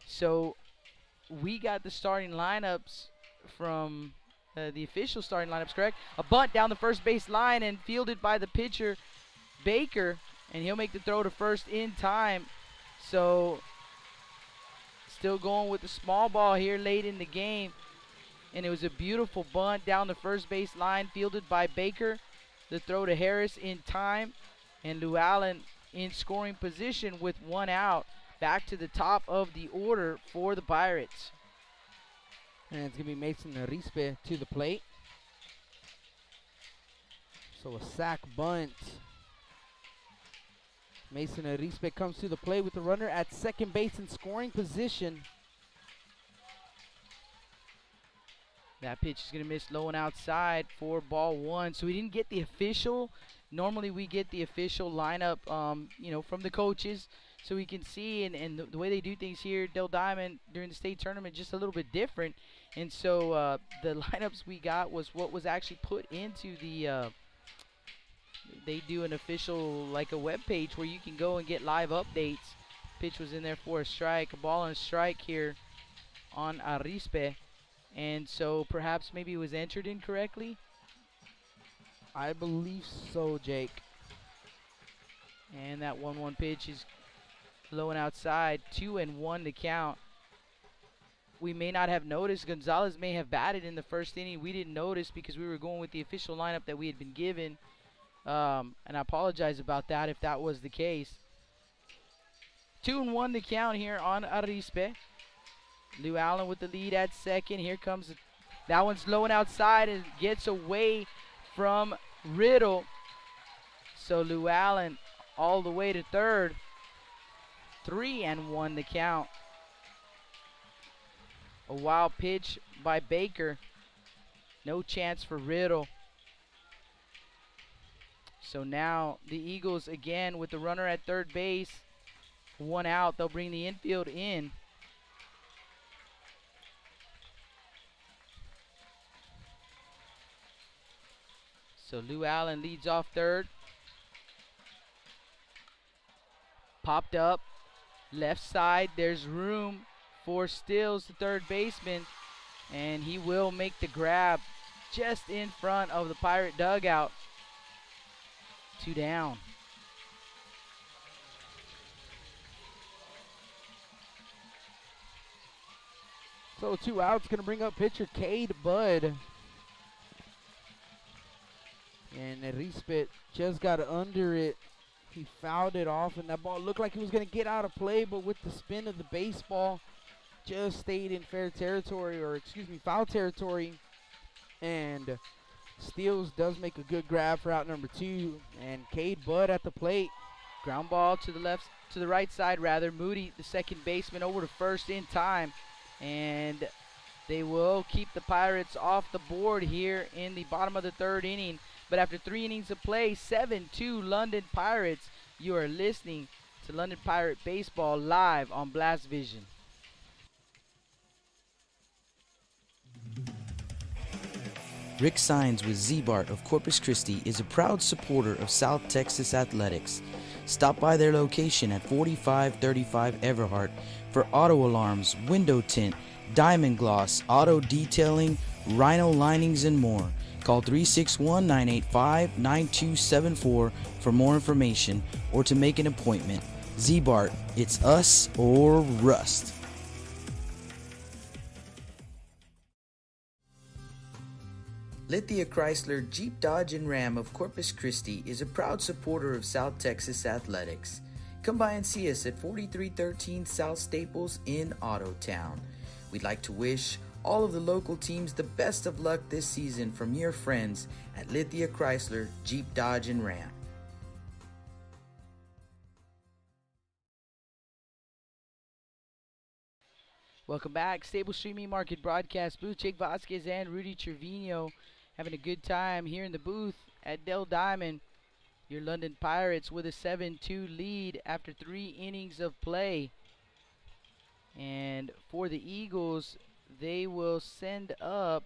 So we got the starting lineups from the official starting lineups, correct? A bunt down the first base line and fielded by the pitcher, Baker, and he'll make the throw to first in time. So still going with the small ball here late in the game. And it was a beautiful bunt down the first base line, fielded by Baker. The throw to Harris in time, and Llewellyn in scoring position with one out. Back to the top of the order for the Pirates. And it's going to be Mason Arispe to the plate. So a sac bunt. Mason Arispe comes to the plate with the runner at second base in scoring position. That pitch is going to miss low and outside for ball one. So we didn't get the official. Normally we get the official lineup, from the coaches, so we can see. And the way they do things here, Del Diamond during the state tournament, just a little bit different. And so the lineups we got was what was actually put into the. They do an official, like a web page where you can go and get live updates. Pitch was in there for a strike, a ball and a strike here on Arispe. And so perhaps maybe it was entered incorrectly. I believe so, Jake. And that 1-1 pitch is low and outside. 2-1 to count. We may not have noticed. Gonzalez may have batted in the first inning. We didn't notice because we were going with the official lineup that we had been given. And I apologize about that if that was the case. 2-1 to count here on Arispe. Llewellyn with the lead at second. Here comes, that one's low and outside and gets away from Riddle. So Llewellyn all the way to third. 3-1 to count. A wild pitch by Baker. No chance for Riddle. So now the Eagles again with the runner at third base. One out. They'll bring the infield in. So Llewellyn leads off third. Popped up. Left side. There's room for Stills, the third baseman. And he will make the grab just in front of the Pirate dugout. 2 down. So 2 outs, going to bring up pitcher Cade Budd. And Arispe just got under it. He fouled it off, and that ball looked like it was going to get out of play, but with the spin of the baseball, just stayed in foul territory. And Steels does make a good grab for out number 2, and Cade Budd at the plate. Ground ball to the right side rather. Moody, the second baseman, over to first in time. And they will keep the Pirates off the board here in the bottom of the third inning. But after 3 innings of play, 7-2 London Pirates. You are listening to London Pirate Baseball live on Blast Vision. Rick Sines with Z-Bart of Corpus Christi is a proud supporter of South Texas athletics. Stop by their location at 4535 Everhart for auto alarms, window tint, diamond gloss, auto detailing, rhino linings, and more. Call 361-985-9274 for more information or to make an appointment. Z-Bart, it's us or rust. Lithia Chrysler Jeep Dodge and Ram of Corpus Christi is a proud supporter of South Texas athletics. Come by and see us at 4313 South Staples in Autotown. We'd like to wish all of the local teams the best of luck this season from your friends at Lithia Chrysler Jeep Dodge and Ram. Welcome back. Stable Streaming Market Broadcast booth. Jake Vasquez and Rudy Trevino having a good time here in the booth at Del Diamond. Your London Pirates with a 7-2 lead after 3 innings of play. And for the Eagles, they will send up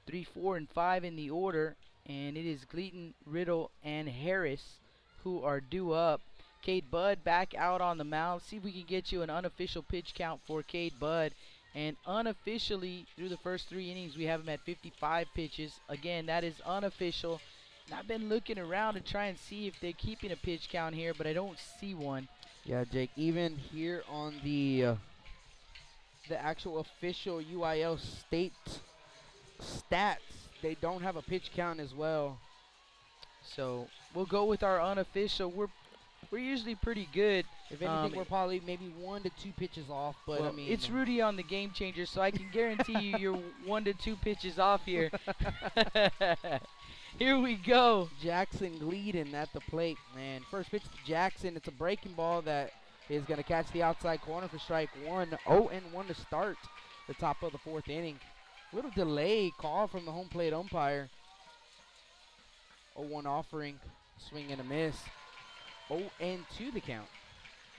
3, 4, and 5 in the order. And it is Gleaton, Riddle, and Harris who are due up. Cade Budd back out on the mound. See if we can get you an unofficial pitch count for Cade Budd. And unofficially, through the first 3 innings, we have him at 55 pitches. Again, that is unofficial. And I've been looking around to try and see if they're keeping a pitch count here, but I don't see one. Yeah, Jake, even here on the actual official UIL state stats, they don't have a pitch count as well. So we'll go with our unofficial. We're usually pretty good. If anything, we're probably maybe 1 to 2 pitches off, but well, I mean, it's Rudy on the Game Changer, so I can guarantee you you're 1 to 2 pitches off here. Here we go. Jackson Gleeden at the plate, man. First pitch to Jackson. It's a breaking ball that is going to catch the outside corner for strike one. 0-1 to start the top of the 4th inning. Little delay call from the home plate umpire. 0-1 offering, swing and a miss. 0-2 the count.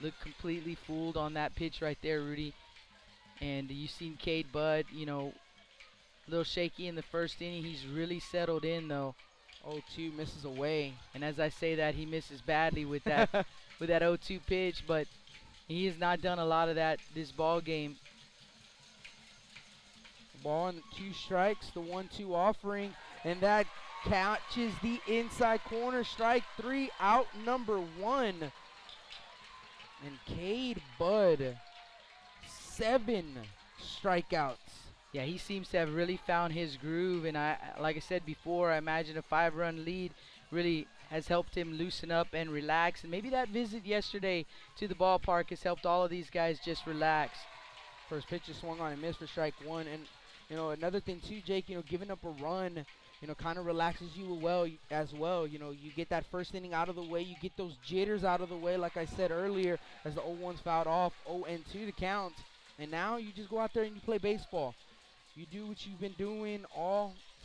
Look completely fooled on that pitch right there, Rudy. And you seen Cade Budd, you know, a little shaky in the first inning. He's really settled in though. 0-2 misses away. And as I say that, he misses badly with that with that 0-2 pitch, but he has not done a lot of that this ball game. Ball on 2 strikes, the 1-2 offering, and that catches the inside corner. Strike 3, out number 1. And Cade Budd, 7 strikeouts. Yeah, he seems to have really found his groove, and like I said before, I imagine a 5-run lead really has helped him loosen up and relax, and maybe that visit yesterday to the ballpark has helped all of these guys just relax. First pitch is swung on and missed for strike 1, and you know, another thing too, Jake, you know, giving up a run, you know, kind of relaxes you as well. You know, you get that first inning out of the way, you get those jitters out of the way, like I said earlier, as the 0-1's fouled off, 0-2 to count, and now you just go out there and you play baseball. You do what you've been doing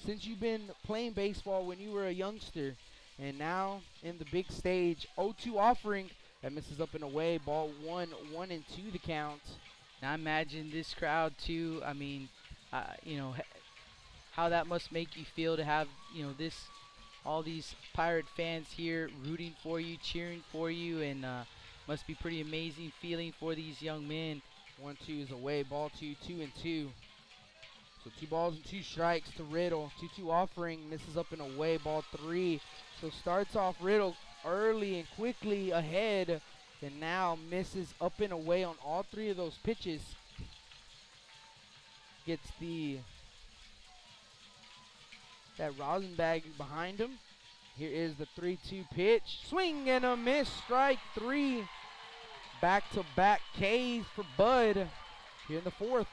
since you've been playing baseball when you were a youngster, and now in the big stage, 0-2 offering that misses up and away, ball 1, 1-2 to count. Now imagine this crowd too. I mean, you know, how that must make you feel to have, you know, all these Pirate fans here rooting for you, cheering for you, and must be pretty amazing feeling for these young men. 1-2 is away, ball 2, 2-2. So 2 balls and 2 strikes to Riddle. 2-2 offering, misses up and away, ball 3. So starts off Riddle early and quickly ahead, and now misses up and away on all 3 of those pitches. Gets that rosin bag behind him. Here is the 3-2 pitch. Swing and a miss, strike 3. Back-to-back Ks for Bud here in the 4th.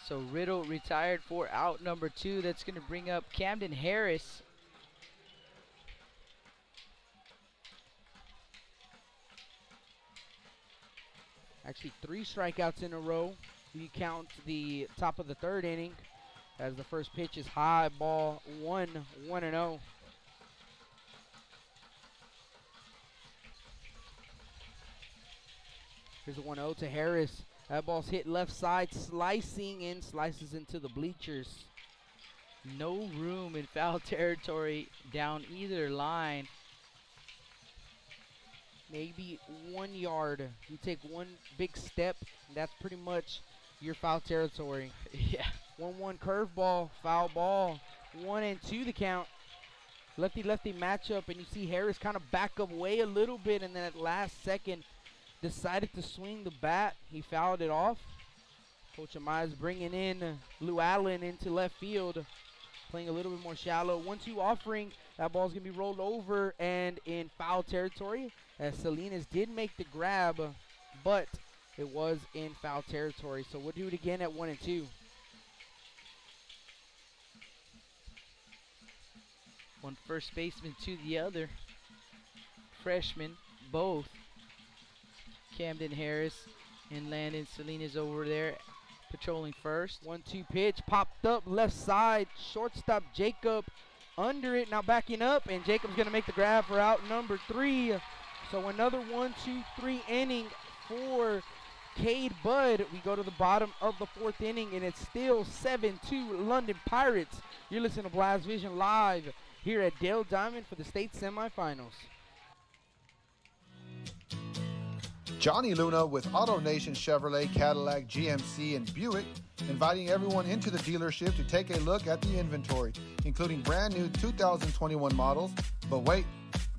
So Riddle retired for out number 2. That's going to bring up Camden Harris. Actually 3 strikeouts in a row. You count the top of the 3rd inning as the first pitch is high, ball 1, 1-0. Here's a 1-0 to Harris. That ball's hit left side, slicing in, slices into the bleachers. No room in foul territory down either line. Maybe 1 yard. You take one big step, and that's pretty much your foul territory. Yeah. 1-1 curveball, foul ball. 1-2 the count. Lefty-lefty matchup, and you see Harris kind of back away a little bit, and then at last second decided to swing the bat. He fouled it off. Coach Amaya bringing in Lou Allen into left field, playing a little bit more shallow. 1-2 offering. That ball's going to be rolled over and in foul territory, as Salinas did make the grab, but it was in foul territory. So we'll do it again at 1-2. One first baseman to the other. Freshmen, both. Camden Harris and Landon Salinas over there patrolling first. 1-2 pitch, popped up left side. Shortstop Jacob under it, now backing up, and Jacob's going to make the grab for out number 3. So another 1-2-3 inning for Cade Budd. We go to the bottom of the 4th inning, and it's still 7-2 London Pirates. You're listening to Blast Vision live here at Dale Diamond for the state semifinals. Johnny Luna with AutoNation Chevrolet, Cadillac, GMC, and Buick, inviting everyone into the dealership to take a look at the inventory, including brand new 2021 models. But wait,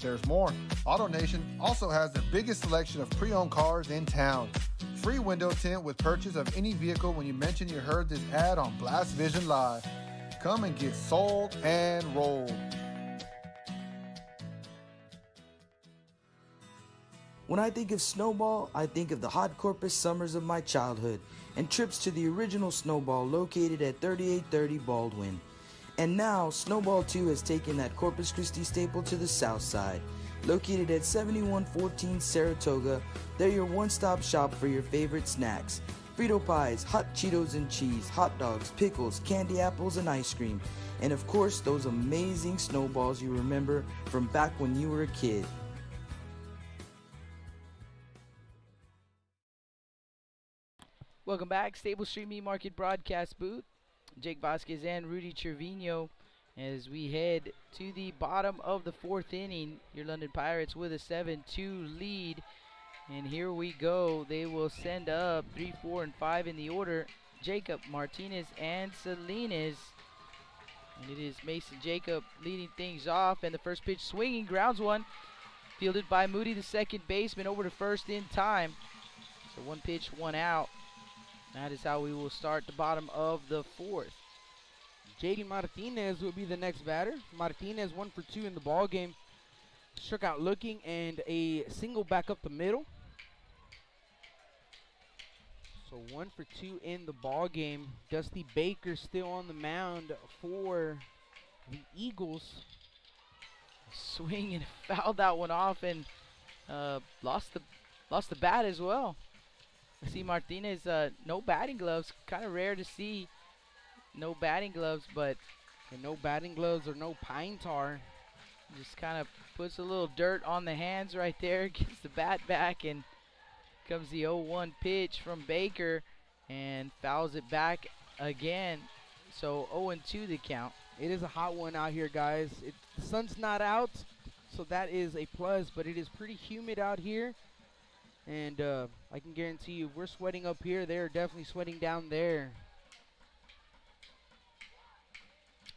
There's more. AutoNation also has the biggest selection of pre-owned cars in town. Free window tint with purchase of any vehicle when you mention you heard this ad on Blast Vision Live. Come and get sold and rolled. When I think of Snowball, I think of the hot Corpus summers of my childhood and trips to the original Snowball located at 3830 Baldwin. And now, Snowball 2 has taken that Corpus Christi staple to the south side. Located at 7114 Saratoga, they're your one-stop shop for your favorite snacks. Frito pies, hot Cheetos and cheese, hot dogs, pickles, candy apples, and ice cream. And of course, those amazing snowballs you remember from back when you were a kid. Welcome back, Stable Street Meat Market broadcast booth. Jake Vasquez and Rudy Trevino as we head to the bottom of the fourth inning. Your London Pirates with a 7-2 lead. And here we go. They will send up 3, 4, and 5 in the order. Jacob, Martinez, and Salinas. And it is Mason Jacob leading things off. And the first pitch swinging, grounds one. Fielded by Moody, the second baseman, over to first in time. So one pitch, one out. That is how we will start the bottom of the fourth. JD Martinez will be the next batter. Martinez 1 for 2 in the ball game. Struck out looking and a single back up the middle. So 1 for 2 in the ball game. Dusty Baker still on the mound for the Eagles. Swing and fouled that one off and lost the bat as well. I see Martinez, no batting gloves. Kind of rare to see no batting gloves, but and no batting gloves or no pine tar. Just kind of puts a little dirt on the hands right there, gets the bat back, and comes the 0-1 pitch from Baker and fouls it back again. So 0-2 the count. It is a hot one out here, guys. The sun's not out, so that is a plus, but it is pretty humid out here. And I can guarantee you, if we're sweating up here, they're definitely sweating down there.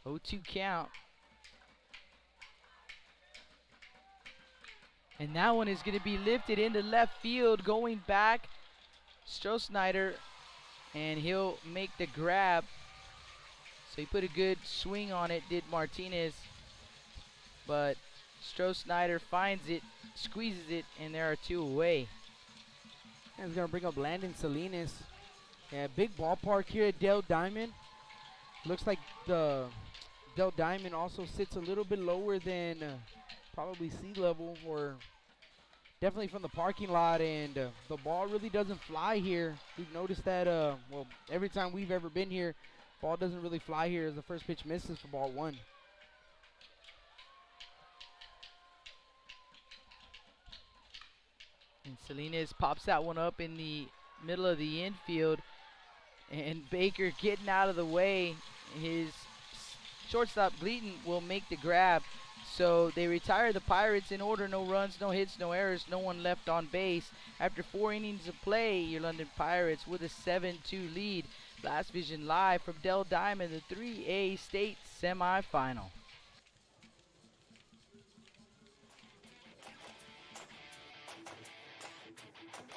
0-2 count. And that one is going to be lifted into left field, going back. Stroh-Snyder, and he'll make the grab. So he put a good swing on it, did Martinez. But Stroh-Snyder finds it, squeezes it, and there are two away. And he's going to bring up Landon Salinas. Yeah, big ballpark here at Dell Diamond. Looks like the Dell Diamond also sits a little bit lower than probably sea level, or definitely from the parking lot, and the ball really doesn't fly here. We've noticed that, well, every time we've ever been here, ball doesn't really fly here as the first pitch misses for ball one. And Salinas pops that one up in the middle of the infield. And Baker getting out of the way. His shortstop Gleaton will make the grab. So they retire the Pirates in order. No runs, no hits, no errors, no one left on base. After 4 innings of play, your London Pirates with a 7-2 lead. Blast Vision live from Dell Diamond, the 3A state semifinal.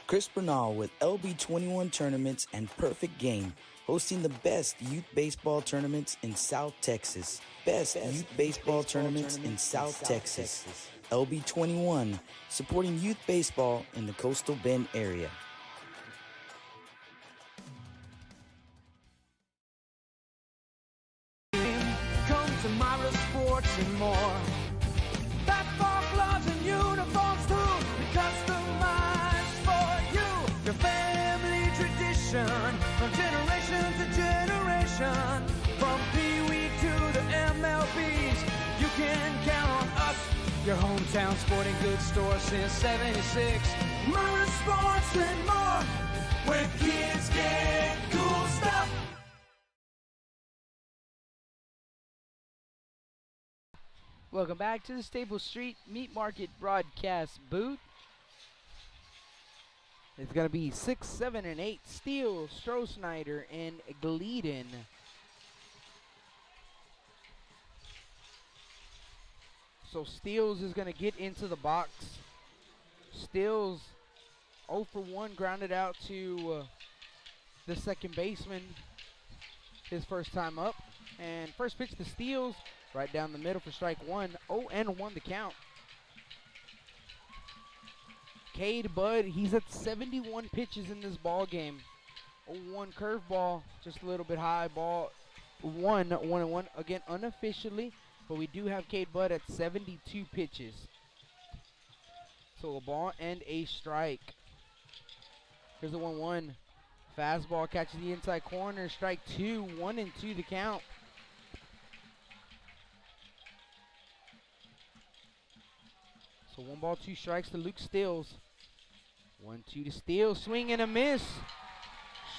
Chris Bernal with LB21 Tournaments and Perfect Game, hosting the best youth baseball tournaments in South Texas. Best youth baseball tournaments in South Texas. LB21, supporting youth baseball in the Coastal Bend area. Come to Myra Sports and more. Basketball gloves and uniforms too. We customize for you. Your family tradition from generation to generation. From Pee Wee to the MLBs, you can count on us. Your hometown sporting goods store since '76. Myra Sports and more, where kids get cool stuff. Welcome back to the Staples Street Meat Market broadcast booth. It's going to be 6, 7, and 8. Steele, Stroh-Snyder, and Gleaton. So Steels is going to get into the box. Steels 0 for 1, grounded out to the second baseman. His first time up. And first pitch to Steels, right down the middle for strike one. 0-1 the count. Cade Budd, he's at 71 pitches in this ball game. 0-1 curveball, just a little bit high. Ball 1-1. Again, unofficially, but we do have Cade Budd at 72 pitches. So a ball and a strike. Here's the 1-1. Fastball catches the inside corner. Strike 2, 1-2 the count. So 1 ball, 2 strikes to Luke Stills. 1-2 to Steele, swing and a miss.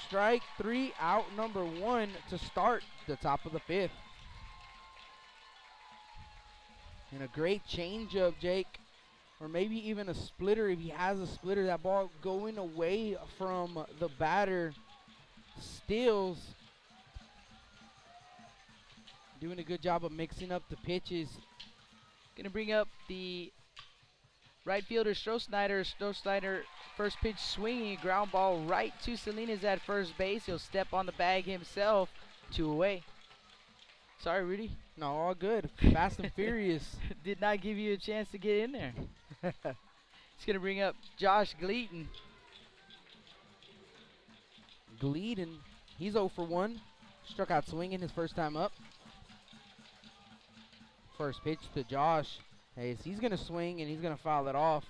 Strike 3, out number 1 to start the top of the 5th. And a great changeup, Jake, or maybe even a splitter if he has a splitter. That ball going away from the batter. Steels doing a good job of mixing up the pitches. Gonna bring up the right fielder, Stroh-Snyder. Stroh-Snyder, first pitch swinging, ground ball right to Salinas at first base. He'll step on the bag himself. 2 away. Sorry, Rudy. No, all good. Fast and furious. Did not give you a chance to get in there. He's gonna bring up Josh Gleaton. Gleaton, he's 0 for 1. Struck out swinging his first time up. First pitch to Josh. Hey, he's going to swing and he's going to foul it off.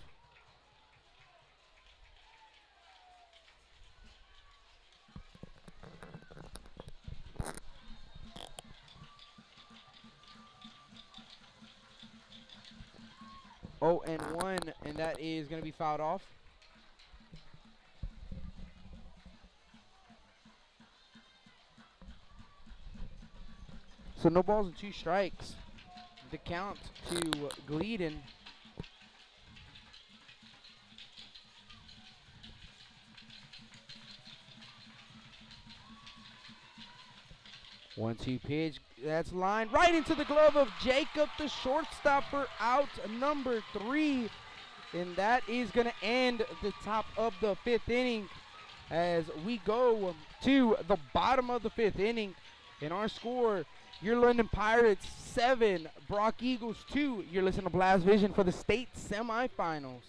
Oh, and 1, and that is going to be fouled off. So no balls and 2 strikes. The count to Gleaton. One-two pitch. That's lined right into the glove of Jacob, the shortstop, for out number 3. And that is going to end the top of the 5th inning as we go to the bottom of the 5th inning. And our score, your London Pirates 7, Brock Eagles 2. You're listening to Blast Vision for the state semifinals.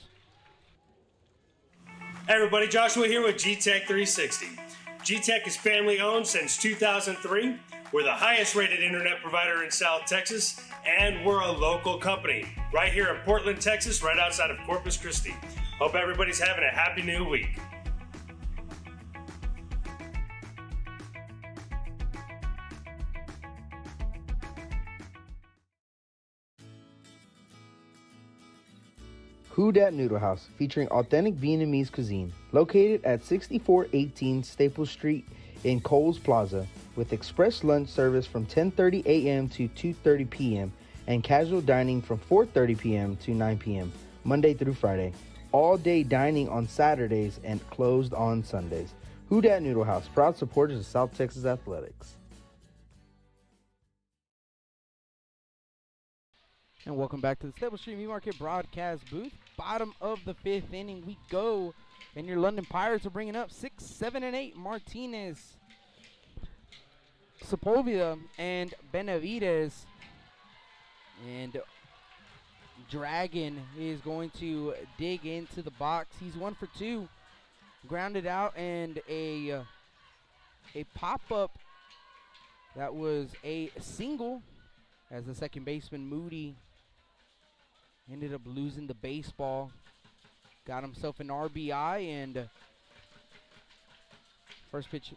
Hey everybody, Joshua here with G-Tech 360. G-Tech is family owned since 2003. We're the highest rated internet provider in South Texas, and we're a local company right here in Portland, Texas, right outside of Corpus Christi. Hope everybody's having a happy new week. Who Dat Noodle House, featuring authentic Vietnamese cuisine, located at 6418 Staples Street in Coles Plaza, with express lunch service from 10:30 a.m. to 2:30 p.m. and casual dining from 4:30 p.m. to 9 p.m. Monday through Friday. All-day dining on Saturdays and closed on Sundays. Who Dat Noodle House, proud supporters of South Texas Athletics. And welcome back to the Staples Street Meat Market broadcast booth. Bottom of the 5th inning we go. And your London Pirates are bringing up 6, 7, and 8. Martinez, Sepulveda, and Benavides. And Dragon is going to dig into the box. He's 1 for 2. Grounded out, and a pop-up that was a single as the second baseman Moody ended up losing the baseball. Got himself an RBI, and first pitch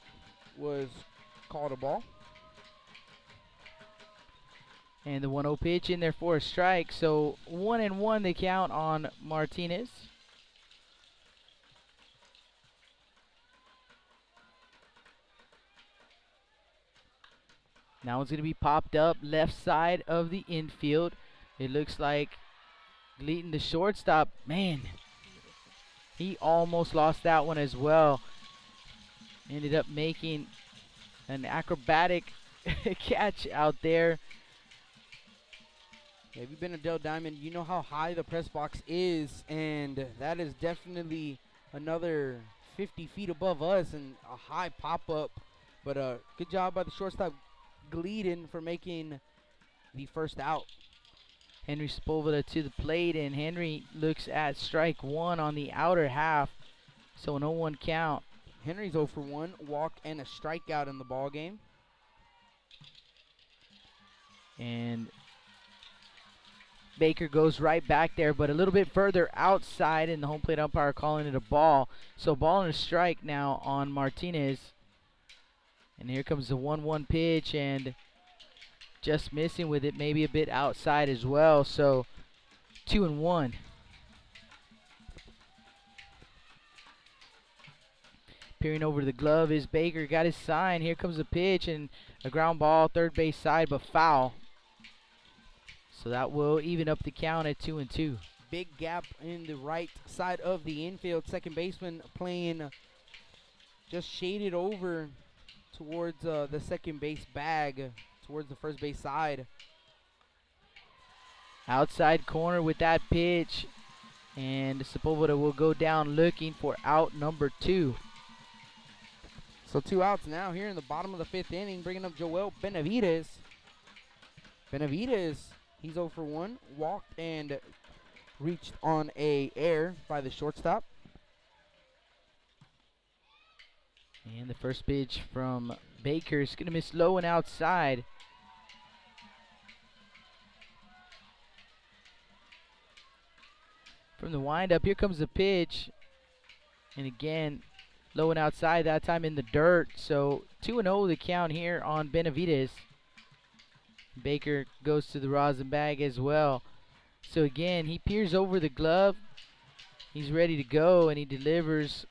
was called a ball. And the 1-0 pitch in there for a strike. So 1-1 the count on Martinez. Now it's going to be popped up left side of the infield. It looks like Gleaton, the shortstop, man, he almost lost that one as well. Ended up making an acrobatic catch out there. If you've been to Dell Diamond, you know how high the press box is, and that is definitely another 50 feet above us and a high pop-up. But good job by the shortstop Gleeden for making the first out. Henry Sepulveda to the plate, and Henry looks at strike one on the outer half. So an 0-1 count. Henry's 0 for 1, walk and a strikeout in the ball game. And Baker goes right back there, but a little bit further outside, and the home plate umpire calling it a ball. So ball and a strike now on Martinez. And here comes the 1-1 pitch, and just missing with it, maybe a bit outside as well. So 2-1. Peering over the glove is Baker. Got his sign. Here comes the pitch, and a ground ball, third base side, but foul. So that will even up the count at 2-2. Big gap in the right side of the infield. Second baseman playing just shaded over towards the second base bag, towards the first base side. Outside corner with that pitch, and Sepulveda will go down looking for out number 2. So 2 outs now here in the bottom of the 5th inning, bringing up Joel Benavides. Benavides, he's 0 for 1, walked and reached on a error by the shortstop. And the first pitch from Baker is going to miss low and outside. From the windup, here comes the pitch. And again, low and outside, that time in the dirt. So 2-0 the count here on Benavides. Baker goes to the rosin bag as well. So again, he peers over the glove. He's ready to go, and he delivers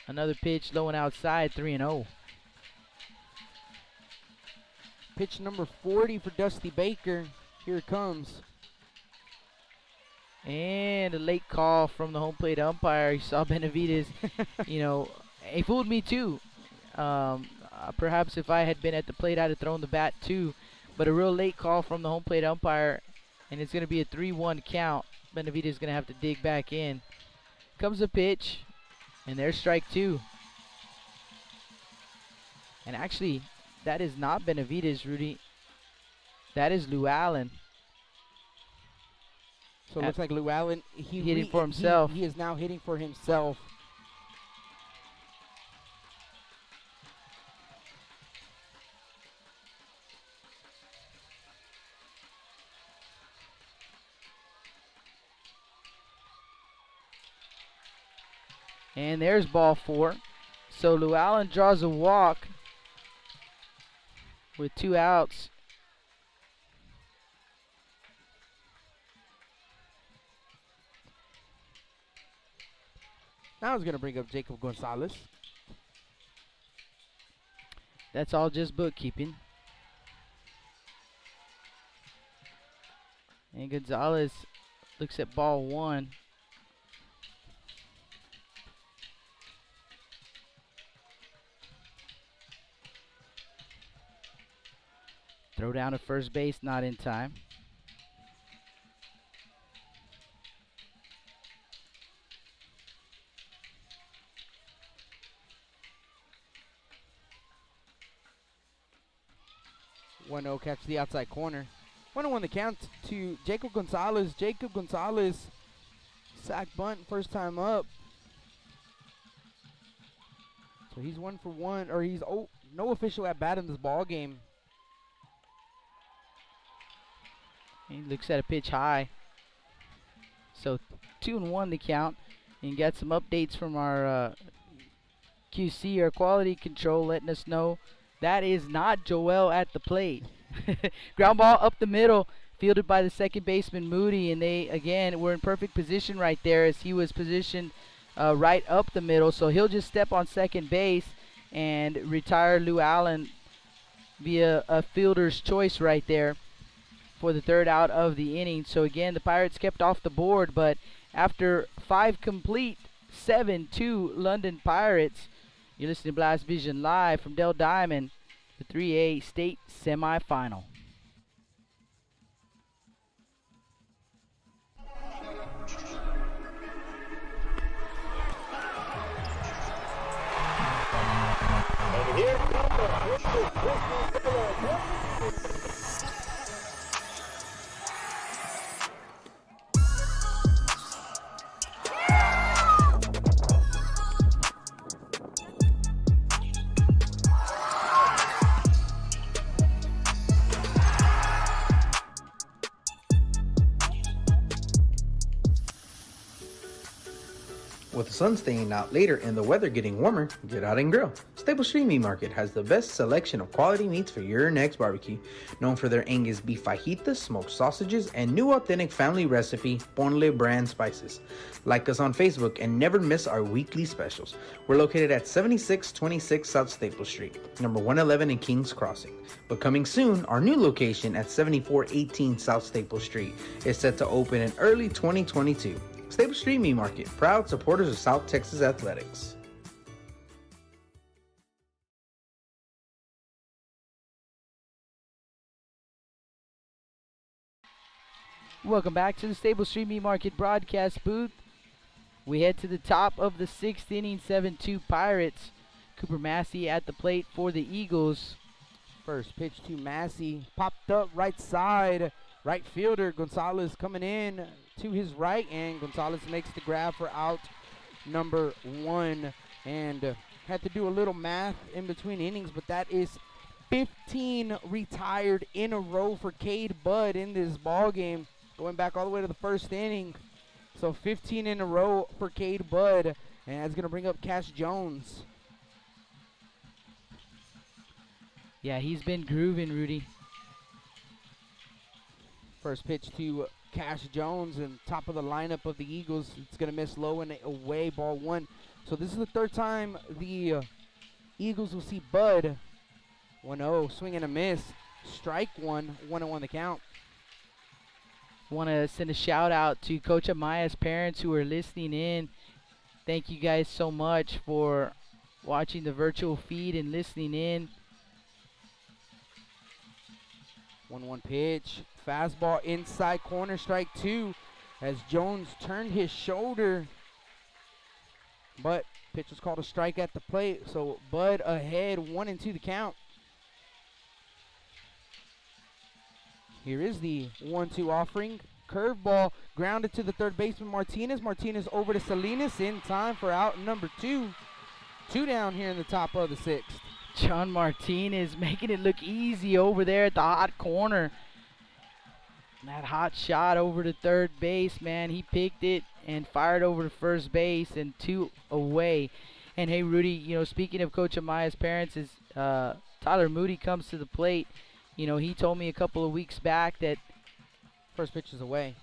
another pitch low and outside, 3-0. Pitch number 40 for Dusty Baker. Here it comes. And a late call from the home plate umpire. You saw Benavides, he fooled me too. Perhaps if I had been at the plate, I'd have thrown the bat too. But a real late call from the home plate umpire, and it's going to be a 3-1 count. Benavides is going to have to dig back in. Comes a pitch, and there's strike 2. And actually, that is not Benavides, Rudy. That is Lou Allen. So it looks like Lou Allen, hitting for himself. He is now hitting for himself. And there's ball 4. So Lou Allen draws a walk with 2 outs. Now he's going to bring up Jacob Gonzalez. That's all just bookkeeping. And Gonzalez looks at ball 1. Throw down to first base, not in time. One 0 catch the outside corner. 1-1 the count to Jacob Gonzalez. Jacob Gonzalez, sack bunt, first time up. So he's 1 for 1, or he's no official at bat in this ball game. He looks at a pitch high. So 2-1 the count. And got some updates from our QC, our quality control, letting us know that is not Joel at the plate. Ground ball up the middle, fielded by the second baseman Moody, and they again were in perfect position right there as he was positioned right up the middle. So he'll just step on second base and retire Lou Allen via a fielder's choice right there for the 3rd out of the inning. So again, the Pirates kept off the board, but after 5 complete, 7-2 London Pirates. You're listening to Blast Vision live from Dell Diamond, the 3A state semifinal. sun staying out later and the weather getting warmer, get out and grill. Staple Street Meat Market has the best selection of quality meats for your next barbecue. Known for their Angus beef fajitas, smoked sausages, and new authentic family recipe Ponle brand spices. Like us on Facebook and never miss our weekly specials. We're located at 7626 South Staple Street, number 111 in Kings Crossing. But coming soon, our new location at 7418 South Staple Street is set to open in early 2022. Staple Street Meat Market, proud supporters of South Texas Athletics. Welcome back to the Staple Street Meat Market broadcast booth. We head to the top of the 6th inning, 7-2 Pirates. Cooper Massey at the plate for the Eagles. First pitch to Massey, popped up right side. Right fielder Gonzalez coming in to his right, and Gonzalez makes the grab for out number 1. And had to do a little math in between innings, but that is 15 retired in a row for Cade Budd in this ball game, going back all the way to the first inning. So 15 in a row for Cade Budd, and that's going to bring up Cash Jones. Yeah, he's been grooving, Rudy. First pitch to Cash Jones, and top of the lineup of the Eagles. It's going to miss low and away, ball 1. So this is the third time the Eagles will see Bud. 1-0, swing and a miss. Strike 1, 1-1 the count. Want to send a shout out to Coach Amaya's parents who are listening in. Thank you guys so much for watching the virtual feed and listening in. 1-1 pitch. Fastball inside corner, strike 2. As Jones turned his shoulder. But pitch was called a strike at the plate. So Bud ahead, 1-2 the count. Here is the 1-2 offering. Curveball grounded to the third baseman Martinez. Martinez over to Salinas in time for out number 2. 2 down here in the top of the 6th. John Martinez making it look easy over there at the hot corner. That hot shot over to third base, man. He picked it and fired over to first base, and 2 away. And hey, Rudy, you know, speaking of Coach Amaya's parents, is Tyler Moody comes to the plate. You know, he told me a couple of weeks back that first pitch is away,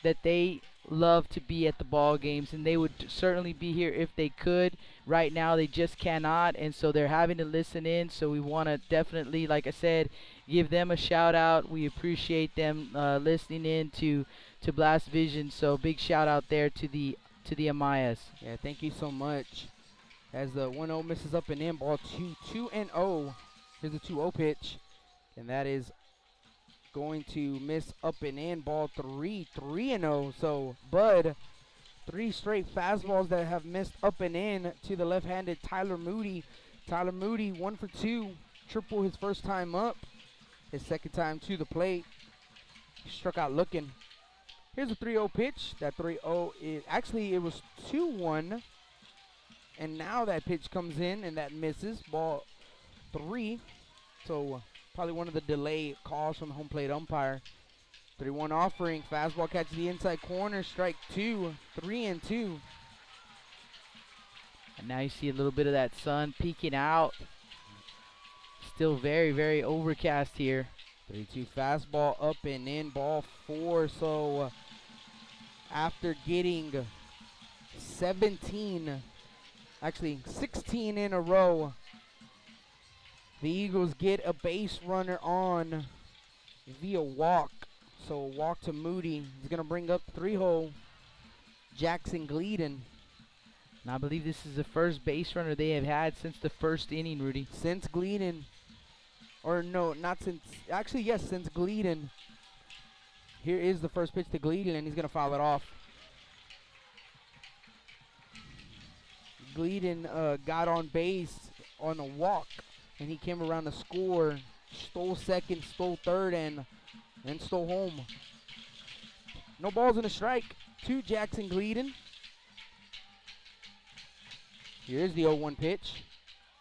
that they love to be at the ball games, and they would certainly be here if they could. Right now they just cannot, and so they're having to listen in. So we want to definitely, like I said, give them a shout out. We appreciate them listening in to Blast Vision. So big shout out there to the Amayas. Yeah, thank you so much. As the 1-0 misses up and in, ball 2, 2-0. Here's the 2-0 pitch, and that is going to miss up and in, ball 3, 3-0. So Bud, 3 straight fastballs that have missed up and in to the left-handed Tyler Moody. Tyler Moody 1 for 2, triple his first time up, his second time to the plate. Struck out looking. Here's a 3-0 pitch. That 3-0 is actually, it was 2-1, and now that pitch comes in and that misses, ball 3. So probably one of the delay calls from the home plate umpire. 3-1 offering, fastball catches the inside corner, strike 2, 3-2. And now you see a little bit of that sun peeking out. Still very, very overcast here. 3-2 fastball up and in, ball 4. So after getting 16 in a row, the Eagles get a base runner on via walk. So walk to Moody. He's going to bring up 3-hole Jackson Gleeden. And I believe this is the first base runner they have had since the first inning, Rudy. Since Gleeden. Or no, not since. Actually, yes, since Gleeden. Here is the first pitch to Gleeden, and he's going to foul it off. Gleeden got on base on a walk, and he came around to score. Stole second, stole third, and stole home. No balls and a strike to Jackson Gleeden. Here's the 0-1 pitch.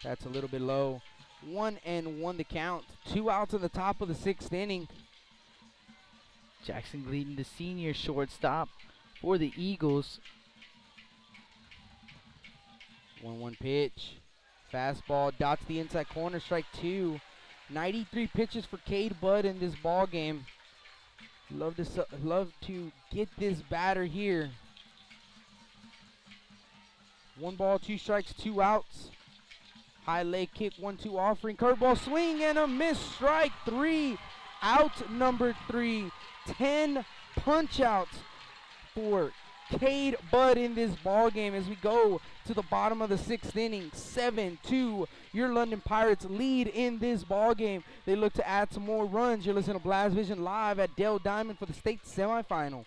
That's a little bit low. 1-1 the count. 2 outs in the top of the 6th inning. Jackson Gleeden, the senior shortstop for the Eagles. 1-1 pitch. Fastball dots the inside corner, strike 2. 93 pitches for Cade Budd in this ball game. Love to get this batter here. 1 ball, 2 strikes, 2 outs. High leg kick, 1-2 offering. Curveball swing and a miss. Strike 3. Out number 3. 10 punch outs for Cade Budd in this ball game as we go to the bottom of the 6th inning. 7-2. Your London Pirates lead in this ball game. They look to add some more runs. You're listening to Blast Vision live at Dell Diamond for the state semifinal.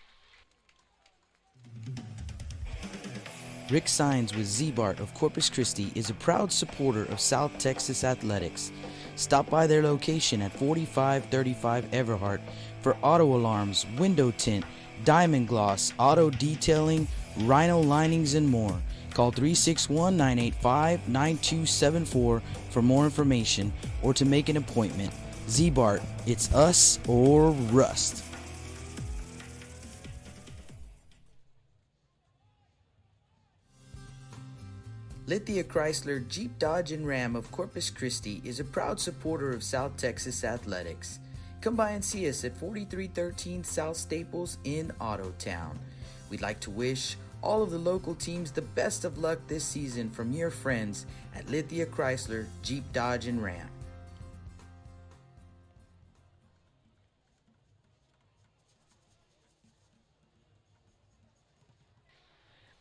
Rick Sines with Z-Bart of Corpus Christi is a proud supporter of South Texas Athletics. Stop by their location at 4535 Everhart for auto alarms, window tint, diamond gloss, auto detailing, rhino linings, and more. Call 361-985-9274 for more information or to make an appointment. Z-Bart, it's us or rust. Lithia Chrysler Jeep Dodge and Ram of Corpus Christi is a proud supporter of South Texas Athletics. Come by and see us at 4313 South Staples in Ottotown. We'd like to wish all of the local teams the best of luck this season from your friends at Lithia Chrysler Jeep Dodge and Ram.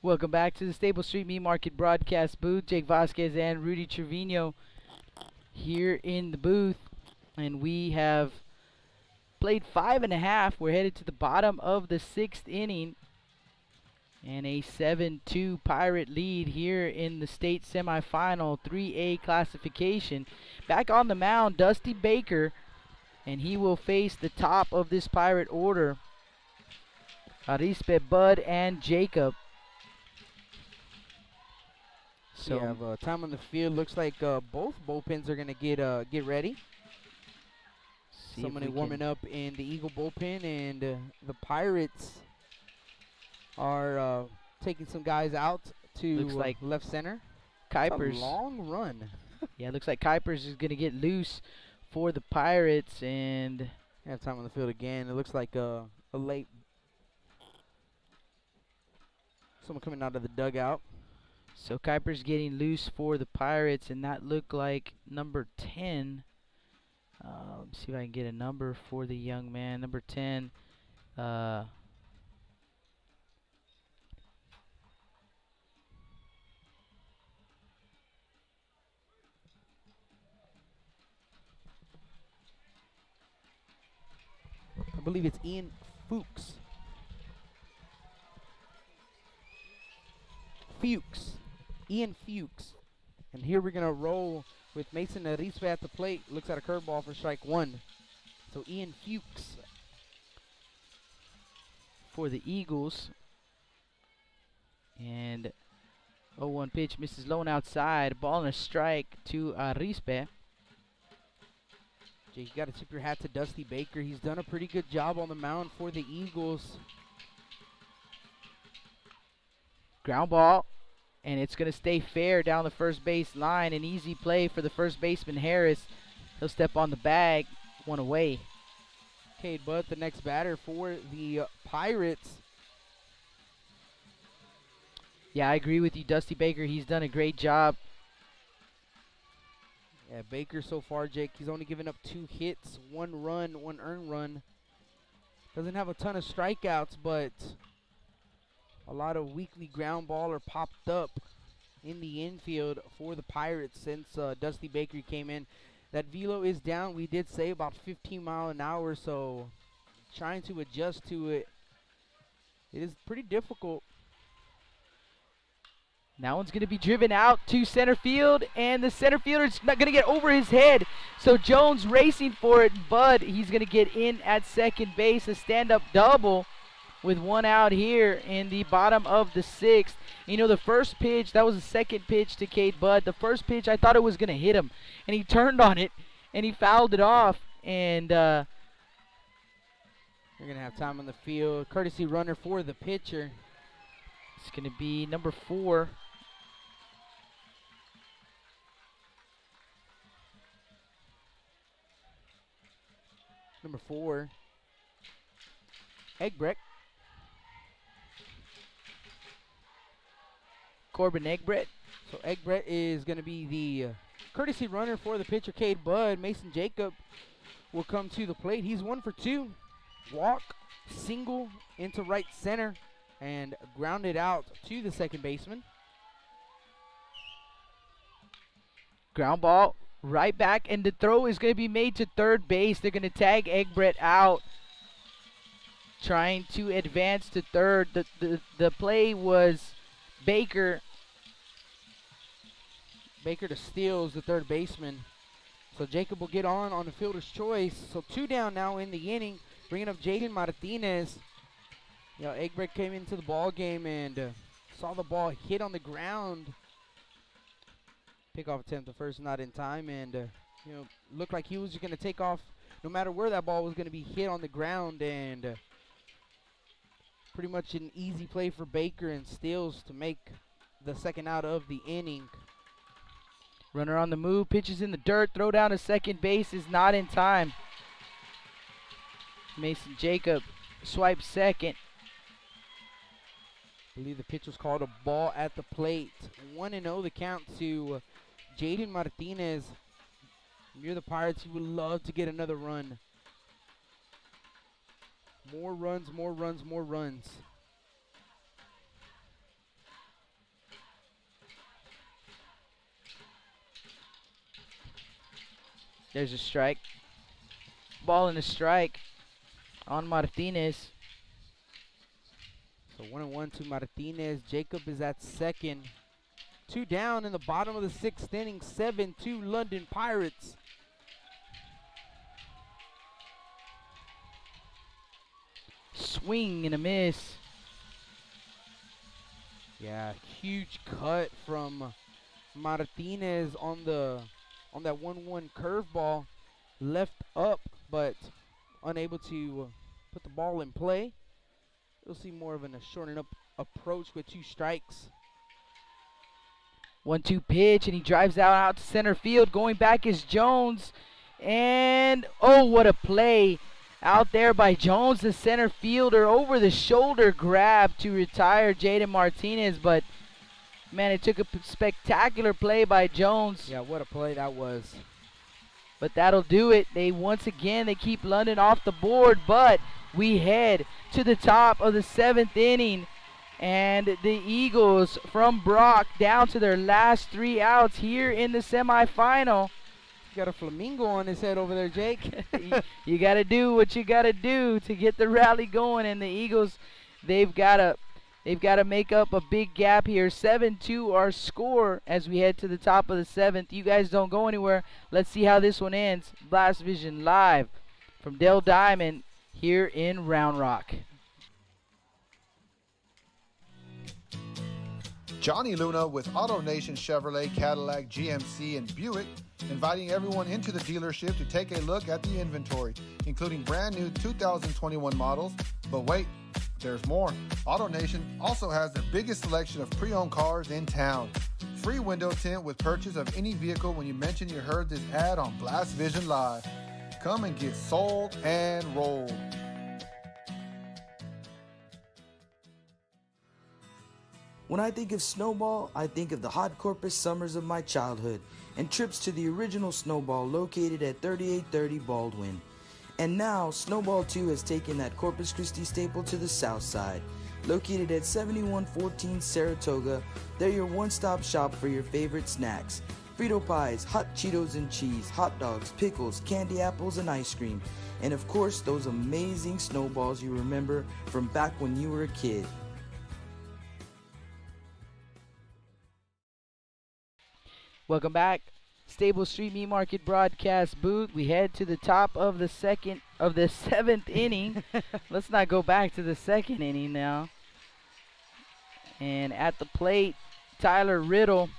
Welcome back to the Staples Street Meat Market broadcast booth. Jake Vasquez and Rudy Trevino here in the booth. And we have played 5.5. We're headed to the bottom of the 6th inning. And a 7-2 Pirate lead here in the state semifinal 3A classification. Back on the mound, Dusty Baker. And he will face the top of this Pirate order. Arispe, Bud, and Jacob. So we have time on the field. Looks like both bullpens are gonna get ready. Somebody warming up in the Eagle bullpen, and the Pirates are taking some guys out to looks like left center. Kuipers. A long run. Yeah, it looks like Kuipers is gonna get loose for the Pirates, and have time on the field again. It looks like a late someone coming out of the dugout. So Kuiper's getting loose for the Pirates, and that looked like number 10. Let's see if I can get a number for the young man. Number 10. I believe it's Ian Fuchs. Ian Fuchs. And here we're going to roll with Mason Arispe at the plate. Looks at a curveball for strike 1. So Ian Fuchs for the Eagles. And 0-1 pitch misses low and outside. Ball and a strike to Arispe. Jake, you got to tip your hat to Dusty Baker. He's done a pretty good job on the mound for the Eagles. Ground ball. And it's going to stay fair down the first base line. An easy play for the first baseman, Harris. He'll step on the bag. One away. Cade Budd, the next batter for the Pirates. Yeah, I agree with you. Dusty Baker, he's done a great job. Yeah, Baker so far, Jake, he's only given up 2 hits, 1 run, 1 earned run. Doesn't have a ton of strikeouts, but a lot of weekly ground ball are popped up in the infield for the Pirates since Dusty Baker came in. That velo is down, we did say, about 15 miles an hour, so trying to adjust to it, it is pretty difficult. That one's going to be driven out to center field, and the center fielder's not going to get over his head. So Jones racing for it, but he's going to get in at second base, a stand-up double with 1 out here in the bottom of the 6th. You know, the first pitch, that was the second pitch to Cade Budd. The first pitch, I thought it was going to hit him, and he turned on it, and he fouled it off, and you're going to have time on the field. Courtesy runner for the pitcher. It's going to be number 4. number 4, Eggbrecht. Corbin Eggbrecht. So Eggbrecht is going to be the courtesy runner for the pitcher, Cade Budd. Mason Jacob will come to the plate. He's 1 for 2. Walk, single into right center, and grounded out to the second baseman. Ground ball right back, and the throw is going to be made to third base. They're going to tag Eggbrecht out, trying to advance to third. The play was Baker. Baker to Steals, the third baseman. So Jacob will get on the fielder's choice. So 2 down now in the inning, bringing up Jaden Martinez. You know, Eggbrecht came into the ball game and saw the ball hit on the ground. Pickoff attempt at first, not in time, and you know, looked like he was just going to take off no matter where that ball was going to be hit on the ground, and pretty much an easy play for Baker and Steals to make the second out of the inning. Runner on the move, pitches in the dirt, throw down to second base is not in time. Mason Jacob swipes second. I believe the pitch was called a ball at the plate. 1-0 the count to Jaden Martinez. Near the Pirates, he would love to get another run. More runs, more runs, more runs. There's a strike. Ball and a strike on Martinez. So 1-1 to Martinez. Jacob is at second. 2 down in the bottom of the 6th inning. 7-2 London Pirates. Swing and a miss. Yeah, huge cut from Martinez on that 1-1 curveball. Left up, but unable to put the ball in play. You'll see more of a shortened up approach with 2 strikes. 1-2 pitch, and he drives out to center field. Going back is Jones. And, oh, what a play out there by Jones, the center fielder. Over the shoulder grab to retire Jaden Martinez. But, man, it took a spectacular play by Jones. Yeah, what a play that was. But that'll do it. Once again, they keep London off the board. But we head to the top of the 7th inning. And the Eagles from Brock down to their last 3 outs here in the semifinal. Got a flamingo on his head over there, Jake. You got to do what you got to do to get the rally going. And the Eagles, they've got to make up a big gap here. 7-2 our score as we head to the top of the 7th. You guys don't go anywhere. Let's see how this one ends. Blast Vision live from Dell Diamond here in Round Rock. Johnny Luna with AutoNation Chevrolet, Cadillac, GMC, and Buick, inviting everyone into the dealership to take a look at the inventory, including brand new 2021 models. But wait, there's more. AutoNation also has the biggest selection of pre-owned cars in town. Free window tint with purchase of any vehicle when you mention you heard this ad on Blast Vision Live. Come and get sold and rolled. When I think of Snowball, I think of the hot Corpus summers of my childhood and trips to the original Snowball located at 3830 Baldwin. And now, Snowball 2 has taken that Corpus Christi staple to the south side. Located at 7114 Saratoga, they're your one-stop shop for your favorite snacks. Frito pies, hot Cheetos and cheese, hot dogs, pickles, candy apples, and ice cream. And of course, those amazing snowballs you remember from back when you were a kid. Welcome back. Stable Street Meat Market broadcast booth. We head to the top of the 7th inning. Let's not go back to the 2nd inning now. And at the plate, Tyler Riddle.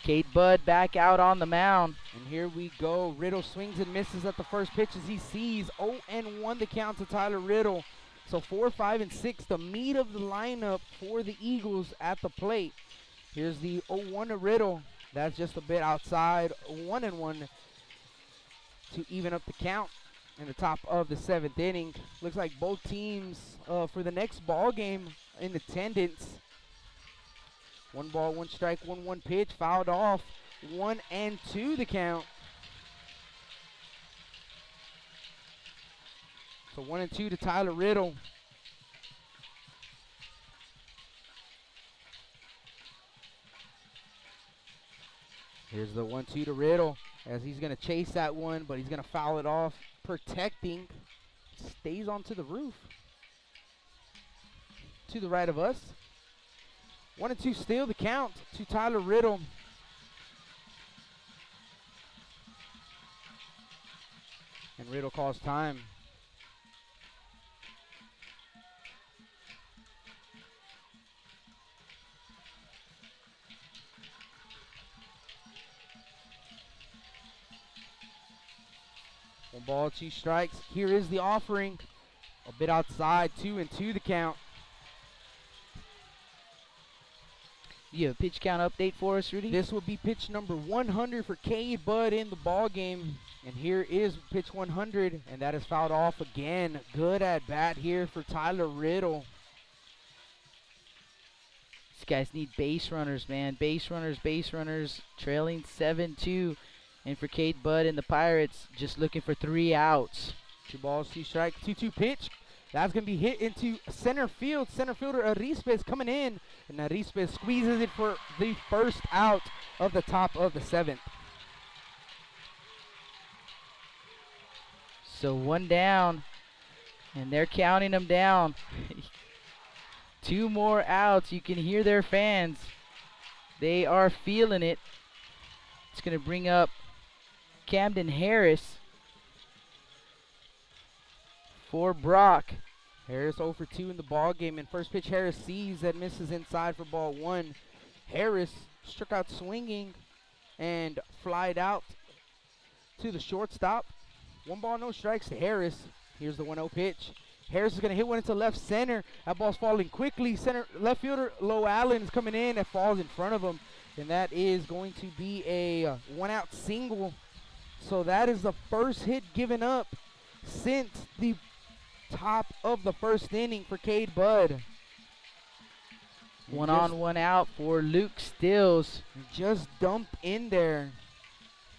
Cade Budd back out on the mound. And here we go. Riddle swings and misses at the first pitch as he sees 0-1 the count to Tyler Riddle. So 4, 5, and 6, the meat of the lineup for the Eagles at the plate. Here's the 0-1 to Riddle. That's just a bit outside. 1-1 to even up the count. in the top of the 7th inning. Looks like both teams for the next ball game in attendance. 1 ball, 1 strike, 1-1 pitch, fouled off. 1-2 the count. So 1-2 to Tyler Riddle. Here's the 1-2 to Riddle as he's going to chase that one, but he's going to foul it off. Protecting. Stays onto the roof. To the right of us. 1-2 still the count to Tyler Riddle. And Riddle calls time. One ball, 2 strikes. Here is the offering. A bit outside, 2-2 the count. You have a pitch count update for us, Rudy? This will be pitch number 100 for Cade Bud in the ball game. And here is pitch 100, and that is fouled off again. Good at bat here for Tyler Riddle. These guys need base runners, man. Base runners, trailing 7-2. And for Cade Bud and the Pirates, just looking for 3 outs. 2 balls, 2 strikes, 2-2 pitch. That's going to be hit into center field. Center fielder Arispe is coming in, and Arispe squeezes it for the first out of the top of the 7th. So 1 down, and they're counting them down. 2 more outs. You can hear their fans. They are feeling it. It's going to bring up Camden Harris for Brock. Harris 0 for 2 in the ball game, and first pitch Harris sees that misses inside for ball 1. Harris struck out swinging and flied out to the shortstop. 1 ball, no strikes to Harris. Here's the 1-0 pitch. Harris is going to hit one into left center. That ball's falling quickly. Left fielder Low Allen is coming in. That falls in front of him, and that is going to be a 1-out single. So that is the first hit given up since the top of the 1st inning for Cade Bud. 1 on, 1 out for Luke Stills. Just dumped in there.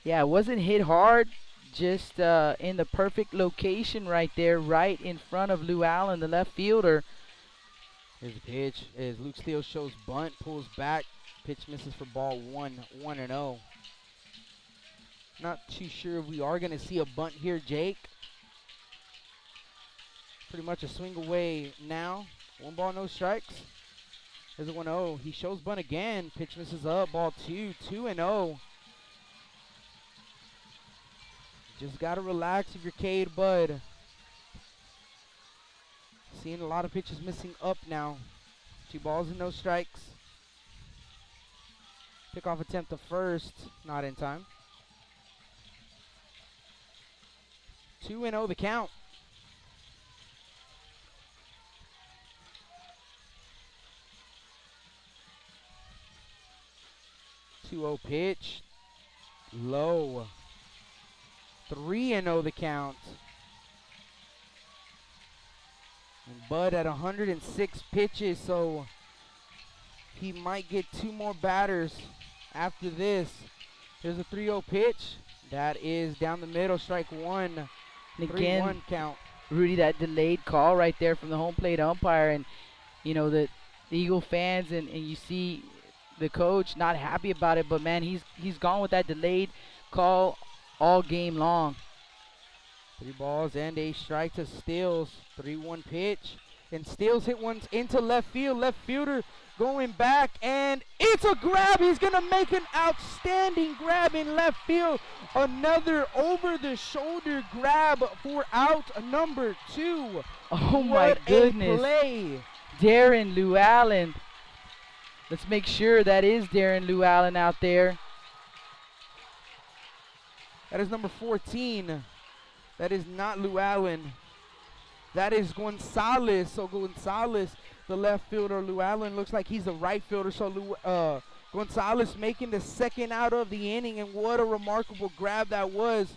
Yeah, it wasn't hit hard. Just in the perfect location right there, right in front of Lou Allen, the left fielder. Here's the pitch as Luke Steele shows bunt, pulls back. Pitch misses for ball 1, 1-0. Not too sure if we are going to see a bunt here, Jake. Pretty much a swing away now. 1 ball, no strikes. There's a 1-0. He shows bunt again. Pitch misses up. Ball 2, 2-0. Just got to relax if you're Cade Bud. Seeing a lot of pitches missing up now. 2 balls and no strikes. Pickoff attempt to first. Not in time. 2-0 the count. Two-0 pitch. Low. 3-0 the count. And Bud at 106 pitches, so he might get 2 more batters after this. There's a 3-0 pitch. That is down the middle, strike 1. And again, 3-1 count. Rudy, that delayed call right there from the home plate umpire. And, you know, the Eagle fans and you see the coach not happy about it. But, man, he's gone with that delayed call all game long. 3 balls and a strike to Stills. 3-1 pitch. And Stills hit one into left field. Left fielder going back. And it's a grab. He's going to make an outstanding grab in left field. Another over-the-shoulder grab for out number 2. Oh, my goodness. A play. Darren Llewellyn. Let's make sure that is Darren Llewellyn out there. That is number 14. That is not Llewellyn. That is Gonzalez. So Gonzalez, the left fielder. Llewellyn looks like he's the right fielder. So Gonzalez making the 2nd out of the inning. And what a remarkable grab that was.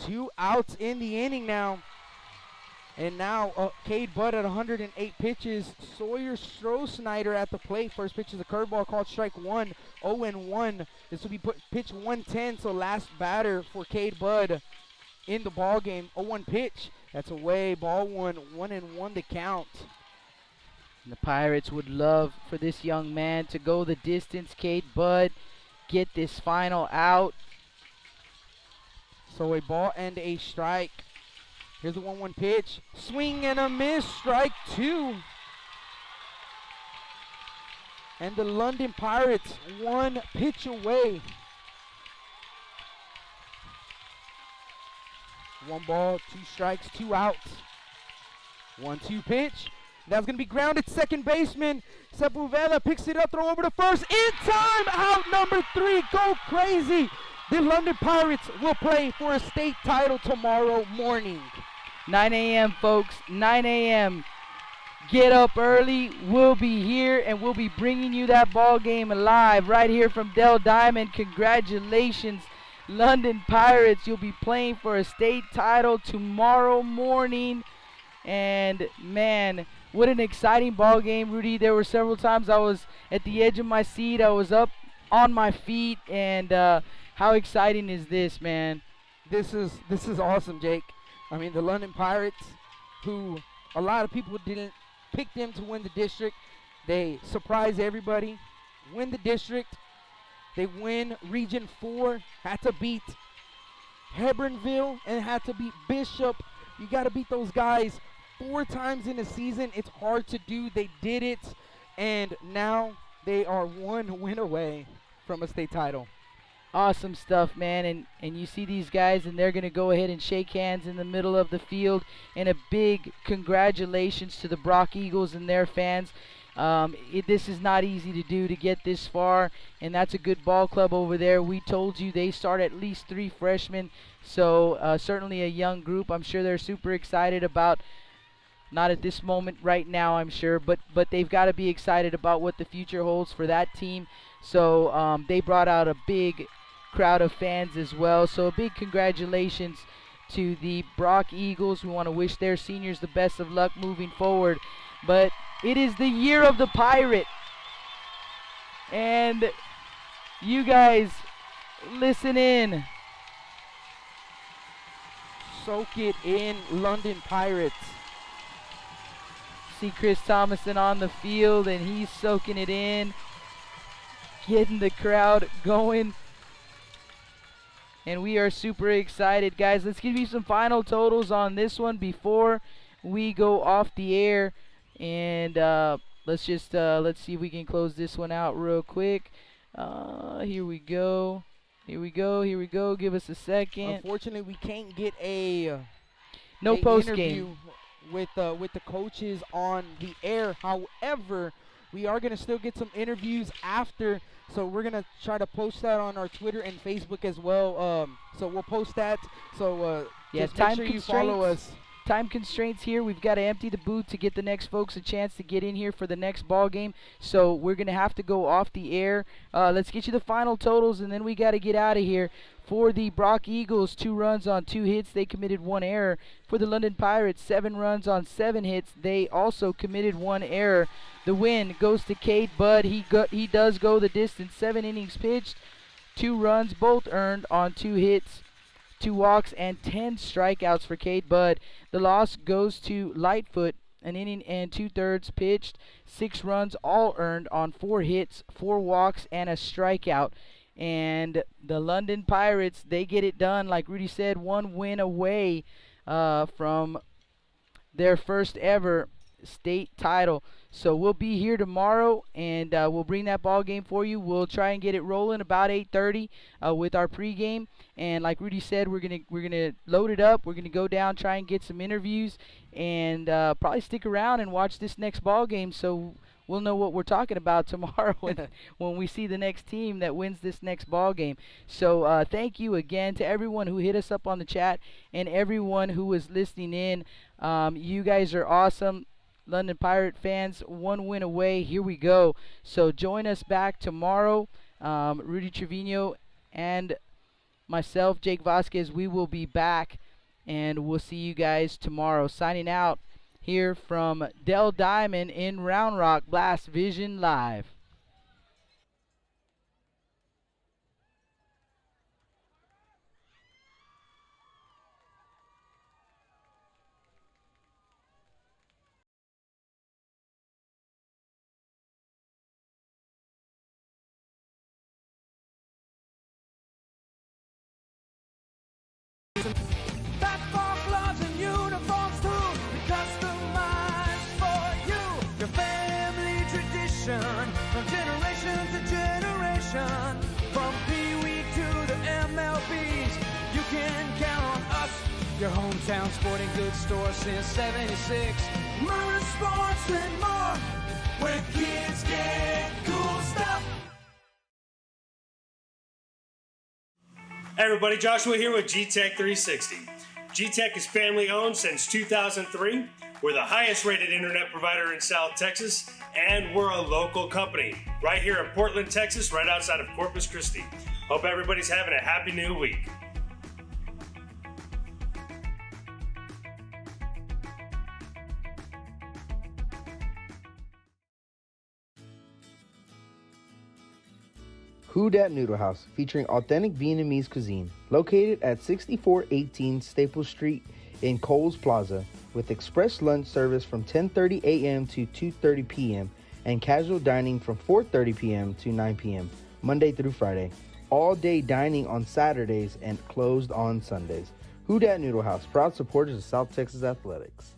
2 outs in the inning now. And now Cade Budd at 108 pitches. Sawyer Stroh-Snyder at the plate. First pitch is a curveball called strike one. 0-1. This will be pitch 110. So last batter for Cade Budd in the ball game. 0-1 pitch. That's away. Ball one. 1-1 the count. And the Pirates would love for this young man to go the distance. Cade Budd get this final out. So a ball and a strike. Here's the 1-1 pitch. Swing and a miss. Strike two. And the London Pirates 1 pitch away. 1 ball, 2 strikes, 2 outs. 1-2 pitch. That's going to be grounded. Second baseman Sepulveda picks it up, throw over to first. In time, out number 3. Go crazy. The London Pirates will play for a state title tomorrow morning. 9 a.m. folks, 9 a.m. Get up early. We'll be here and we'll be bringing you that ball game live right here from Dell Diamond. Congratulations, London Pirates. You'll be playing for a state title tomorrow morning. And man, what an exciting ball game, Rudy. There were several times I was at the edge of my seat. I was up on my feet, and how exciting is this, man? This is awesome, Jake. I mean, the London Pirates, who a lot of people didn't pick them to win the district. They surprise everybody, win the district. They win Region 4, had to beat Hebronville and had to beat Bishop. You got to beat those guys 4 times in a season. It's hard to do. They did it, and now they are 1 win away from a state title. Awesome stuff, man. And you see these guys, and they're going to go ahead and shake hands in the middle of the field. And a big congratulations to the Brock Eagles and their fans. This is not easy to do, to get this far, and that's a good ball club over there. We told you they start at least 3 freshmen, so certainly a young group. I'm sure they're super excited about, not at this moment right now, I'm sure, but they've got to be excited about what the future holds for that team. So they brought out a big crowd of fans as well. So a big congratulations to the Brock Eagles. We want to wish their seniors the best of luck moving forward. But it is the year of the Pirate. And you guys, listen in. Soak it in, London Pirates. See Chris Thomason on the field, and he's soaking it in, getting the crowd going. And we are super excited, guys. Let's give you some final totals on this one before we go off the air. And let's see if we can close this one out real quick. Here we go. Give us a second. Unfortunately, we can't get a post interview game with the coaches on the air. However, we are going to still get some interviews after. So we're going to try to post that on our Twitter and Facebook as well. So we'll post that. So just make sure you follow us. Time constraints here. We've got to empty the booth to get the next folks a chance to get in here for the next ball game. So we're going to have to go off the air. Let's get you the final totals, and then we got to get out of here. For the Brock Eagles, 2 runs on 2 hits. They committed 1 error. For the London Pirates, 7 runs on 7 hits. They also committed 1 error. The win goes to Cade Budd. He does go the distance. 7 innings pitched, 2 runs, both earned on 2 hits, 2 walks, and 10 strikeouts for Cade Budd. The loss goes to Lightfoot, an inning and 2/3 pitched, 6 runs, all earned on 4 hits, 4 walks, and a strikeout. And the London Pirates, they get it done. Like Rudy said, 1 win away from their first ever state title. So we'll be here tomorrow, and we'll bring that ball game for you. We'll try and get it rolling about 8:30 with our pregame. And like Rudy said, we're gonna load it up. We're gonna go down, try and get some interviews, and probably stick around and watch this next ball game. So we'll know what we're talking about tomorrow when we see the next team that wins this next ball game. So thank you again to everyone who hit us up on the chat and everyone who was listening in. You guys are awesome. London Pirate fans, 1 win away. Here we go. So join us back tomorrow. Rudy Trevino and myself, Jake Vasquez, we will be back, and we'll see you guys tomorrow. Signing out here from Dell Diamond in Round Rock, Blast Vision Live. Basketball gloves and uniforms too, customized for you. Your family tradition, from generation to generation. From Pee Wee to the MLBs, you can count on us. Your hometown sporting goods store since '76. Myra Sports and more, where kids get cool stuff. Hey everybody, Joshua here with G-Tech 360. G-Tech is family owned since 2003. We're the highest rated internet provider in South Texas, and we're a local company right here in Portland, Texas, right outside of Corpus Christi. Hope everybody's having a happy new week. Who Dat Noodle House, featuring authentic Vietnamese cuisine, located at 6418 Staples Street in Coles Plaza, with express lunch service from 10:30 a.m. to 2:30 p.m. and casual dining from 4:30 p.m. to 9 p.m. Monday through Friday. All day dining on Saturdays and closed on Sundays. Who Dat Noodle House, proud supporters of South Texas Athletics.